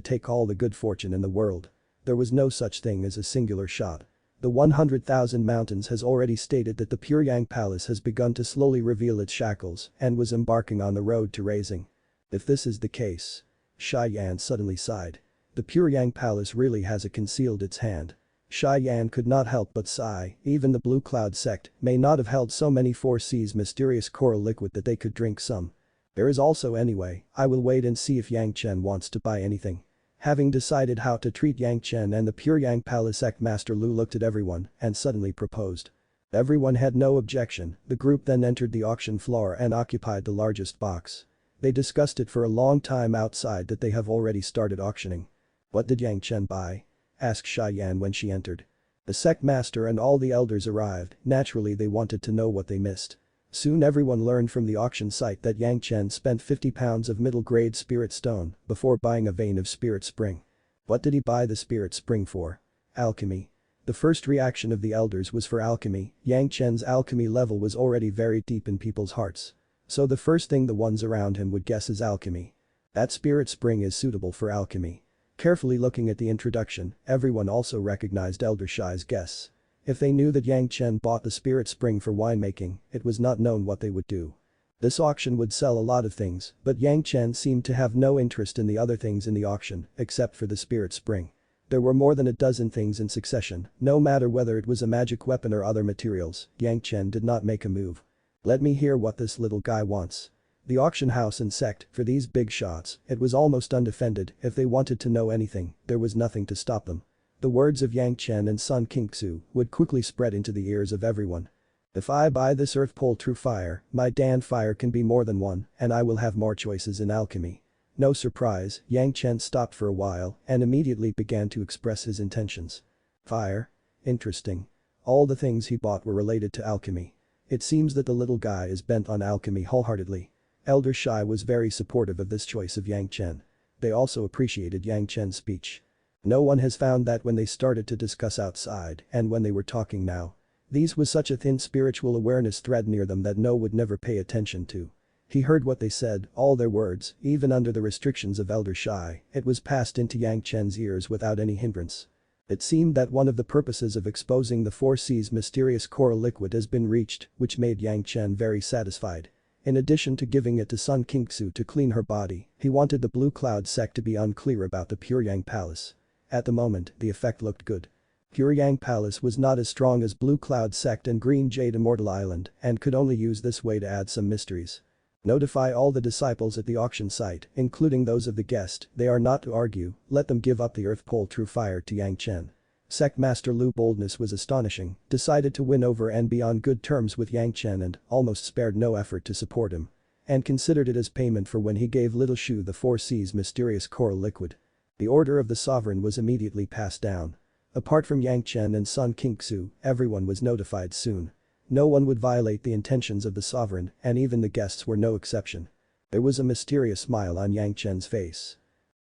take all the good fortune in the world. There was no such thing as a singular shot. The 100,000 Mountains has already stated that the Puryang Palace has begun to slowly reveal its shackles and was embarking on the road to raising. If this is the case. Sha Yan suddenly sighed. The Puryang Palace really has concealed its hand. Sha Yan could not help but sigh. Even the Blue Cloud sect may not have held so many 4C's mysterious coral liquid that they could drink some. There is also anyway. I will wait and see if Yang Chen wants to buy anything. Having decided how to treat Yang Chen and the Puryang Palace sect, Master Lu looked at everyone and suddenly proposed. Everyone had no objection. The group then entered the auction floor and occupied the largest box. They discussed it for a long time outside that they have already started auctioning. What did Yang Chen buy? Asked Sha Yan when she entered. The sect master and all the elders arrived. Naturally they wanted to know what they missed. Soon everyone learned from the auction site that Yang Chen spent 50 pounds of middle-grade spirit stone before buying a vein of spirit spring. What did he buy the spirit spring for? Alchemy. The first reaction of the elders was for alchemy. Yang Chen's alchemy level was already very deep in people's hearts. So the first thing the ones around him would guess is alchemy. That spirit spring is suitable for alchemy. Carefully looking at the introduction, everyone also recognized Elder Shai's guess. If they knew that Yang Chen bought the spirit spring for winemaking, it was not known what they would do. This auction would sell a lot of things, but Yang Chen seemed to have no interest in the other things in the auction, except for the spirit spring. There were more than a dozen things in succession, no matter whether it was a magic weapon or other materials. Yang Chen did not make a move. Let me hear what this little guy wants. The auction house and sect, for these big shots, it was almost undefended. If they wanted to know anything, there was nothing to stop them. The words of Yang Chen and Sun Qingxu would quickly spread into the ears of everyone. If I buy this earth pole through fire, my Dan fire can be more than one, and I will have more choices in alchemy. No surprise, Yang Chen stopped for a while and immediately began to express his intentions. Fire? Interesting. All the things he bought were related to alchemy. It seems that the little guy is bent on alchemy wholeheartedly. Elder Shai was very supportive of this choice of Yang Chen. They also appreciated Yang Chen's speech. No one has found that when they started to discuss outside and when they were talking now. These was such a thin spiritual awareness thread near them that No would never pay attention to. He heard what they said, all their words, even under the restrictions of Elder Shai, it was passed into Yang Chen's ears without any hindrance. It seemed that one of the purposes of exposing the 4C's mysterious coral liquid has been reached, which made Yang Chen very satisfied. In addition to giving it to Sun Qingxu to clean her body, he wanted the Blue Cloud sect to be unclear about the Pure Yang Palace. At the moment, the effect looked good. Pure Yang Palace was not as strong as Blue Cloud sect and Green Jade Immortal Island and could only use this way to add some mysteries. Notify all the disciples at the auction site, including those of the guest, they are not to argue, let them give up the earth pole through fire to Yang Chen. Sect Master Lu's boldness was astonishing, decided to win over and be on good terms with Yang Chen and almost spared no effort to support him. And considered it as payment for when he gave Little Shu the 4C's mysterious coral liquid. The order of the sovereign was immediately passed down. Apart from Yang Chen and Sun Qingxu, everyone was notified soon. No one would violate the intentions of the sovereign and even the guests were no exception. There was a mysterious smile on Yang Chen's face.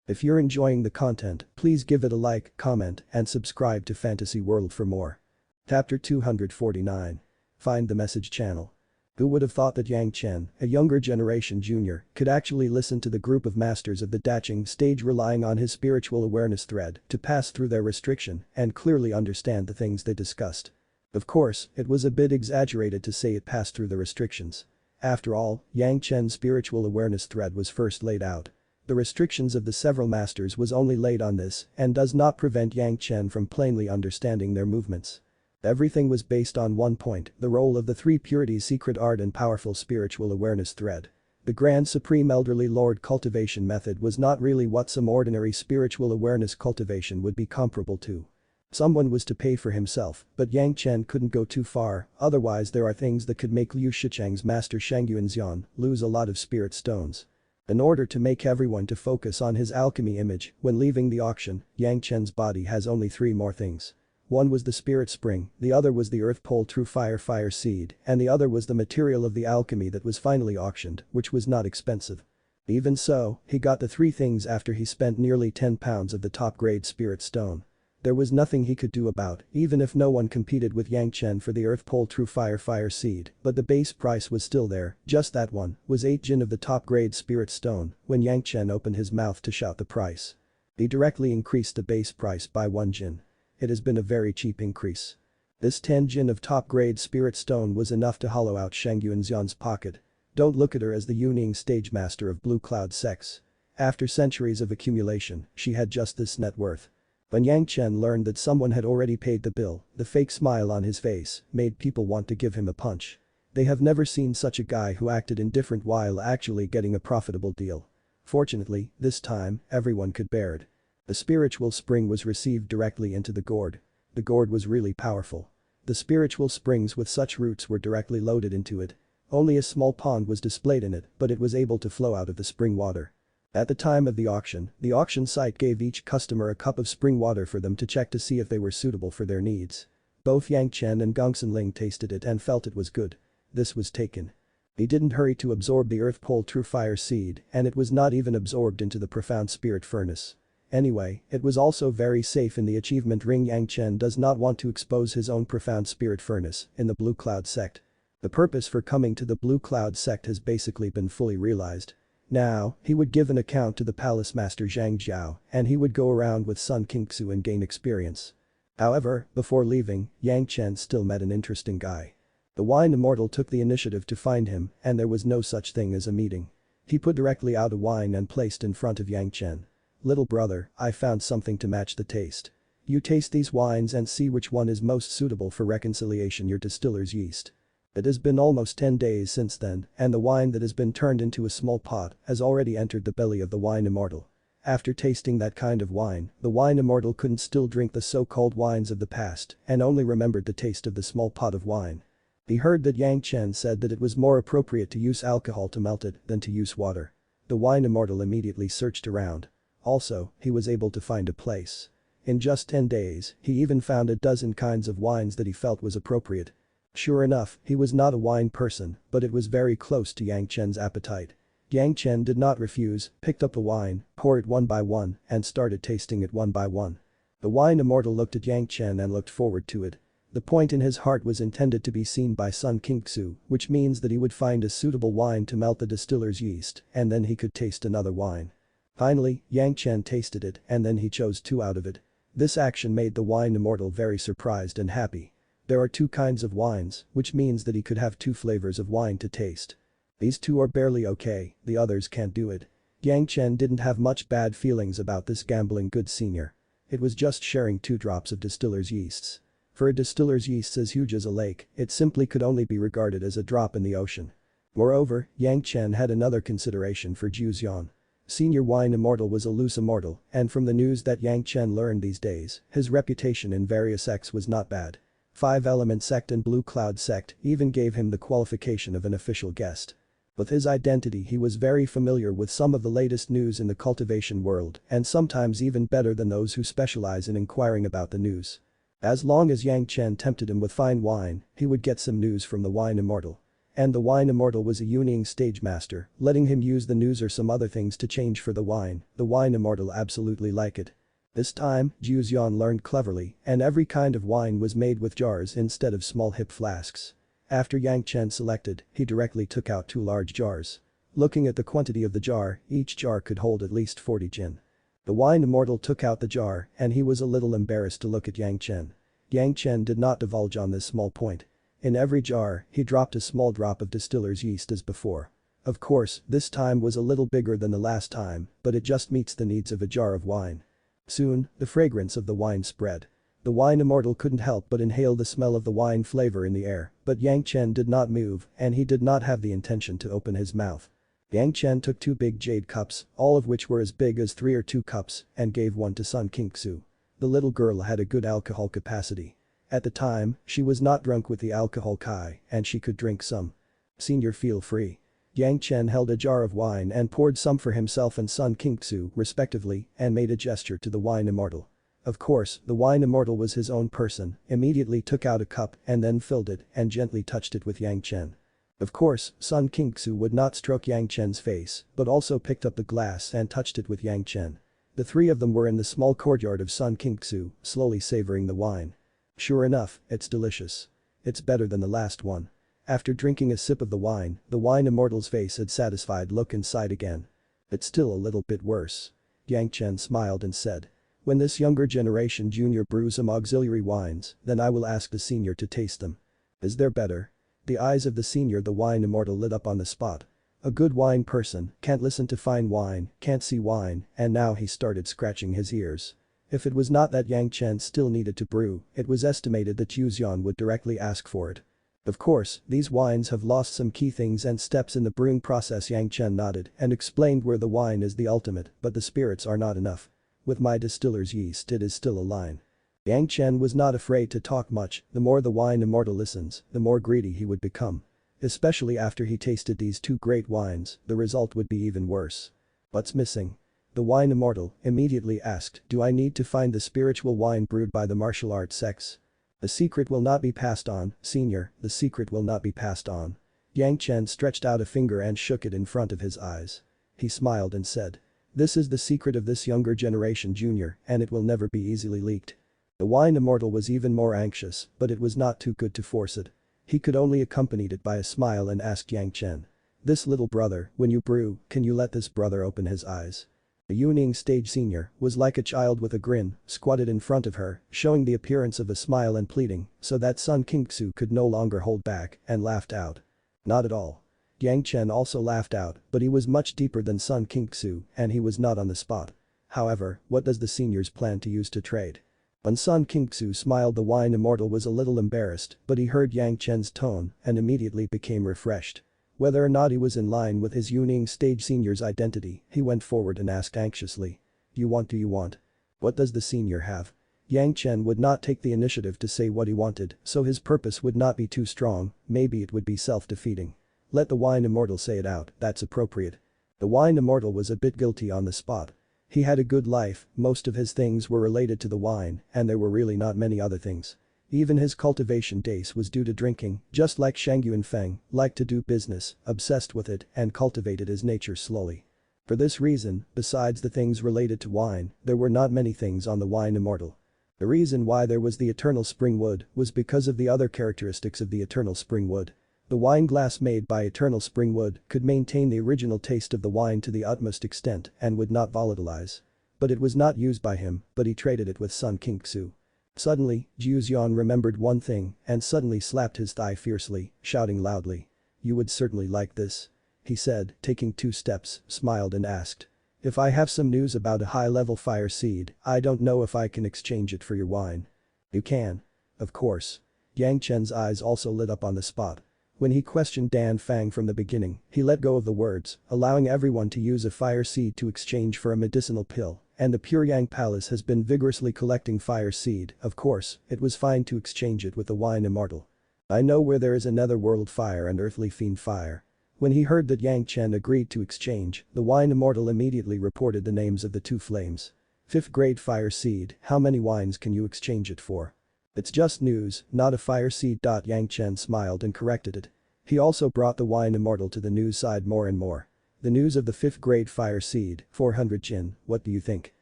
If you're enjoying the content, please give it a like, comment, and subscribe to Fantasy World for more. Chapter 249. Find the Message Channel. Who would have thought that Yang Chen, a younger generation junior, could actually listen to the group of masters of the Daching stage relying on his spiritual awareness thread to pass through their restriction and clearly understand the things they discussed. Of course, it was a bit exaggerated to say it passed through the restrictions. After all, Yang Chen's spiritual awareness thread was first laid out. The restrictions of the several masters was only laid on this and does not prevent Yang Chen from plainly understanding their movements. Everything was based on one point, the role of the three purities secret art and powerful spiritual awareness thread. The Grand Supreme Elderly Lord cultivation method was not really what some ordinary spiritual awareness cultivation would be comparable to. Someone was to pay for himself, but Yang Chen couldn't go too far, otherwise there are things that could make Liu Shicheng's master Shangyuanxian lose a lot of spirit stones. In order to make everyone to focus on his alchemy image, when leaving the auction, Yang Chen's body has only three more things. One was the spirit spring, the other was the earth pole through fire seed, and the other was the material of the alchemy that was finally auctioned, which was not expensive. Even so, he got the three things after he spent nearly 10 pounds of the top grade spirit stone. There was nothing he could do about, even if no one competed with Yang Chen for the earth pole through fire seed, but the base price was still there, just that one, was 8 jin of the top grade spirit stone, when Yang Chen opened his mouth to shout the price. He directly increased the base price by 1 jin. It has been a very cheap increase. This 10 jin of top grade spirit stone was enough to hollow out Shangyuanxian's pocket. Don't look at her as the Yuning stage master of Blue Cloud sects. After centuries of accumulation, she had just this net worth. When Yang Chen learned that someone had already paid the bill, the fake smile on his face made people want to give him a punch. They have never seen such a guy who acted indifferent while actually getting a profitable deal. Fortunately, this time, everyone could bear it. The spiritual spring was received directly into the gourd. The gourd was really powerful. The spiritual springs with such roots were directly loaded into it. Only a small pond was displayed in it, but it was able to flow out of the spring water. At the time of the auction site gave each customer a cup of spring water for them to check to see if they were suitable for their needs. Both Yang Chen and Gongsun Ling tasted it and felt it was good. This was taken. He didn't hurry to absorb the earth pole through fire seed and it was not even absorbed into the profound spirit furnace. Anyway, it was also very safe in the achievement ring. Yang Chen does not want to expose his own profound spirit furnace in the Blue Cloud sect. The purpose for coming to the Blue Cloud sect has basically been fully realized. Now, he would give an account to the palace master Zhang Jiao and he would go around with Sun Qingxu and gain experience. However, before leaving, Yang Chen still met an interesting guy. The wine immortal took the initiative to find him and there was no such thing as a meeting. He put directly out a wine and placed in front of Yang Chen. Little brother, I found something to match the taste. You taste these wines and see which one is most suitable for reconciliation your distiller's yeast. It has been almost 10 days since then and the wine that has been turned into a small pot has already entered the belly of the wine immortal. After tasting that kind of wine, the wine immortal couldn't still drink the so-called wines of the past and only remembered the taste of the small pot of wine. He heard that Yang Chen said that it was more appropriate to use alcohol to melt it than to use water. The wine immortal immediately searched around. Also, he was able to find a place. In just 10 days, he even found a dozen kinds of wines that he felt was appropriate. Sure enough, he was not a wine person, but it was very close to Yang Chen's appetite. Yang Chen did not refuse, picked up a wine, poured it one by one, and started tasting it one by one. The wine immortal looked at Yang Chen and looked forward to it. The point in his heart was intended to be seen by Sun Qingxu, which means that he would find a suitable wine to melt the distiller's yeast, and then he could taste another wine. Finally, Yang Chen tasted it, and then he chose 2 out of it. This action made the wine immortal very surprised and happy. There are 2 kinds of wines, which means that he could have 2 flavors of wine to taste. These 2 are barely okay, the others can't do it. Yang Chen didn't have much bad feelings about this gambling goods senior. It was just sharing 2 drops of distiller's yeasts. For a distiller's yeast as huge as a lake, it simply could only be regarded as a drop in the ocean. Moreover, Yang Chen had another consideration for Zhanxian. Senior wine immortal was a loose immortal, and from the news that Yang Chen learned these days, his reputation in various sects was not bad. 5 Element sect and Blue Cloud sect even gave him the qualification of an official guest. With his identity he was very familiar with some of the latest news in the cultivation world and sometimes even better than those who specialize in inquiring about the news. As long as Yang Chen tempted him with fine wine, he would get some news from the wine immortal. And the wine immortal was a Wielding stage master, letting him use the news or some other things to change for the wine immortal absolutely liked it. This time, Zhanxian learned cleverly, and every kind of wine was made with jars instead of small hip flasks. After Yang Chen selected, he directly took out 2 large jars. Looking at the quantity of the jar, each jar could hold at least 40 jin. The wine immortal took out the jar, and he was a little embarrassed to look at Yang Chen. Yang Chen did not divulge on this small point. In every jar, he dropped a small drop of distiller's yeast as before. Of course, this time was a little bigger than the last time, but it just meets the needs of a jar of wine. Soon, the fragrance of the wine spread. The wine immortal couldn't help but inhale the smell of the wine flavor in the air, but Yang Chen did not move and he did not have the intention to open his mouth. Yang Chen took 2 big jade cups, all of which were as big as 3 or 2 cups, and gave one to Sun Qingxu. The little girl had a good alcohol capacity. At the time, she was not drunk with the alcohol kai and she could drink some. Senior, feel free. Yang Chen held a jar of wine and poured some for himself and Sun Qingxu respectively and made a gesture to the wine immortal. Of course, the wine immortal was his own person, immediately took out a cup and then filled it and gently touched it with Yang Chen. Of course, Sun Qingxu would not stroke Yang Chen's face, but also picked up the glass and touched it with Yang Chen. The 3 of them were in the small courtyard of Sun Qingxu, slowly savoring the wine. Sure enough, it's delicious. It's better than the last one. After drinking a sip of the wine immortal's face had satisfied look inside again. It's still a little bit worse. Yang Chen smiled and said. When this younger generation junior brews some auxiliary wines, then I will ask the senior to taste them. Is there better? The eyes of the senior the wine immortal lit up on the spot. A good wine person can't listen to fine wine, can't see wine, and now he started scratching his ears. If it was not that Yang Chen still needed to brew, it was estimated that Zhanxian would directly ask for it. Of course, these wines have lost some key things and steps in the brewing process. Yang Chen nodded and explained where the wine is the ultimate, but the spirits are not enough. With my distiller's yeast it is still a line. Yang Chen was not afraid to talk much, the more the wine immortal listens, the more greedy he would become. Especially after he tasted these 2 great wines, the result would be even worse. What's missing? The wine immortal immediately asked, do I need to find the spiritual wine brewed by the martial arts sects? The secret will not be passed on, senior, the secret will not be passed on. Yang Chen stretched out a finger and shook it in front of his eyes. He smiled and said. This is the secret of this younger generation junior, and it will never be easily leaked. The wine immortal was even more anxious, but it was not too good to force it. He could only accompany it by a smile and asked Yang Chen. This little brother, when you brew, can you let this brother open his eyes? The Wielding stage senior was like a child with a grin, squatted in front of her, showing the appearance of a smile and pleading, so that Sun Qingxu could no longer hold back, and laughed out. Not at all. Yang Chen also laughed out, but he was much deeper than Sun Qingxu and he was not on the spot. However, what does the seniors plan to use to trade? When Sun Qingxu smiled, the wine immortal was a little embarrassed, but he heard Yang Chen's tone and immediately became refreshed. Whether or not he was in line with his Wielding stage senior's identity, he went forward and asked anxiously. Do you want? What does the senior have? Yang Chen would not take the initiative to say what he wanted, so his purpose would not be too strong, maybe it would be self-defeating. Let the wine immortal say it out, that's appropriate. The wine immortal was a bit guilty on the spot. He had a good life, most of his things were related to the wine, and there were really not many other things. Even his cultivation days was due to drinking, just like Shangyuan Feng, liked to do business, obsessed with it, and cultivated his nature slowly. For this reason, besides the things related to wine, there were not many things on the wine immortal. The reason why there was the eternal spring wood was because of the other characteristics of the eternal spring wood. The wine glass made by eternal spring wood could maintain the original taste of the wine to the utmost extent and would not volatilize. But it was not used by him, but he traded it with Sun King Xu. Suddenly, Zhanxian remembered one thing and suddenly slapped his thigh fiercely, shouting loudly. "You would certainly like this," he said, taking 2 steps, smiled and asked. "If I have some news about a high-level fire seed, I don't know if I can exchange it for your wine." "You can. Of course." Yang Chen's eyes also lit up on the spot. When he questioned Dan Fang from the beginning, he let go of the words, allowing everyone to use a fire seed to exchange for a medicinal pill, and the Pure Yang Palace has been vigorously collecting fire seed, of course, it was fine to exchange it with the wine immortal. "I know where there is a netherworld fire and earthly fiend fire." When he heard that Yang Chen agreed to exchange, the wine immortal immediately reported the names of the 2 flames. "5th grade fire seed, how many wines can you exchange it for?" "It's just news, not a fire seed." Yang Chen smiled and corrected it. He also brought the wine immortal to the news side more and more. "The news of the 5th grade fire seed, 400 Jin, what do you think?"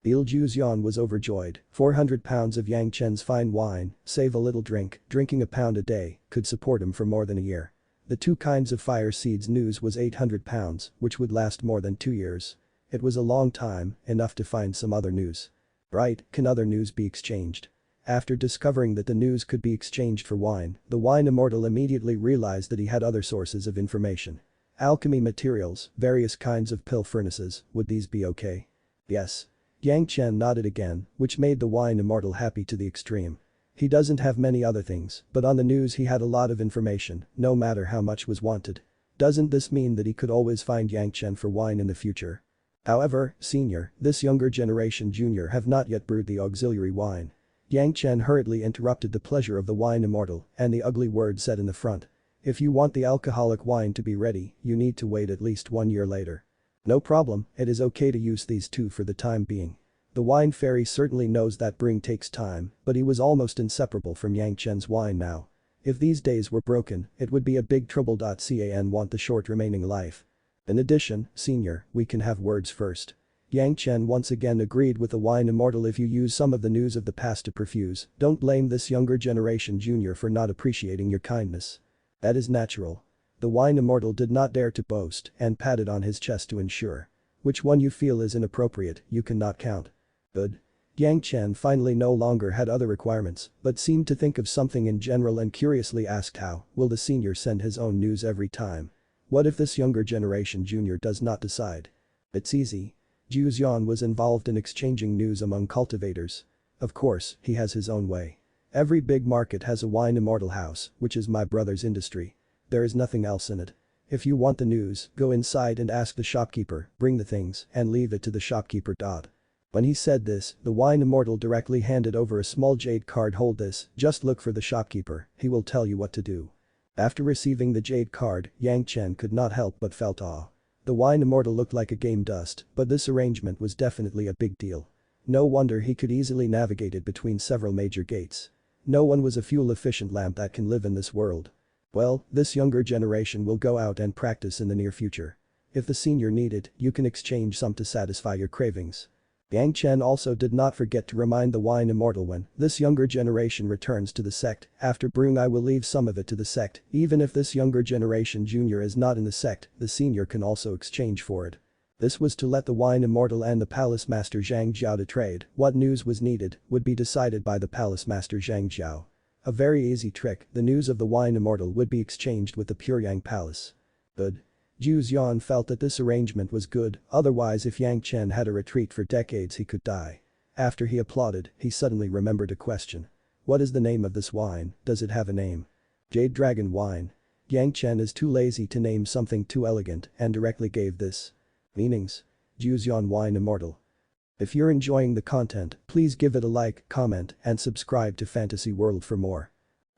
Il Zhuxian was overjoyed. 400 pounds of Yang Chen's fine wine, save a little drink, drinking a pound a day, could support him for more than a year. The 2 kinds of fire seeds news was 800 pounds, which would last more than 2 years. It was a long time, enough to find some other news. Right, can other news be exchanged? After discovering that the news could be exchanged for wine, the wine immortal immediately realized that he had other sources of information. Alchemy materials, various kinds of pill furnaces, would these be okay? Yes. Yang Chen nodded again, which made the wine immortal happy to the extreme. He doesn't have many other things, but on the news he had a lot of information, no matter how much was wanted. Doesn't this mean that he could always find Yang Chen for wine in the future? However, senior, this younger generation junior have not yet brewed the auxiliary wine. Yang Chen hurriedly interrupted the pleasure of the wine immortal and the ugly word said in the front. "If you want the alcoholic wine to be ready, you need to wait at least 1 year later." "No problem, it is okay to use these 2 for the time being." The wine fairy certainly knows that brewing takes time, but he was almost inseparable from Yang Chen's wine now. If these days were broken, it would be a big trouble. Can want the short remaining life. In addition, senior, we can have words first. Yang Chen once again agreed with the wine immortal. "If you use some of the news of the past to perfuse, don't blame this younger generation junior for not appreciating your kindness. That is natural." The wine immortal did not dare to boast and patted on his chest to ensure. "Which one you feel is inappropriate, you cannot count." "Good." Yang Chen finally no longer had other requirements, but seemed to think of something in general and curiously asked how will the senior send his own news every time? What if this younger generation junior does not decide? It's easy. Zhuxian was involved in exchanging news among cultivators. Of course, he has his own way. Every big market has a wine immortal house, which is my brother's industry. There is nothing else in it. If you want the news, go inside and ask the shopkeeper, bring the things, and leave it to the shopkeeper. When he said this, the wine immortal directly handed over a small jade card. "Hold this, just look for the shopkeeper, he will tell you what to do." After receiving the jade card, Yang Chen could not help but felt awe. The wine immortal looked like a game dust, but this arrangement was definitely a big deal. No wonder he could easily navigate it between several major gates. No one was a fuel-efficient lamp that can live in this world. Well, this younger generation will go out and practice in the near future. If the senior need it, you can exchange some to satisfy your cravings. Yang Chen also did not forget to remind the wine immortal when this younger generation returns to the sect, after brewing I will leave some of it to the sect, even if this younger generation junior is not in the sect, the senior can also exchange for it. This was to let the wine immortal and the palace master Zhang Jiao to trade. What news was needed would be decided by the palace master Zhang Jiao. A very easy trick, the news of the wine immortal would be exchanged with the Pure Yang Palace. Good. Zhuxian felt that this arrangement was good, otherwise if Yang Chen had a retreat for decades he could die. After he applauded, he suddenly remembered a question. What is the name of this wine, does it have a name? Jade Dragon Wine. Yang Chen is too lazy to name something too elegant and directly gave this. Meanings. Zhuxian Wine Immortal. If you're enjoying the content, please give it a like, comment, and subscribe to Fantasy World for more.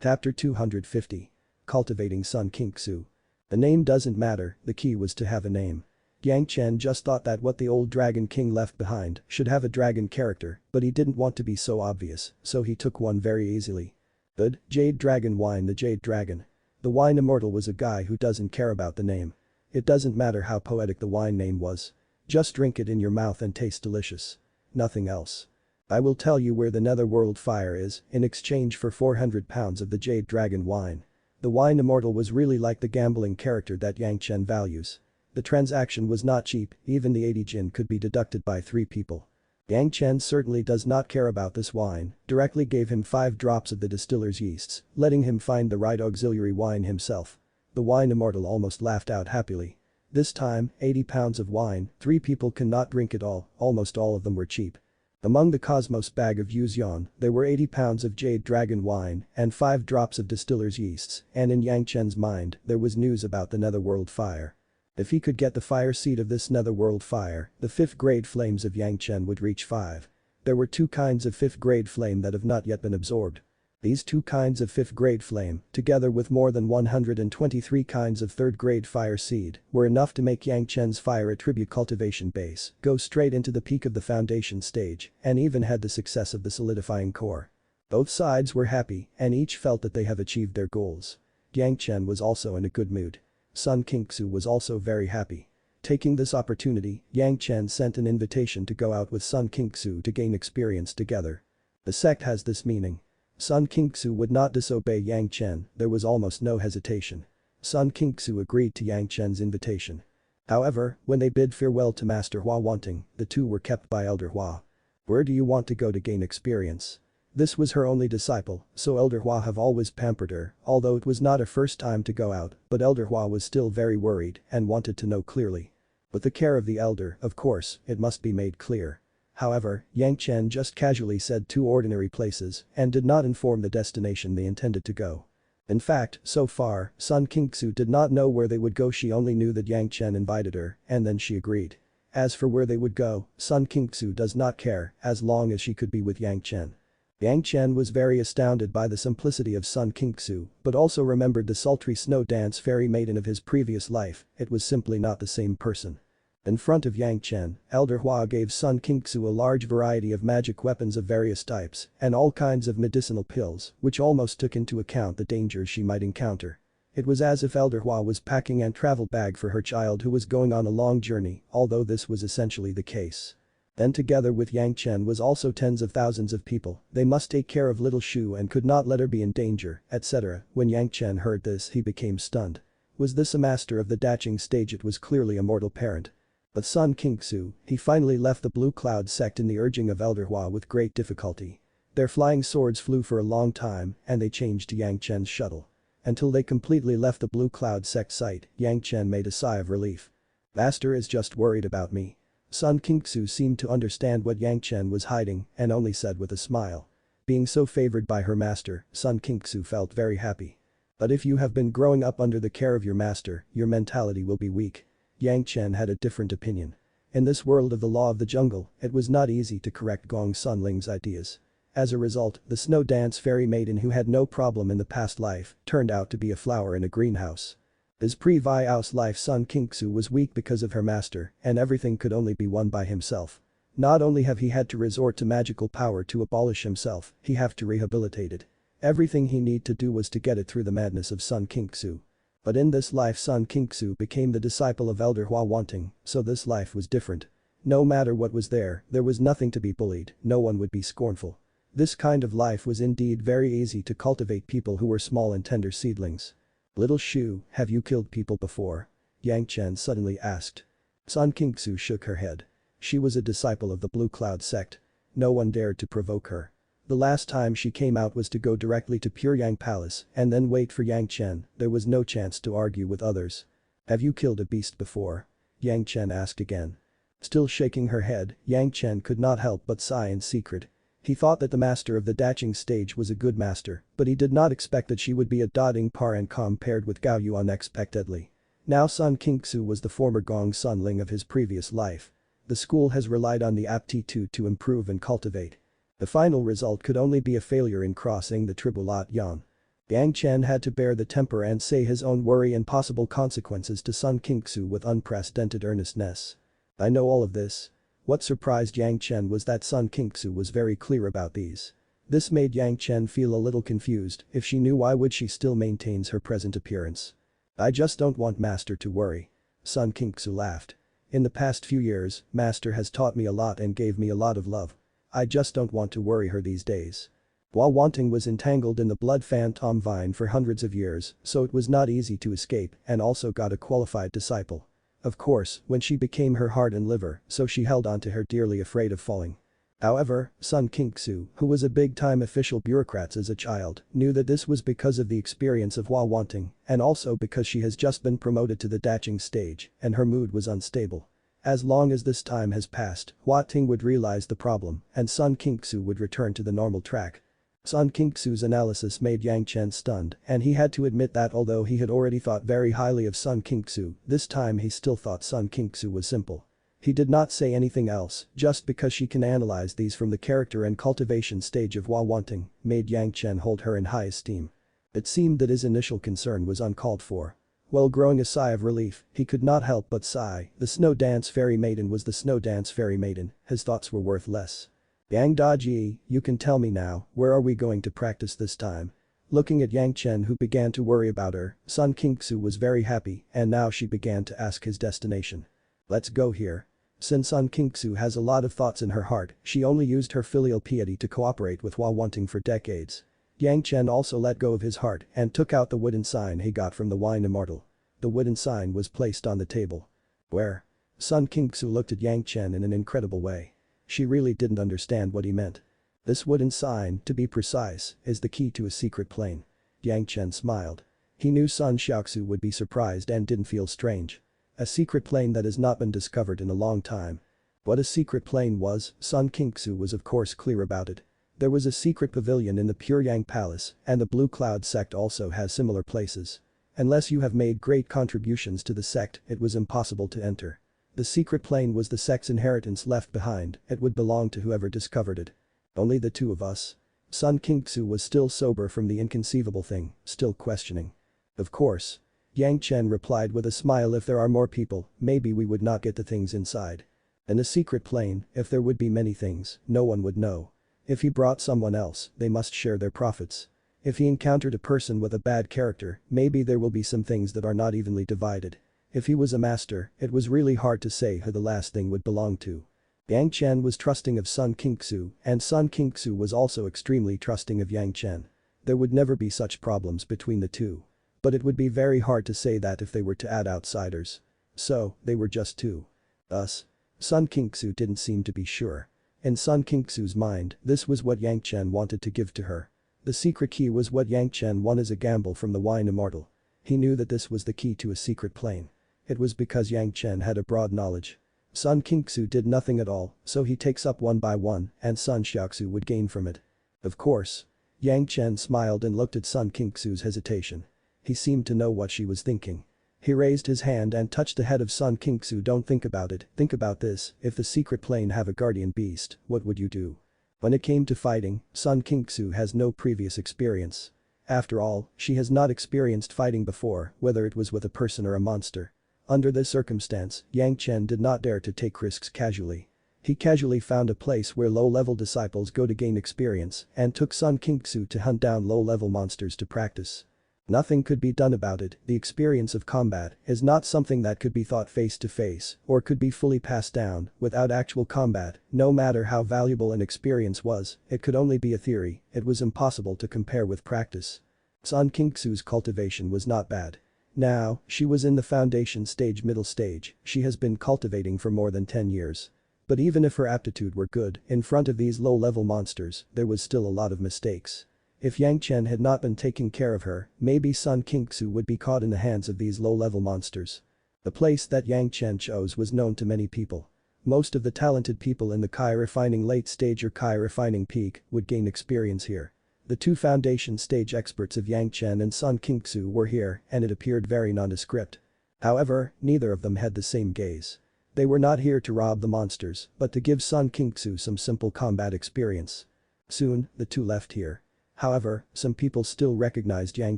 Chapter 250. Cultivating Sun Kingsu. The name doesn't matter, the key was to have a name. Yang Chen just thought that what the old Dragon King left behind should have a dragon character, but he didn't want to be so obvious, so he took one very easily. Good, Jade Dragon Wine. The Jade Dragon. The wine immortal was a guy who doesn't care about the name. It doesn't matter how poetic the wine name was. Just drink it in your mouth and taste delicious. Nothing else. I will tell you where the netherworld fire is in exchange for 400 pounds of the Jade Dragon wine. The wine immortal was really like the gambling character that Yang Chen values. The transaction was not cheap, even the 80 jin could be deducted by 3 people. Yang Chen certainly does not care about this wine, directly gave him 5 drops of the distiller's yeasts, letting him find the right auxiliary wine himself. The wine immortal almost laughed out happily. This time, 80 pounds of wine, 3 people cannot drink it all, almost all of them were cheap. Among the Cosmos bag of Yuuzhan, there were 80 pounds of Jade Dragon wine and 5 drops of distiller's yeasts, and in Yang Chen's mind, there was news about the netherworld fire. If he could get the fire seed of this netherworld fire, the 5th grade flames of Yang Chen would reach 5. There were 2 kinds of 5th grade flame that have not yet been absorbed. These 2 kinds of 5th grade flame, together with more than 123 kinds of 3rd grade fire seed, were enough to make Yang Chen's fire attribute cultivation base go straight into the peak of the foundation stage and even had the success of the solidifying core. Both sides were happy and each felt that they have achieved their goals. Yang Chen was also in a good mood. Sun Kingsu was also very happy. Taking this opportunity, Yang Chen sent an invitation to go out with Sun Kingsu to gain experience together. The sect has this meaning. Sun Kingsu would not disobey Yang Chen, there was almost no hesitation. Sun Kingsu agreed to Yang Chen's invitation. However, when they bid farewell to Master Hua wanting, the 2 were kept by Elder Hua. Where do you want to go to gain experience? This was her only disciple, so Elder Hua have always pampered her, although it was not her first time to go out, but Elder Hua was still very worried and wanted to know clearly. With the care of the elder, of course, it must be made clear. However, Yang Chen just casually said 2 ordinary places and did not inform the destination they intended to go. In fact, so far, Sun Kingsu did not know where they would go, she only knew that Yang Chen invited her and then she agreed. As for where they would go, Sun Kingsu does not care as long as she could be with Yang Chen. Yang Chen was very astounded by the simplicity of Sun Kingsu but also remembered the sultry snow dance fairy maiden of his previous life, it was simply not the same person. In front of Yang Chen, Elder Hua gave Sun Kingsu a large variety of magic weapons of various types and all kinds of medicinal pills, which almost took into account the dangers she might encounter. It was as if Elder Hua was packing a travel bag for her child who was going on a long journey, although this was essentially the case. Then together with Yang Chen was also tens of thousands of people, they must take care of little Shu and could not let her be in danger, etc. When Yang Chen heard this he became stunned. Was this a master of the Daching stage? It was clearly a mortal parent. But Sun Kingsu, he finally left the Blue Cloud sect in the urging of Elder Hua with great difficulty. Their flying swords flew for a long time and they changed to Yang Chen's shuttle. Until they completely left the Blue Cloud sect site, Yang Chen made a sigh of relief. Master is just worried about me. Sun Kingsu seemed to understand what Yang Chen was hiding and only said with a smile. Being so favored by her master, Sun Kingsu felt very happy. But if you have been growing up under the care of your master, your mentality will be weak. Yang Chen had a different opinion. In this world of the law of the jungle, it was not easy to correct Gong Sunling's ideas. As a result, the snow dance fairy maiden who had no problem in the past life turned out to be a flower in a greenhouse. His previous life Sun Kingsu was weak because of her master and everything could only be won by himself. Not only have he had to resort to magical power to abolish himself, he have to rehabilitate it. Everything he need to do was to get it through the madness of Sun Kingsu. But in this life Sun Kingsu became the disciple of Elder Hua wanting, so this life was different. No matter what was there was nothing to be bullied, no one would be scornful. This kind of life was indeed very easy to cultivate people who were small and tender seedlings. Little Shu, have you killed people before? Yang Chen suddenly asked. Sun Kingsu shook her head. She was a disciple of the Blue Cloud sect. No one dared to provoke her. The last time she came out was to go directly to Puryang Palace and then wait for Yang Chen, there was no chance to argue with others. Have you killed a beast before? Yang Chen asked again. Still shaking her head, Yang Chen could not help but sigh in secret. He thought that the master of the Daching stage was a good master, but he did not expect that she would be a dotting par and compared with Gao Yu unexpectedly. Now Sun Kingsu was the former Gong Sunling of his previous life. The school has relied on the aptitude to improve and cultivate. The final result could only be a failure in crossing the tribulate Yan. Yang Chen had to bear the temper and say his own worry and possible consequences to Sun Qingxu with unprecedented earnestness. I know all of this. What surprised Yang Chen was that Sun Qingxu was very clear about these. This made Yang Chen feel a little confused. If she knew, why would she still maintains her present appearance? I just don't want Master to worry. Sun Qingxu laughed. In the past few years, Master has taught me a lot and gave me a lot of love. I just don't want to worry her these days. While Wanting was entangled in the blood phantom vine for hundreds of years, so it was not easy to escape, and also got a qualified disciple. Of course, when she became her heart and liver, so she held on to her dearly, afraid of falling. However, Sun Qingxu, who was a big-time official bureaucrat as a child, knew that this was because of the experience of Hua Wanting, and also because she has just been promoted to the daching stage, and her mood was unstable. As long as this time has passed, Hua Ting would realize the problem, and Sun Qingxu would return to the normal track. Sun Qingxu's analysis made Yang Chen stunned, and he had to admit that although he had already thought very highly of Sun Qingxu, this time he still thought Sun Qingxu was simple. He did not say anything else, just because she can analyze these from the character and cultivation stage of Hua Wanting, made Yang Chen hold her in high esteem. It seemed that his initial concern was uncalled for. While growing a sigh of relief, he could not help but sigh. The snow dance fairy maiden was the snow dance fairy maiden, his thoughts were worth less. Yang Daji, you can tell me now, where are we going to practice this time? Looking at Yang Chen, who began to worry about her, Sun Qingxu was very happy, and now she began to ask his destination. Let's go here. Since Sun Qingxu has a lot of thoughts in her heart, she only used her filial piety to cooperate with Hua Wanting for decades. Yang Chen also let go of his heart and took out the wooden sign he got from the wine immortal. The wooden sign was placed on the table. Where? Sun Qingxu looked at Yang Chen in an incredible way. She really didn't understand what he meant. This wooden sign, to be precise, is the key to a secret plane. Yang Chen smiled. He knew Sun Xiaoxu would be surprised and didn't feel strange. A secret plane that has not been discovered in a long time. What a secret plane was, Sun Qingxu was of course clear about it. There was a secret pavilion in the Pure Yang Palace, and the Blue Cloud sect also has similar places. Unless you have made great contributions to the sect, it was impossible to enter. The secret plane was the sect's inheritance left behind, it would belong to whoever discovered it. Only the two of us. Sun Qingxu was still sober from the inconceivable thing, still questioning. Of course. Yang Chen replied with a smile, if there are more people, maybe we would not get the things inside. In a secret plane, if there would be many things, no one would know. If he brought someone else, they must share their profits. If he encountered a person with a bad character, maybe there will be some things that are not evenly divided. If he was a master, it was really hard to say who the last thing would belong to. Yang Chen was trusting of Sun Qingxu, and Sun Qingxu was also extremely trusting of Yang Chen. There would never be such problems between the two. But it would be very hard to say that if they were to add outsiders. So, they were just two. Us? Sun Qingxu didn't seem to be sure. In Sun Qingxu's mind, this was what Yang Chen wanted to give to her. The secret key was what Yang Chen won as a gamble from the wine immortal. He knew that this was the key to a secret plane. It was because Yang Chen had a broad knowledge. Sun Qingxu did nothing at all, so he takes up one by one, and Sun Xiaoxu would gain from it. Of course. Yang Chen smiled and looked at Sun Qingxu's hesitation. He seemed to know what she was thinking. He raised his hand and touched the head of Sun Qingxu. Don't think about it, think about this, if the secret plane have a guardian beast, what would you do? When it came to fighting, Sun Qingxu has no previous experience. After all, she has not experienced fighting before, whether it was with a person or a monster. Under this circumstance, Yang Chen did not dare to take risks casually. He casually found a place where low-level disciples go to gain experience and took Sun Qingxu to hunt down low-level monsters to practice. Nothing could be done about it. The experience of combat is not something that could be taught face to face or could be fully passed down. Without actual combat, no matter how valuable an experience was, it could only be a theory. It was impossible to compare with practice. Sun Qingxu's cultivation was not bad. Now, she was in the foundation stage, middle stage. She has been cultivating for more than 10 years. But even if her aptitude were good, in front of these low-level monsters, there was still a lot of mistakes. If Yang Chen had not been taking care of her, maybe Sun Qingxu would be caught in the hands of these low-level monsters. The place that Yang Chen chose was known to many people. Most of the talented people in the Kai refining late stage or Kai refining peak would gain experience here. The two foundation stage experts of Yang Chen and Sun Qingxu were here, and it appeared very nondescript. However, neither of them had the same gaze. They were not here to rob the monsters, but to give Sun Qingsu some simple combat experience. Soon, the two left here. However, some people still recognized Yang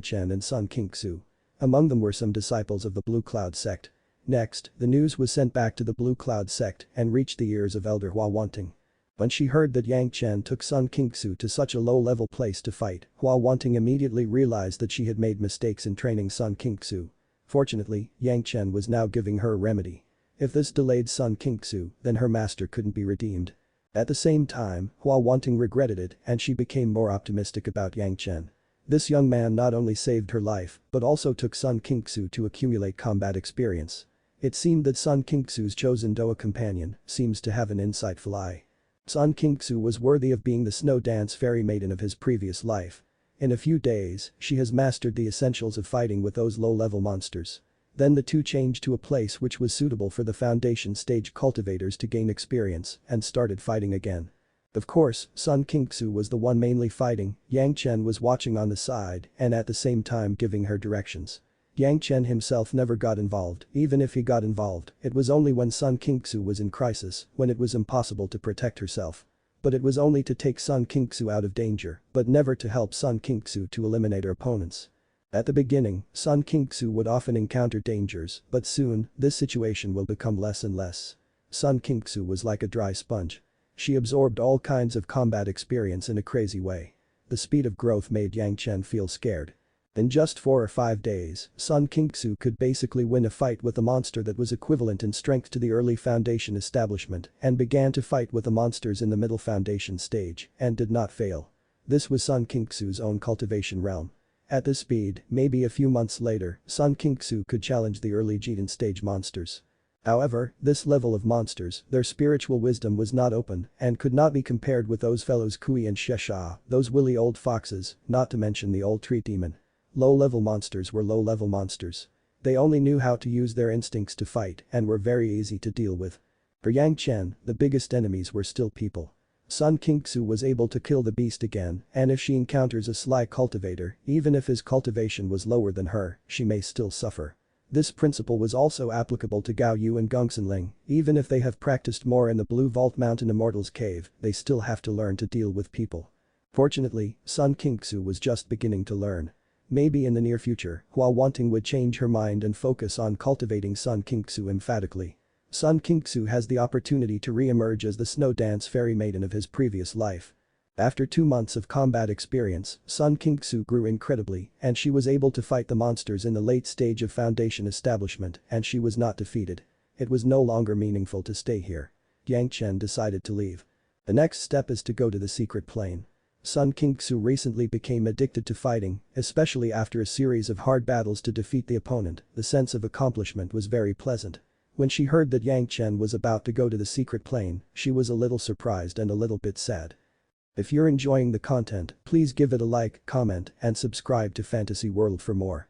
Chen and Sun Qingsu. Among them were some disciples of the Blue Cloud sect. Next, the news was sent back to the Blue Cloud sect and reached the ears of Elder Hua Wanting. When she heard that Yang Chen took Sun Qingsu to such a low-level place to fight, Hua Wanting immediately realized that she had made mistakes in training Sun Qingsu. Fortunately, Yang Chen was now giving her a remedy. If this delayed Sun Qingsu, then her master couldn't be redeemed. At the same time, Hua Wanting regretted it and she became more optimistic about Yang Chen. This young man not only saved her life, but also took Sun Qingsu to accumulate combat experience. It seemed that Sun Qingsu's chosen Doa companion seems to have an insightful eye. Sun Qingsu was worthy of being the snow dance fairy maiden of his previous life. In a few days, she has mastered the essentials of fighting with those low-level monsters. Then the two changed to a place which was suitable for the foundation stage cultivators to gain experience and started fighting again. Of course, Sun Qingsu was the one mainly fighting, Yang Chen was watching on the side and at the same time giving her directions. Yang Chen himself never got involved, even if he got involved, it was only when Sun Qingsu was in crisis, when it was impossible to protect herself. But it was only to take Sun Qingsu out of danger, but never to help Sun Qingsu to eliminate her opponents. At the beginning, Sun Qingsu would often encounter dangers, but soon, this situation will become less and less. Sun Qingsu was like a dry sponge. She absorbed all kinds of combat experience in a crazy way. The speed of growth made Yang Chen feel scared. In just 4 or 5 days, Sun Qingsu could basically win a fight with a monster that was equivalent in strength to the early foundation establishment and began to fight with the monsters in the middle foundation stage and did not fail. This was Sun Qingsu's own cultivation realm. At this speed, maybe a few months later, Sun Qingsu could challenge the early Jidan stage monsters. However, this level of monsters, their spiritual wisdom was not open and could not be compared with those fellows Kui and Shesha, those willy old foxes, not to mention the old tree demon. Low-level monsters were low-level monsters. They only knew how to use their instincts to fight and were very easy to deal with. For Yang Chen, the biggest enemies were still people. Sun Qingsu was able to kill the beast again, and if she encounters a sly cultivator, even if his cultivation was lower than her, she may still suffer. This principle was also applicable to Gao Yu and Gongsunling, even if they have practiced more in the Blue Vault Mountain Immortal's cave, they still have to learn to deal with people. Fortunately, Sun Qingsu was just beginning to learn. Maybe in the near future, Hua Wanting would change her mind and focus on cultivating Sun Qingsu emphatically. Sun Qingsu has the opportunity to re-emerge as the snow dance fairy maiden of his previous life. After 2 months of combat experience, Sun Qingsu grew incredibly and she was able to fight the monsters in the late stage of foundation establishment and she was not defeated. It was no longer meaningful to stay here. Yang Chen decided to leave. The next step is to go to the secret plane. Sun Qingsu recently became addicted to fighting, especially after a series of hard battles to defeat the opponent, the sense of accomplishment was very pleasant. When she heard that Yang Chen was about to go to the secret plane, she was a little surprised and a little bit sad. If you're enjoying the content, please give it a like, comment, and subscribe to Fantasy World for more.